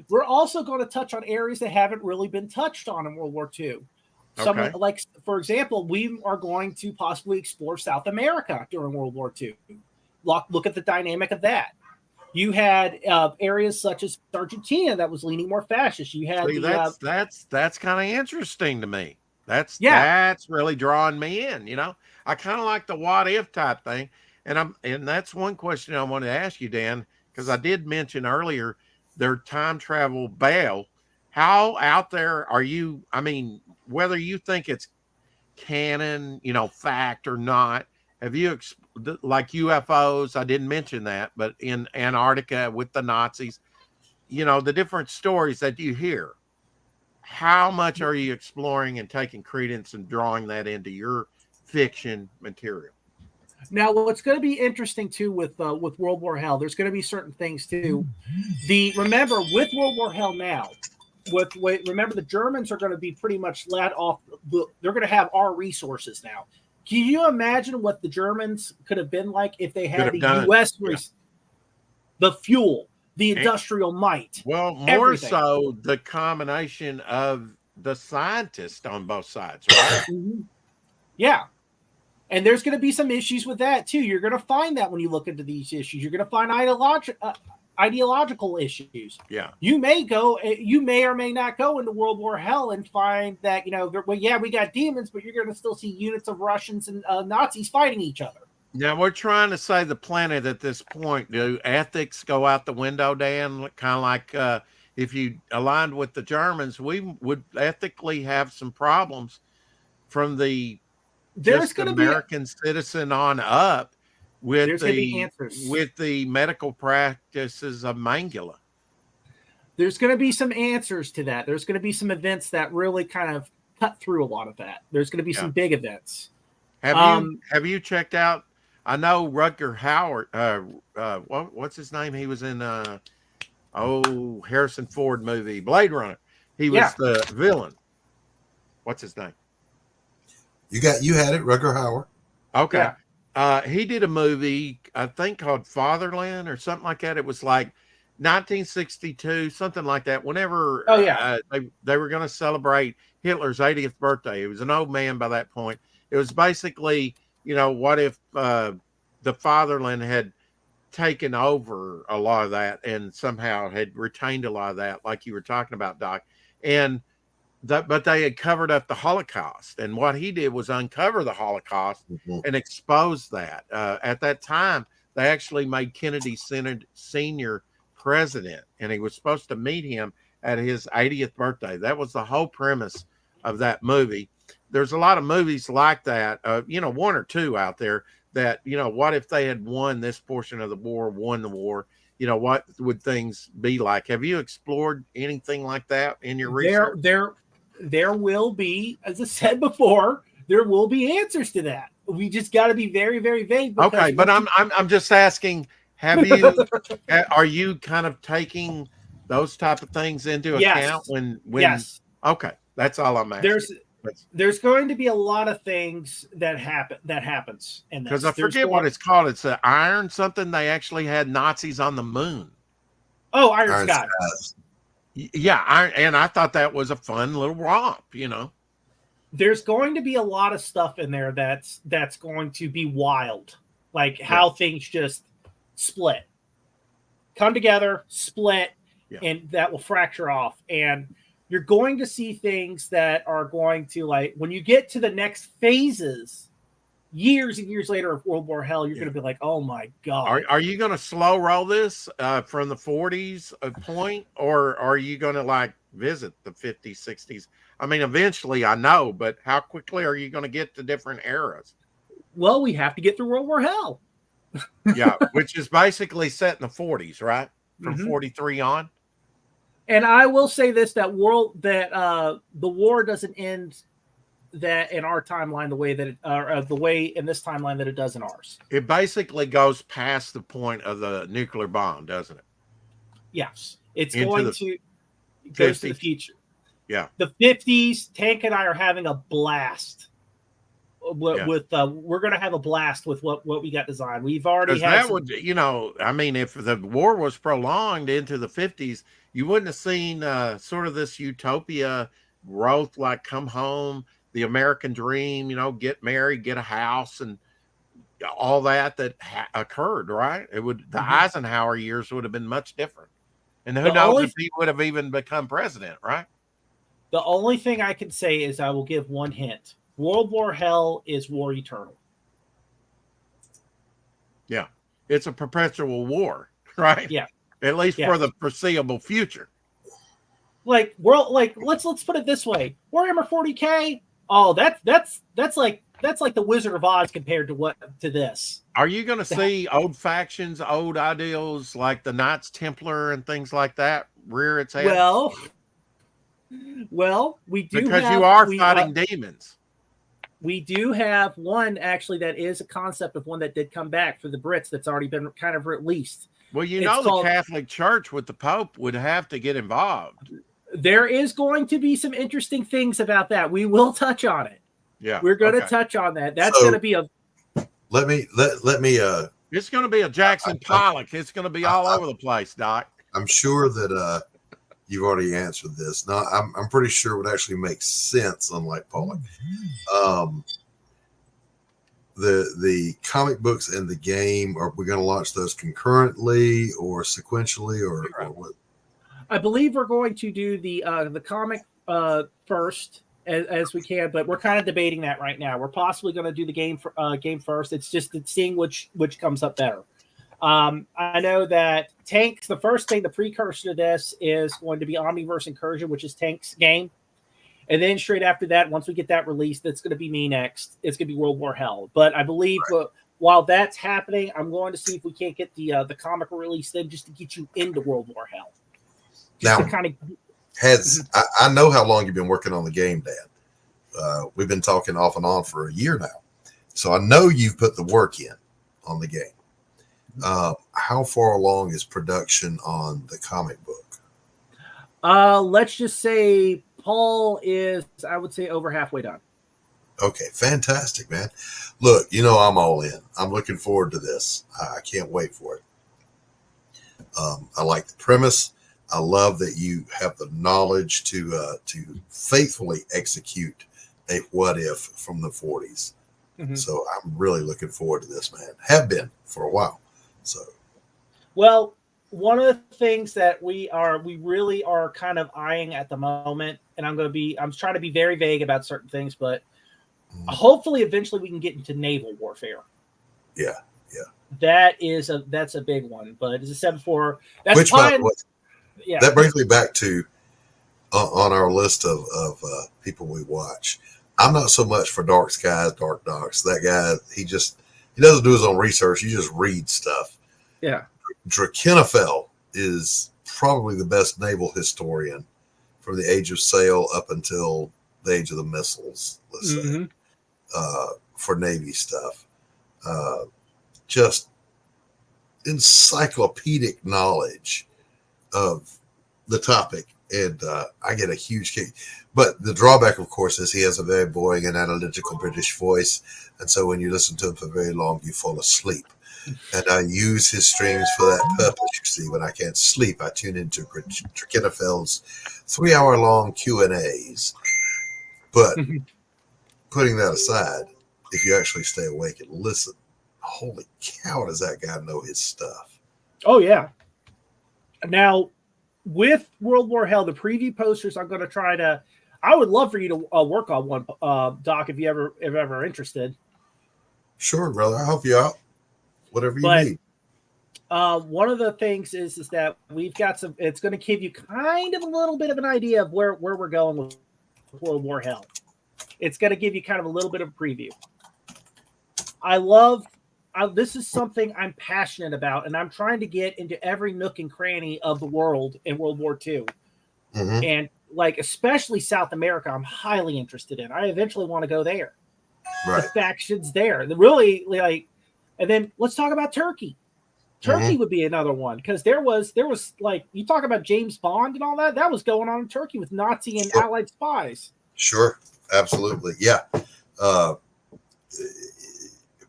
We're also going to touch on areas that haven't really been touched on in World War II. For example, we are going to possibly explore South America during World War II. Look at the dynamic of that. You had areas such as Argentina that was leaning more fascist. You had that's kind of interesting to me. That's really drawing me in. I kind of like the what if type thing, and that's one question I wanted to ask you, Dan, because I did mention earlier their time travel bail. How out there are you? Whether you think it's canon, fact or not, have you like UFOs? I didn't mention that, but in Antarctica with the Nazis, the different stories that you hear. How much are you exploring and taking credence and drawing that into your fiction material? Now, what's going to be interesting too with World War Hell, there's going to be certain things too. Remember with World War Hell now, remember the Germans are going to be pretty much let off. They're going to have our resources now. Can you imagine what the Germans could have been like if they had the U.S. the fuel, the industrial might? Well, more everything. So the combination of the scientists on both sides, right? Yeah. And there's going to be some issues with that too. You're going to find that when you look into these issues. You're going to find ideological issues. Yeah. You may or may not go into World War Hell and find that, we got demons, but you're going to still see units of Russians and Nazis fighting each other. Now, we're trying to save the planet at this point. Do ethics go out the window, Dan? Kind of like if you aligned with the Germans, we would ethically have some problems from the American citizen on up with the medical practices of Mangala. There's going to be some answers to that. There's going to be some events that really kind of cut through a lot of that. There's going to be some big events. Have you checked out? I know Rutger Hauer. What's his name? He was in Harrison Ford movie Blade Runner. He was the villain. What's his name? You had it, Rutger Hauer. Okay. Yeah. He did a movie, I think, called Fatherland or something like that. It was like 1962, something like that. Whenever they were going to celebrate Hitler's 80th birthday. He was an old man by that point. It was basically, what if the Fatherland had taken over a lot of that and somehow had retained a lot of that, like you were talking about, Doc. But they had covered up the Holocaust. And what he did was uncover the Holocaust and expose that. At that time, they actually made Kennedy Senior president, and he was supposed to meet him at his 80th birthday. That was the whole premise of that movie. There's a lot of movies like that, one or two out there that, what if they had won this portion of the war, won the war? What would things be like? Have you explored anything like that in your research? There will be, as I said before, there will be answers to that. We just got to be very, very vague. Okay, but I'm just asking, are you kind of taking those type of things into account when yes. Okay, that's all I'm asking. There's going to be a lot of things that happens in this. Because I forget what it's called. It's an iron something. They actually had Nazis on the moon. Oh, Iron Skies. Yeah, I thought that was a fun little romp, There's going to be a lot of stuff in there that's going to be wild, like how things just split, come together, split, and that will fracture off. And you're going to see things that are going to, like, when you get to the next phases, years and years later of World War Hell, you're going to be like, oh my God. Are you going to slow roll this from the 40s point, or are you going to like visit the 50s, 60s? I mean, eventually I know, but how quickly are you going to get to different eras? Well, we have to get through World War Hell. Yeah, which is basically set in the 40s, right? From 43 on. And I will say this, that the war doesn't end that in our timeline the way that the way in this timeline that it does in ours. It basically goes past the point of the nuclear bomb, doesn't it? Yes. It goes to the future. Yeah. The 50s, Tank and I are having a blast. With we're going to have a blast with what we got designed. We've already had if the war was prolonged into the 50s, you wouldn't have seen sort of this utopia growth, like Come Home, the American dream, get married, get a house, and all that occurred, right? It would the Eisenhower years would have been much different, and who knows if he would have even become president, right? The only thing I can say is I will give one hint: World War Hell is war eternal. Yeah, it's a perpetual war, right? Yeah, at least for the foreseeable future. Let's put it this way: Warhammer 40K. Oh, that's like the Wizard of Oz compared to this. Are you going to see old factions, old ideals like the Knights Templar and things like that rear its head? Well, we do because you are fighting demons. We do have one actually that is a concept of one that did come back for the Brits that's already been kind of released. Well, the Catholic Church with the Pope would have to get involved. There is going to be some interesting things about that. We will touch on it. Yeah. We're going to touch on that. That's going to be a. Let me. It's going to be a Jackson Pollock. It's going to be all over the place, Doc. I'm sure that you've already answered this. No, I'm pretty sure it would actually make sense, unlike Pollock. The comic books and the game, are we going to launch those concurrently or sequentially or what? I believe we're going to do the comic first as we can, but we're kind of debating that right now. We're possibly going to do the game first. It's just seeing which comes up better. I know that Tanks, the first thing, the precursor to this is going to be Omniverse Incursion, which is Tank's game. And then straight after that, once we get that released, that's going to be me next. It's going to be World War Hell. But I believe while that's happening, I'm going to see if we can't get the comic release then just to get you into World War Hell. Now, I know how long you've been working on the game, Dad. We've been talking off and on for a year now. So I know you've put the work in on the game. How far along is production on the comic book? Let's just say Paul is, I would say, over halfway done. Okay, fantastic, man. Look, I'm all in. I'm looking forward to this. I can't wait for it. I like the premise. I love that you have the knowledge to faithfully execute a what if from the 40s. Mm-hmm. So I'm really looking forward to this, man. Have been for a while. So, well, one of the things that we really are kind of eyeing at the moment, and I'm trying to be very vague about certain things, but hopefully eventually we can get into naval warfare. Yeah. That's a big one. But as I said before, that's that brings me back to on our list of people we watch. I'm not so much for Dark Skies, Dark Docs. That guy, he doesn't do his own research. He just reads stuff. Yeah. Drakenfeld is probably the best naval historian from the Age of Sail up until the Age of the Missiles, let's say, for Navy stuff. Just encyclopedic knowledge of the topic. And I get a huge kick. But the drawback, of course, is he has a very boring and analytical British voice. And so when you listen to him for very long, you fall asleep. And I use his streams for that purpose. You see, when I can't sleep, I tune into Drakenfeld's 3-hour-long Q&As. But putting that aside, if you actually stay awake and listen, holy cow, does that guy know his stuff? Oh, yeah. Now, with World War Hell, the preview posters, I'm going to try to. I would love for you to work on one, Doc, if you're ever interested. Sure, brother. I'll help you out. Whatever you need. One of the things is that we've got some. It's going to give you kind of a little bit of an idea of where we're going with World War Hell. It's going to give you kind of a little bit of a preview. This is something I'm passionate about, and I'm trying to get into every nook and cranny of the world in World War II. Mm-hmm. And especially South America, I'm highly interested in. I eventually want to go there. Right. The factions there. And then let's talk about Turkey. Turkey would be another one, because there was you talk about James Bond and all that. That was going on in Turkey with Nazi and Allied spies. Sure. Absolutely. Yeah.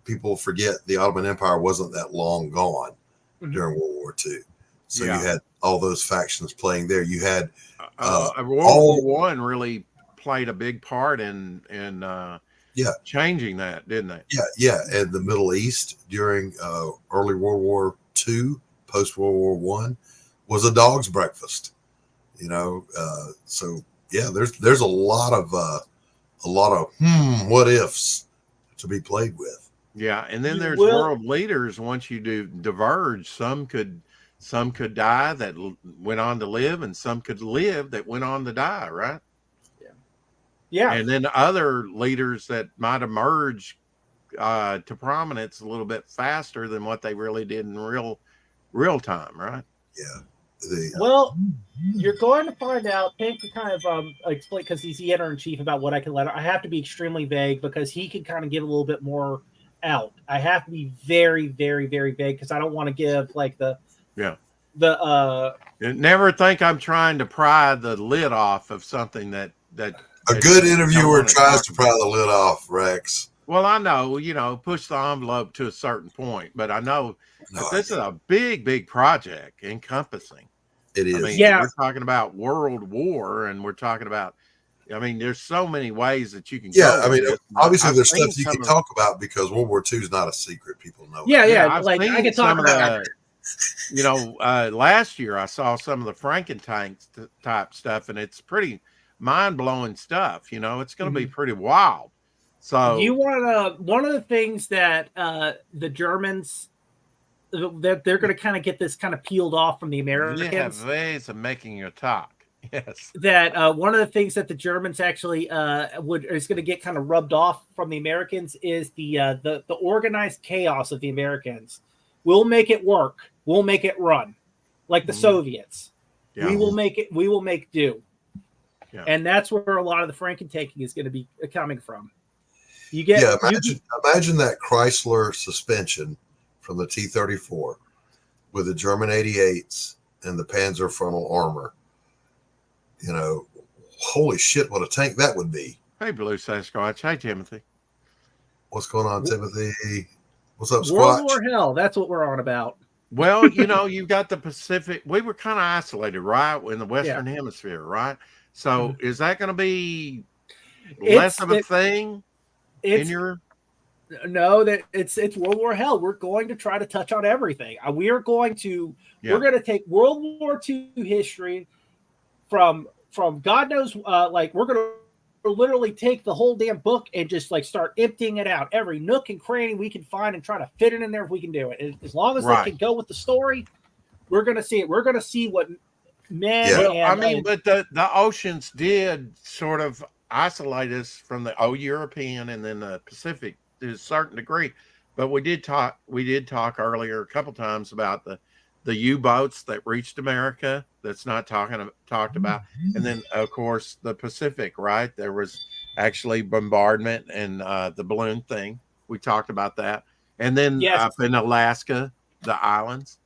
People forget the Ottoman Empire wasn't that long gone during World War II. So you had all those factions playing there. You had World War I really played a big part in changing that, didn't they? Yeah. And the Middle East during early World War II, post World War I, was a dog's breakfast. So yeah, there's a lot of what ifs to be played with. Yeah, and then there's world leaders. Once you do diverge, some could die that went on to live, and some could live that went on to die, right? Yeah. And then other leaders that might emerge to prominence a little bit faster than what they really did in real time, right? Yeah. Well, you're going to find out. Hank can kind of explain, because he's the editor-in-chief, about what I can let. I have to be extremely vague because he can kind of give a little bit more out. I have to be very, very, very vague because I don't want to give never think I'm trying to pry the lid off of something that A good interviewer tries to pry the lid off, Rex. Well, I know, push the envelope to a certain point, but I know that this is a big, big project encompassing. It is. I mean, we're talking about World War, and we're talking about, there's so many ways that you can go. Yeah, I mean, obviously there's stuff you can talk about because World War II is not a secret. People know. Yeah. Like I can talk about last year I saw some of the Frankentank type stuff, and it's pretty mind-blowing stuff. It's going to be pretty wild. So you want one of the things that the Germans that they're going to kind of get this kind of peeled off from the Americans. They have ways of making you talk. Yes. That one of the things that the Germans actually is going to get kind of rubbed off from the Americans is the organized chaos of the Americans. We'll make it work. We'll make it run, like the Soviets. Yeah. We will make it. We will make do. Yeah. And that's where a lot of the Franken-taking is going to be coming from. Imagine that Chrysler suspension from the T-34 with the German 88s and the Panzer frontal armor. Holy shit, what a tank that would be. Hey, Blue Sasquatch. Hey, Timothy. What's going on, Timothy? What's up, Squatch? World War Hell. That's what we're on about. Well, you've got the Pacific. We were kind of isolated, right, in the Western Hemisphere, right? So is that going to be less of a thing in your... No, that it's World War Hell. We're going to try to touch on everything. We're going to take World War II history from God knows, we're going to literally take the whole damn book and just start emptying it out, every nook and cranny we can find, and try to fit it in there if we can do it. As long as they can go with the story, we're going to see it. We're going to see what men. Yeah. But the oceans did sort of isolate us from the European and then the Pacific to a certain degree. But we did talk earlier a couple times about the U-boats that reached America. That's not talked about. And then, of course, the Pacific, right? There was actually bombardment and the balloon thing. We talked about that. And then up in Alaska, the islands.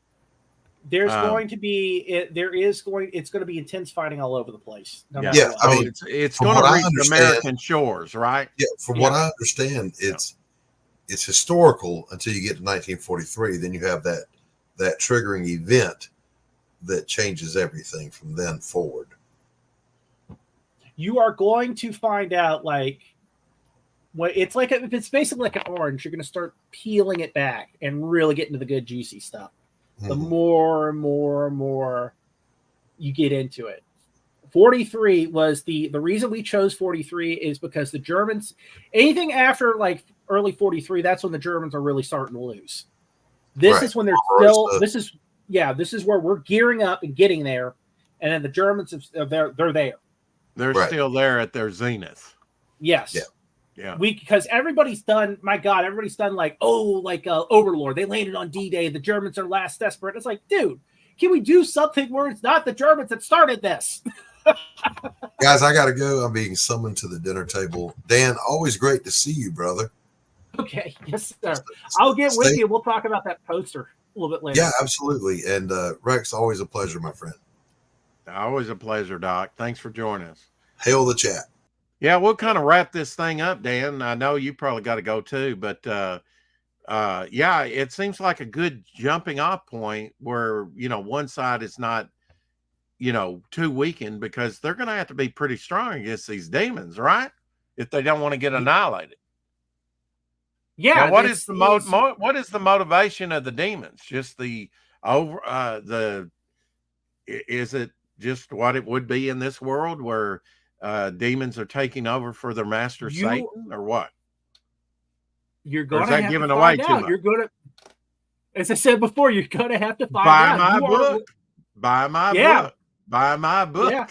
There's going to be it's going to be intense fighting all over the place. It's going to reach American shores, right? Yeah, from what I understand, it's historical until you get to 1943. Then you have that triggering event that changes everything from then forward. You are going to find out it's basically like an orange. You're going to start peeling it back and really get into the good juicy stuff. The more and more and more you get into it. 43 was the reason we chose 43 is because the Germans, anything after early 43, that's when the Germans are really starting to lose. This is when they're still. This is where we're gearing up and getting there, and then the Germans they're there. They're still there at their zenith. Yes. Yeah. Because everybody's done. My God, everybody's done Overlord. They landed on D-Day. The Germans are last desperate. It's like, dude, can we do something where it's not the Germans that started this? Guys, I gotta go. I'm being summoned to the dinner table. Dan, always great to see you, brother. Okay, yes, sir. I'll get with you. We'll talk about that poster a little bit later. Yeah, absolutely. And Rex, always a pleasure, my friend. Always a pleasure, Doc. Thanks for joining us. Hail the chat. Yeah, we'll kind of wrap this thing up, Dan. I know you probably got to go too, but it seems like a good jumping off point where, one side is not, too weakened, because they're going to have to be pretty strong against these demons, right? If they don't want to get annihilated. Yeah. Now, what is the motivation of the demons? Just is it just what it would be in this world where demons are taking over for their master Satan, or what? You're going to have to find out. You're going to, as I said before, you're going to have to find out. Buy my book. Yeah.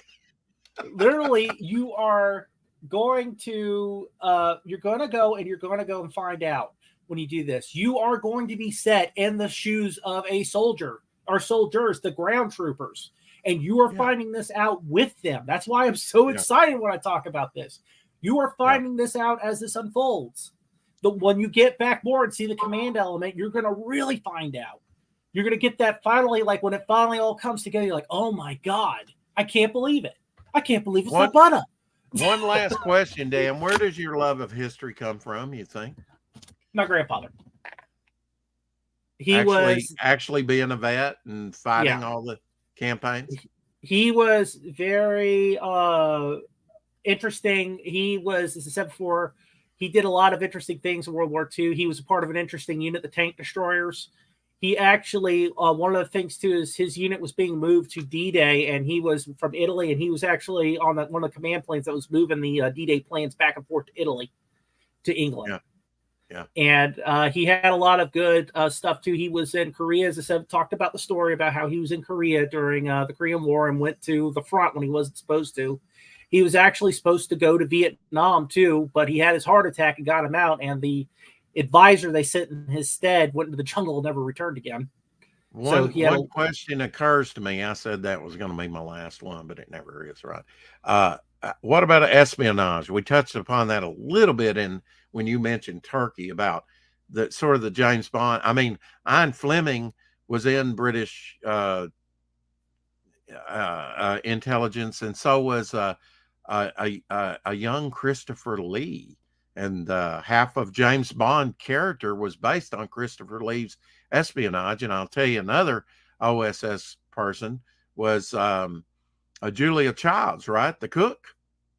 Literally, you are going to you're going to go and find out when you do this. You are going to be set in the shoes of a soldier or soldiers, the ground troopers, and you are finding this out with them. That's why I'm so excited when I talk about this. You are finding this out as this unfolds. When you get back more and see the command element, you're going to really find out. You're going to get that finally, when it finally all comes together, you're like, oh my God, I can't believe it. I can't believe it's my butter. One last question, Dan. Where does your love of history come from, you think? My grandfather. He was actually being a vet and fighting all the campaigns. He was very interesting. He was, as I said before, he did a lot of interesting things in World War II. He was a part of an interesting unit, the tank destroyers. He actually, one of the things too is his unit was being moved to D-Day, and he was from Italy, and he was actually on one of the command planes that was moving the D-Day planes back and forth to Italy, to England. Yeah. And he had a lot of good stuff too. He was in Korea, as I said, talked about the story about how he was in Korea during the Korean War and went to the front when he wasn't supposed to. He was actually supposed to go to Vietnam too, but he had his heart attack and got him out. And the advisor they sent in his stead went into the jungle and never returned again. One question occurs to me. I said that was going to be my last one, but it never is, right? What about espionage? We touched upon that a little bit when you mentioned Turkey, about the sort of the James Bond. I mean, Ian Fleming was in British intelligence, and so was a young Christopher Lee, and half of James Bond character was based on Christopher Lee's espionage. And I'll tell you, another OSS person was Julia Childs, right? The cook.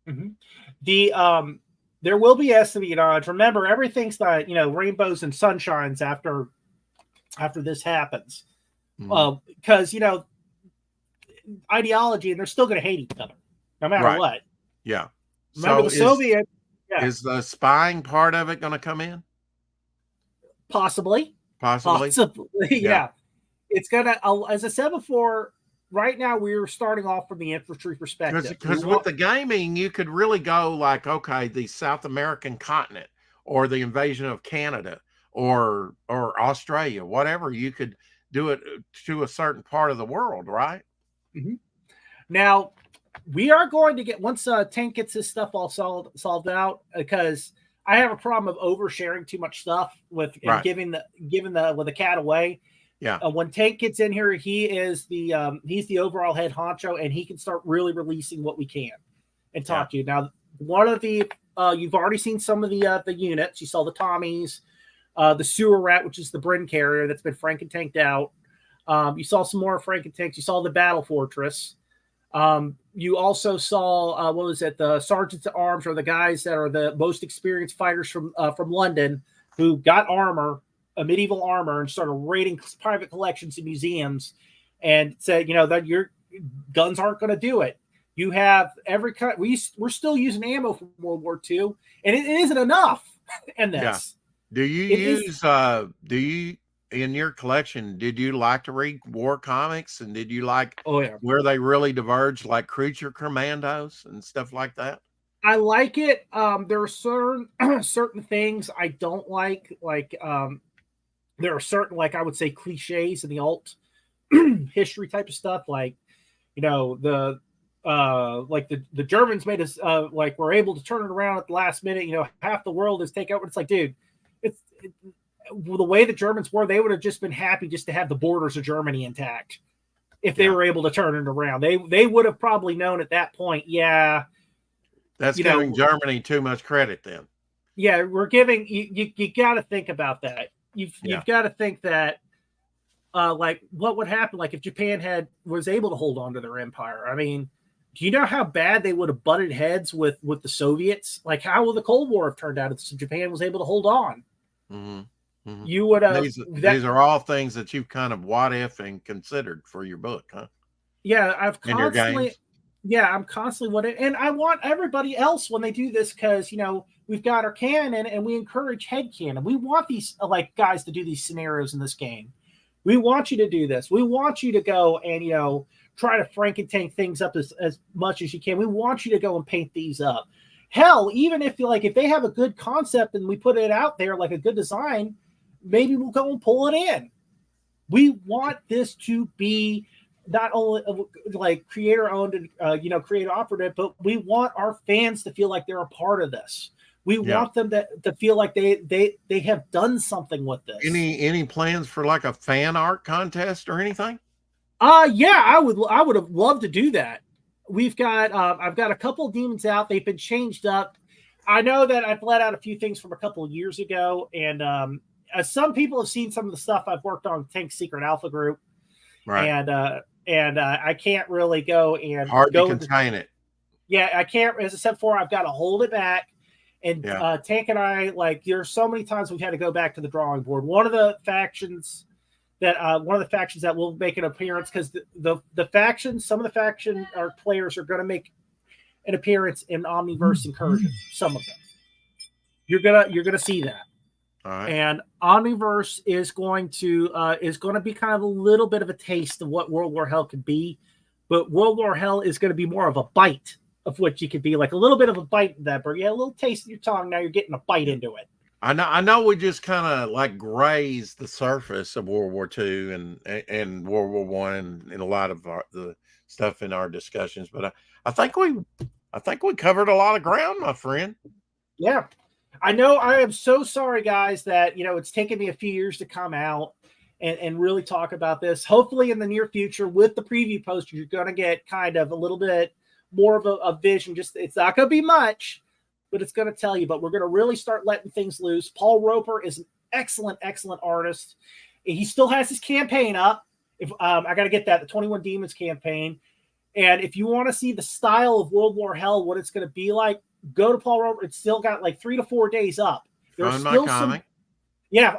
Mm-hmm. There will be espionage. Remember, everything's not, rainbows and sunshines after this happens. Because, ideology, and they're still going to hate each other, no matter what. Yeah. Remember the Soviet. Yeah. Is the spying part of it going to come in? Possibly. Yeah. It's going to, as I said before, right now we're starting off from the infantry perspective. Because with the gaming, you could really go like, okay, the South American continent, or the invasion of Canada, or Australia, whatever. You could do it to a certain part of the world, right? Mm-hmm. Now, we are going to get, once Tank gets this stuff all solved out, because I have a problem of oversharing too much stuff with giving the cat away. Yeah. When Tank gets in here, he is he's the overall head honcho, and he can start really releasing what we can and talk to you. Now, one of the you've already seen some of the units. You saw the Tommies, the Sewer Rat, which is the Brin carrier that's been Franken-tanked out. You saw some more Franken-tanks. You saw the Battle Fortress. You also saw the Sergeants at Arms, or the guys that are the most experienced fighters from London, who got armor, a medieval armor, and started raiding private collections and museums, and said, that your guns aren't going to do it. You have every kind. We're still using ammo from World War II, and it isn't enough in this. Yeah. Do you in your collection, did you like to read war comics, and did you like where they really diverged, like Creature Commandos and stuff like that? I like it. There are certain things I don't like. There are certain, I would say, cliches in the alt history type of stuff. The Germans made us we're able to turn it around at the last minute. Half the world is taken over. It's like, dude, the way the Germans were, they would have just been happy just to have the borders of Germany intact if they were able to turn it around. They would have probably known at that point, that's giving Germany too much credit then. Yeah, we're giving you got to think about that. You've got to think that what would happen if Japan was able to hold on to their empire. I mean, do you know how bad they would have butted heads with the Soviets? How would the Cold War have turned out if Japan was able to hold on? Mm-hmm. Mm-hmm. You would have. These are all things that you've kind of what if and considered for your book, huh? Yeah, I'm constantly and I want everybody else when they do this, because we've got our canon and we encourage head canon. We want these guys to do these scenarios in this game. We want you to do this. We want you to go and try to Franken-tank things up as much as you can. We want you to go and paint these up. Hell, even if if they have a good concept and we put it out there a good design, maybe we'll go and pull it in. We want this to be not only creator owned and creator operative, but we want our fans to feel like they're a part of this. We want them to feel like they have done something with this. Any plans for a fan art contest or anything? Yeah, I would have loved to do that. we've got I've got a couple of demons out. They've been changed up. I know that I've let out a few things from a couple of years ago, and some people have seen some of the stuff I've worked on Tank Secret Alpha Group, Right. And I can't really go and hard go to contain it. Yeah, I can't. As I said before, I've got to hold it back. And Tank and I, like, there's so many times we've had to go back to the drawing board. One of the factions that will make an appearance, because the factions, some of the faction or players are going to make an appearance in Omniverse Incursion. Some of them, you're gonna see that. All right. And Omniverse is going to be kind of a little bit of a taste of what World War Hell could be, but World War Hell is going to be more of a bite of what you could be, like a little bit of a bite in that bird. Yeah, a little taste in your tongue. Now you're getting a bite into it. I know we just kind of like grazed the surface of World War II and World War One and a lot of the stuff in our discussions, but I think we covered a lot of ground, my friend. Yeah, I know. I am so sorry, guys, that it's taken me a few years to come out and really talk about this. Hopefully, in the near future, with the preview poster, you're going to get kind of a little bit more of a vision. Just, it's not going to be much, but it's going to tell you. But we're going to really start letting things loose. Paul Roper is an excellent artist. He still has his campaign up. If I got to get that, the 21 Demons campaign. And if you want to see the style of World War Hell, what it's going to be like, go to Paul Roper. It's still got like 3 to 4 days up. There's Fund still My Comic.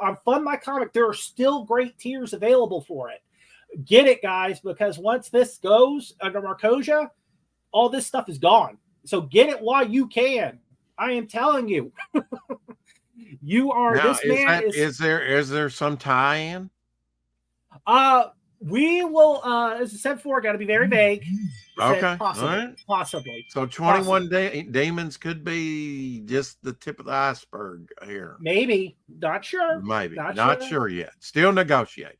on Fund My Comic, there are still great tiers available for it. Get it, guys, because once this goes under Marcosia, all this stuff is gone. So get it while you can. I am telling you. You are Now, this man is there some tie-in? We will, as I said before, got to be very vague. Okay, Possibly, all right. Possibly. So 21 demons could be just the tip of the iceberg here. Maybe, not sure. Maybe not sure yet. Still negotiating.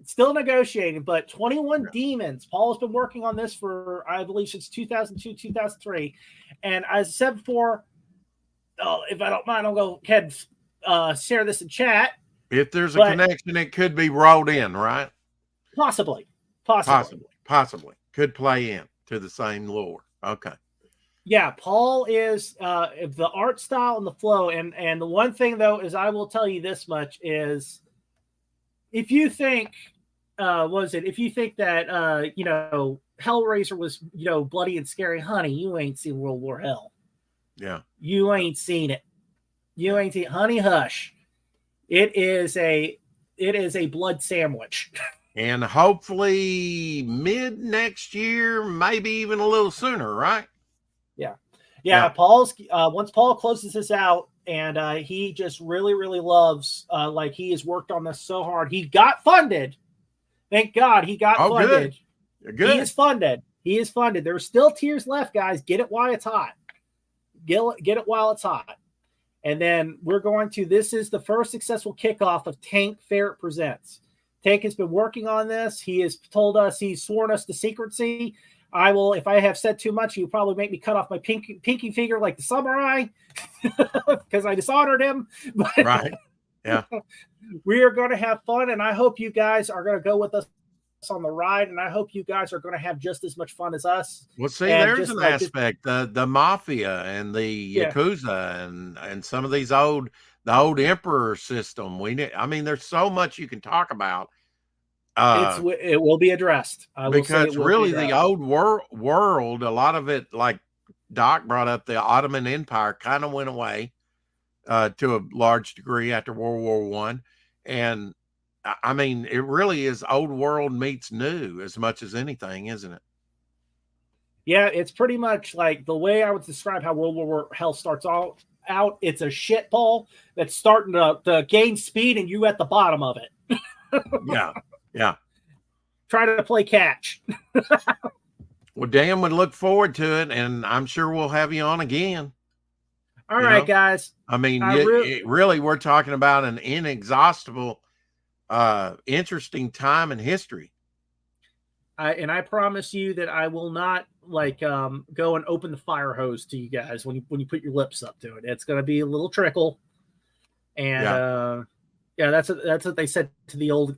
Still negotiating, but 21 Demons. Paul has been working on this for, I believe, since 2002, 2003. And as I said before, if I don't mind, I'll go ahead and share this in chat. If there's a connection, it could be rolled in, right? Possibly. Could play in to the same lore. Okay. Yeah, Paul is the art style and the flow. And the one thing, though, is I will tell you this much is, if you think that Hellraiser was bloody and scary, honey, you ain't seen World War Hell. Yeah, you ain't seen it. You ain't seen it. Honey, hush. It is a blood sandwich. And hopefully mid next year, maybe even a little sooner, right? Yeah. Paul's once Paul closes this out. And he just really, really loves, like, he has worked on this so hard. He got funded. Thank God he got funded. Good. He is funded. There's still tiers left, guys. Get it while it's hot. Get it while it's hot. And then this is the first successful kickoff of Tank Ferret Presents. Tank has been working on this. He has told us, he's sworn us to secrecy. I will, if I have said too much, you'll probably make me cut off my pinky finger like the samurai because I dishonored him. But right. Yeah. We are going to have fun, and I hope you guys are going to go with us on the ride, and I hope you guys are going to have just as much fun as us. Well, see, there's an aspect, the mafia and the Yakuza and some of these the old emperor system. There's so much you can talk about. It will be addressed because really the old world, a lot of it, like Doc brought up, the Ottoman Empire kind of went away to a large degree after World War One, and it really is old world meets new as much as anything, isn't it? Yeah, it's pretty much like the way I would describe how World War Hell starts out. It's a shit ball that's starting to gain speed, and you at the bottom of it. Yeah. Try to play catch. Well, Dan would look forward to it, and I'm sure we'll have you on again. All right, guys. Really, we're talking about an inexhaustible, interesting time in history. And I promise you that I will not go and open the fire hose to you guys when you put your lips up to it. It's going to be a little trickle, and Yeah, that's what they said to the old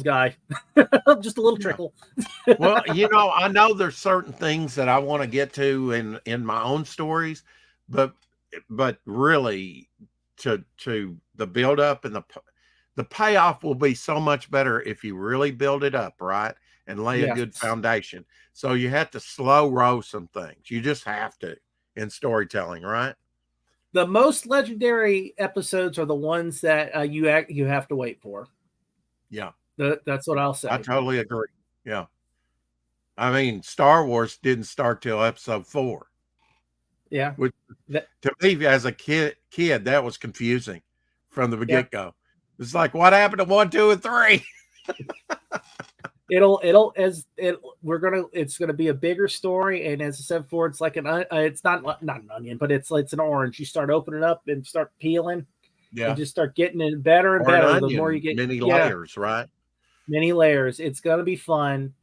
guy. Just a little trickle. Well, I know there's certain things that I want to get to in my own stories, but really to the build up and the payoff will be so much better if you really build it up right and lay a good foundation. So you have to slow roll some things. You just have to in storytelling, right? The most legendary episodes are the ones that you have to wait for. Yeah, that's what I'll say. I totally agree. Yeah, I mean, Star Wars didn't start till episode 4. Yeah, which to me as a kid that was confusing from the get-go. It's like, what happened to 1, 2, and 3? It's gonna be a bigger story, and as I said before, it's like it's not an onion, but it's an orange. You start opening up and start peeling, and just start getting it better and better. The more you get, many layers, right? Many layers. It's gonna be fun.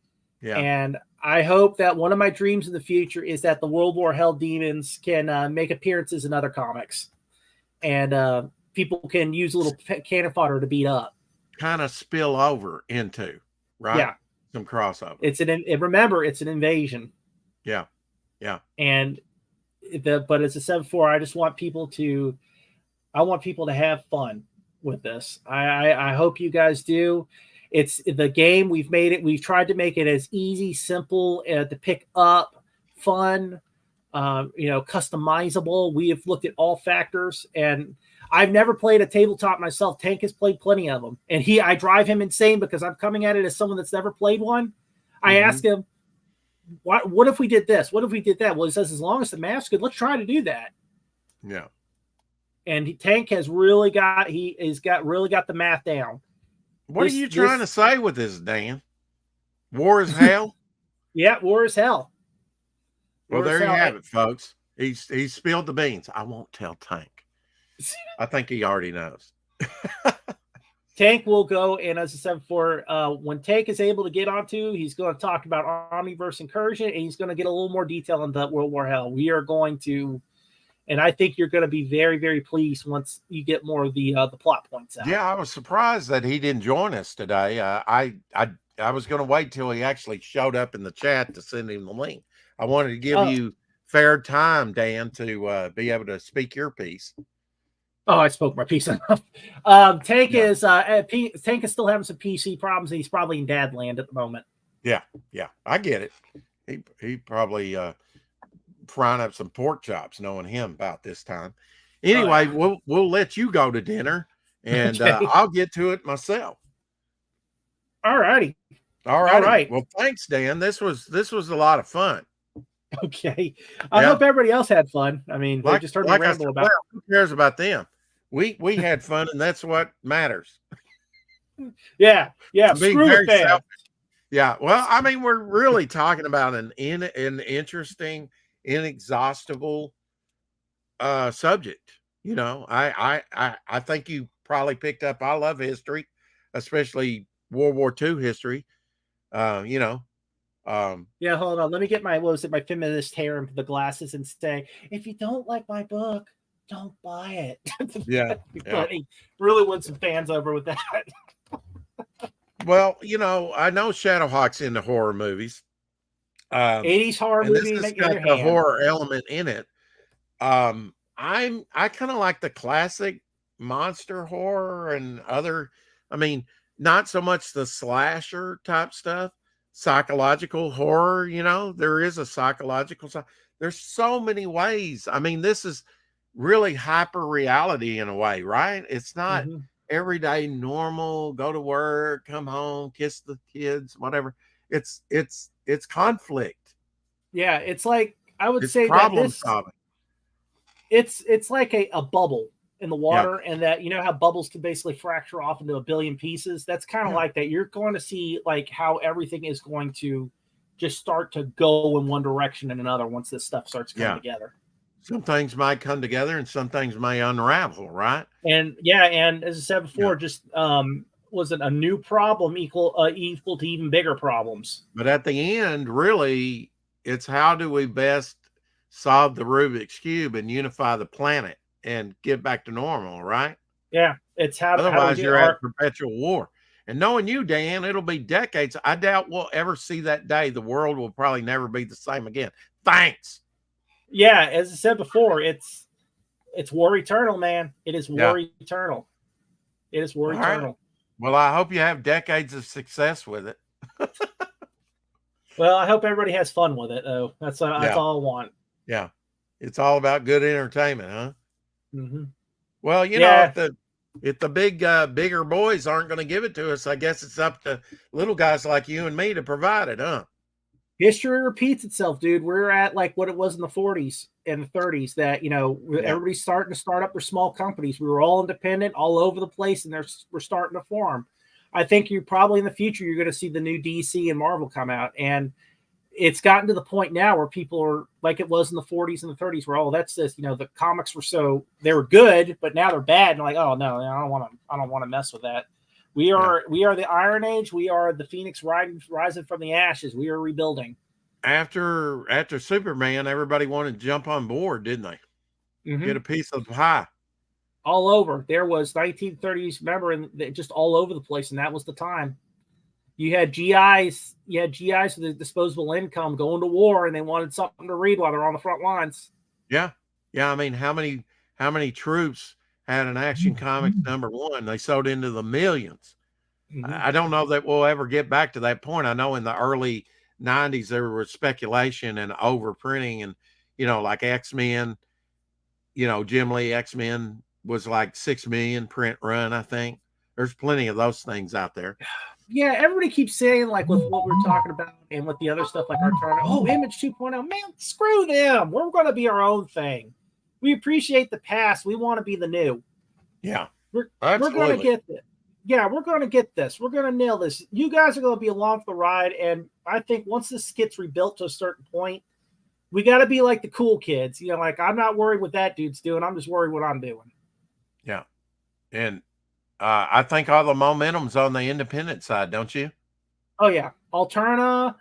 Yeah, and I hope that one of my dreams in the future is that the World War Hell demons can make appearances in other comics, and people can use a little cannon fodder to beat up. Kind of spill over into, right? Yeah, some crossover. Remember, it's an invasion. Yeah, and but as I said before, I want people to have fun with this. I hope you guys do. It's the game. We've tried to make it as easy, simple to pick up, fun, customizable. We have looked at all factors, and I've never played a tabletop myself. Tank has played plenty of them, and I drive him insane because I'm coming at it as someone that's never played one. I ask him, what if we did this? What if we did that? Well, he says, as long as the math's good, let's try to do that. Yeah. And Tank has really got the math down. What are you trying to say with this, Dan? War is hell? Yeah, war is hell. Well, there you have it, folks. He's spilled the beans. I won't tell Tank. I think he already knows. Tank will go, and as I said before, when Tank is able to get onto, he's going to talk about Omniverse Incursion, and he's going to get a little more detail on the World War Hell. We are going to, and I think you're going to be very, very pleased once you get more of the plot points out. Yeah, I was surprised that he didn't join us today. I was going to wait till he actually showed up in the chat to send him the link. I wanted to give you fair time, Dan, to be able to speak your piece. Oh, I spoke my piece enough. Tank is still having some PC problems, and he's probably in dad land at the moment. Yeah, I get it. He probably frying up some pork chops, knowing him about this time. Anyway, we'll let you go to dinner, and I'll get to it myself. All right. Well, thanks, Dan. This was a lot of fun. Okay. I hope everybody else had fun. I mean, they just heard me ramble about it. Who cares about them? We had fun, and that's what matters. Yeah. Screw the fans. Yeah. Well, I mean, we're really talking about an interesting, inexhaustible subject. I think you probably picked up. I love history, especially World War II history. Yeah, hold on. Let me get my feminist hair and the glasses and say, if you don't like my book, don't buy it. Yeah. Really won some fans over with that. Well, I know Shadowhawk's into horror movies. 80s horror movies. This has got the horror element in it. I kind of like the classic monster horror and other, not so much the slasher type stuff. Psychological horror, there is a psychological side. There's so many ways. This is really hyper reality in a way, right? It's not everyday normal, go to work, come home, kiss the kids, whatever. It's conflict. Yeah, it's like, I would say problem solving. It's like a bubble in the water, and that how bubbles can basically fracture off into a billion pieces. That's kind of like that. You're going to see like how everything is going to just start to go in one direction and another once this stuff starts coming together. Some things might come together and some things may unravel, right? And and as I said before, just wasn't a new problem equal to even bigger problems. But at the end, really, it's how do we best solve the Rubik's Cube and unify the planet and get back to normal, right? Yeah, it's how Otherwise, to you're at perpetual war. And knowing you, Dan, it'll be decades. I doubt we'll ever see that day. The world will probably never be the same again. Thanks. Yeah, as I said before, it's war eternal, man. It is war eternal. It is war eternal. Right. Well, I hope you have decades of success with it. Well, I hope everybody has fun with it, though. That's all I want. Yeah. It's all about good entertainment, huh? Mm-hmm. Well, you know, if the bigger boys aren't going to give it to us, I guess it's up to little guys like you and me to provide it, huh? History repeats itself, dude. We're at like what it was in the 40s and the 30s that, everybody's starting to start up their small companies. We were all independent all over the place, and we're starting to form. I think you probably in the future, you're going to see the new DC and Marvel come out. And it's gotten to the point now where people are like it was in the 40s and the 30s where, that's this, the comics they were good, but now they're bad. And like, oh no, I don't want to mess with that. We are the Iron Age. We are the Phoenix rising from the ashes. We are rebuilding. After Superman, everybody wanted to jump on board, didn't they? Mm-hmm. Get a piece of the pie. All over. There was 1930s, remember, and just all over the place, and that was the time. You had GIs. You had GIs with a disposable income going to war, and they wanted something to read while they're on the front lines. Yeah. I mean, how many troops had an Action Comics #1? They sold into the millions. Mm-hmm. I don't know that we'll ever get back to that point. I know in the early 90s there was speculation and overprinting, and like X-Men. Jim Lee X-Men was like 6 million print run. I think there's plenty of those things out there. Yeah, everybody keeps saying like with what we're talking about and with the other stuff like Image 2.0, man, screw them. We're going to be our own thing. We appreciate the past. We want to be the new. Yeah, we're going to get this. Yeah, we're going to get this. We're going to nail this. You guys are going to be along for the ride. And I think once this gets rebuilt to a certain point, we got to be like the cool kids. Like I'm not worried what that dude's doing. I'm just worried what I'm doing. Yeah. And I think all the momentum's on the independent side, don't you? Oh yeah. Alterna,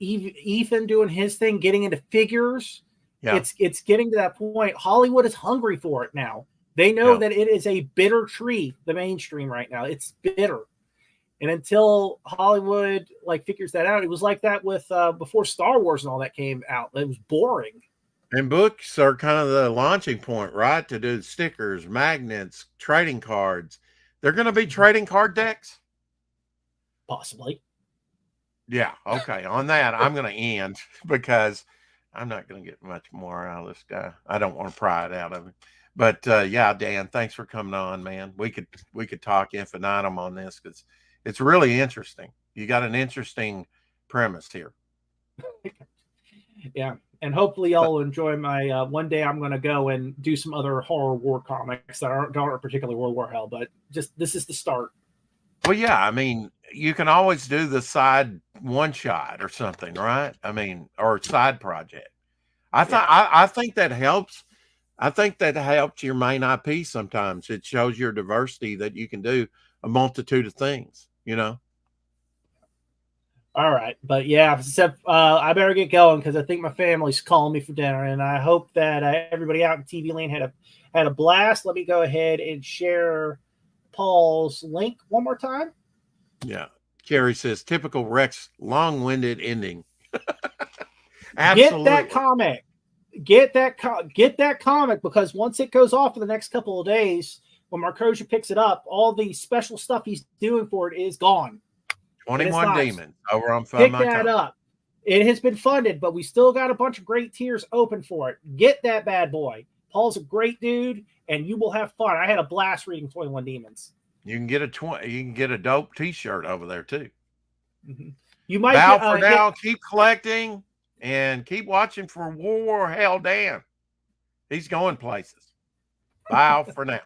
Ethan doing his thing, getting into figures. Yeah. It's getting to that point. Hollywood is hungry for it now. They know that it is a bitter tree, the mainstream right now. It's bitter. And until Hollywood figures that out, it was like that with before Star Wars and all that came out. It was boring. And books are kind of the launching point, right? To do stickers, magnets, trading cards. They're going to be trading card decks? Possibly. Yeah, okay. On that, I'm going to end because I'm not going to get much more out of this guy. I don't want to pry it out of him. But Dan, thanks for coming on, man. We could talk infinitum on this because it's really interesting. You got an interesting premise here. Yeah. And hopefully y'all will enjoy my one day I'm going to go and do some other horror war comics that aren't particularly World War Hell, but just this is the start. Well, yeah. I mean, you can always do the side one shot or something, right? I mean, or side project. I think that helps. I think that helps your main IP sometimes. It shows your diversity that you can do a multitude of things, All right. But yeah, I better get going because I think my family's calling me for dinner. And I hope that everybody out in TV land had a blast. Let me go ahead and share Paul's link one more time. Yeah. Kerry says, typical Rex long-winded ending. Absolutely. Get that comic. Get that comic because once it goes off for the next couple of days, when Marcosia picks it up, all the special stuff he's doing for it is gone. 21 Demons over on Pick that up. It has been funded, but we still got a bunch of great tiers open for it. Get that bad boy. Paul's a great dude, and you will have fun. I had a blast reading 21 Demons. You can get a dope T-shirt over there too. Mm-hmm. You might bow for now. Keep collecting and keep watching for War Hell Dan. He's going places. Bow for now.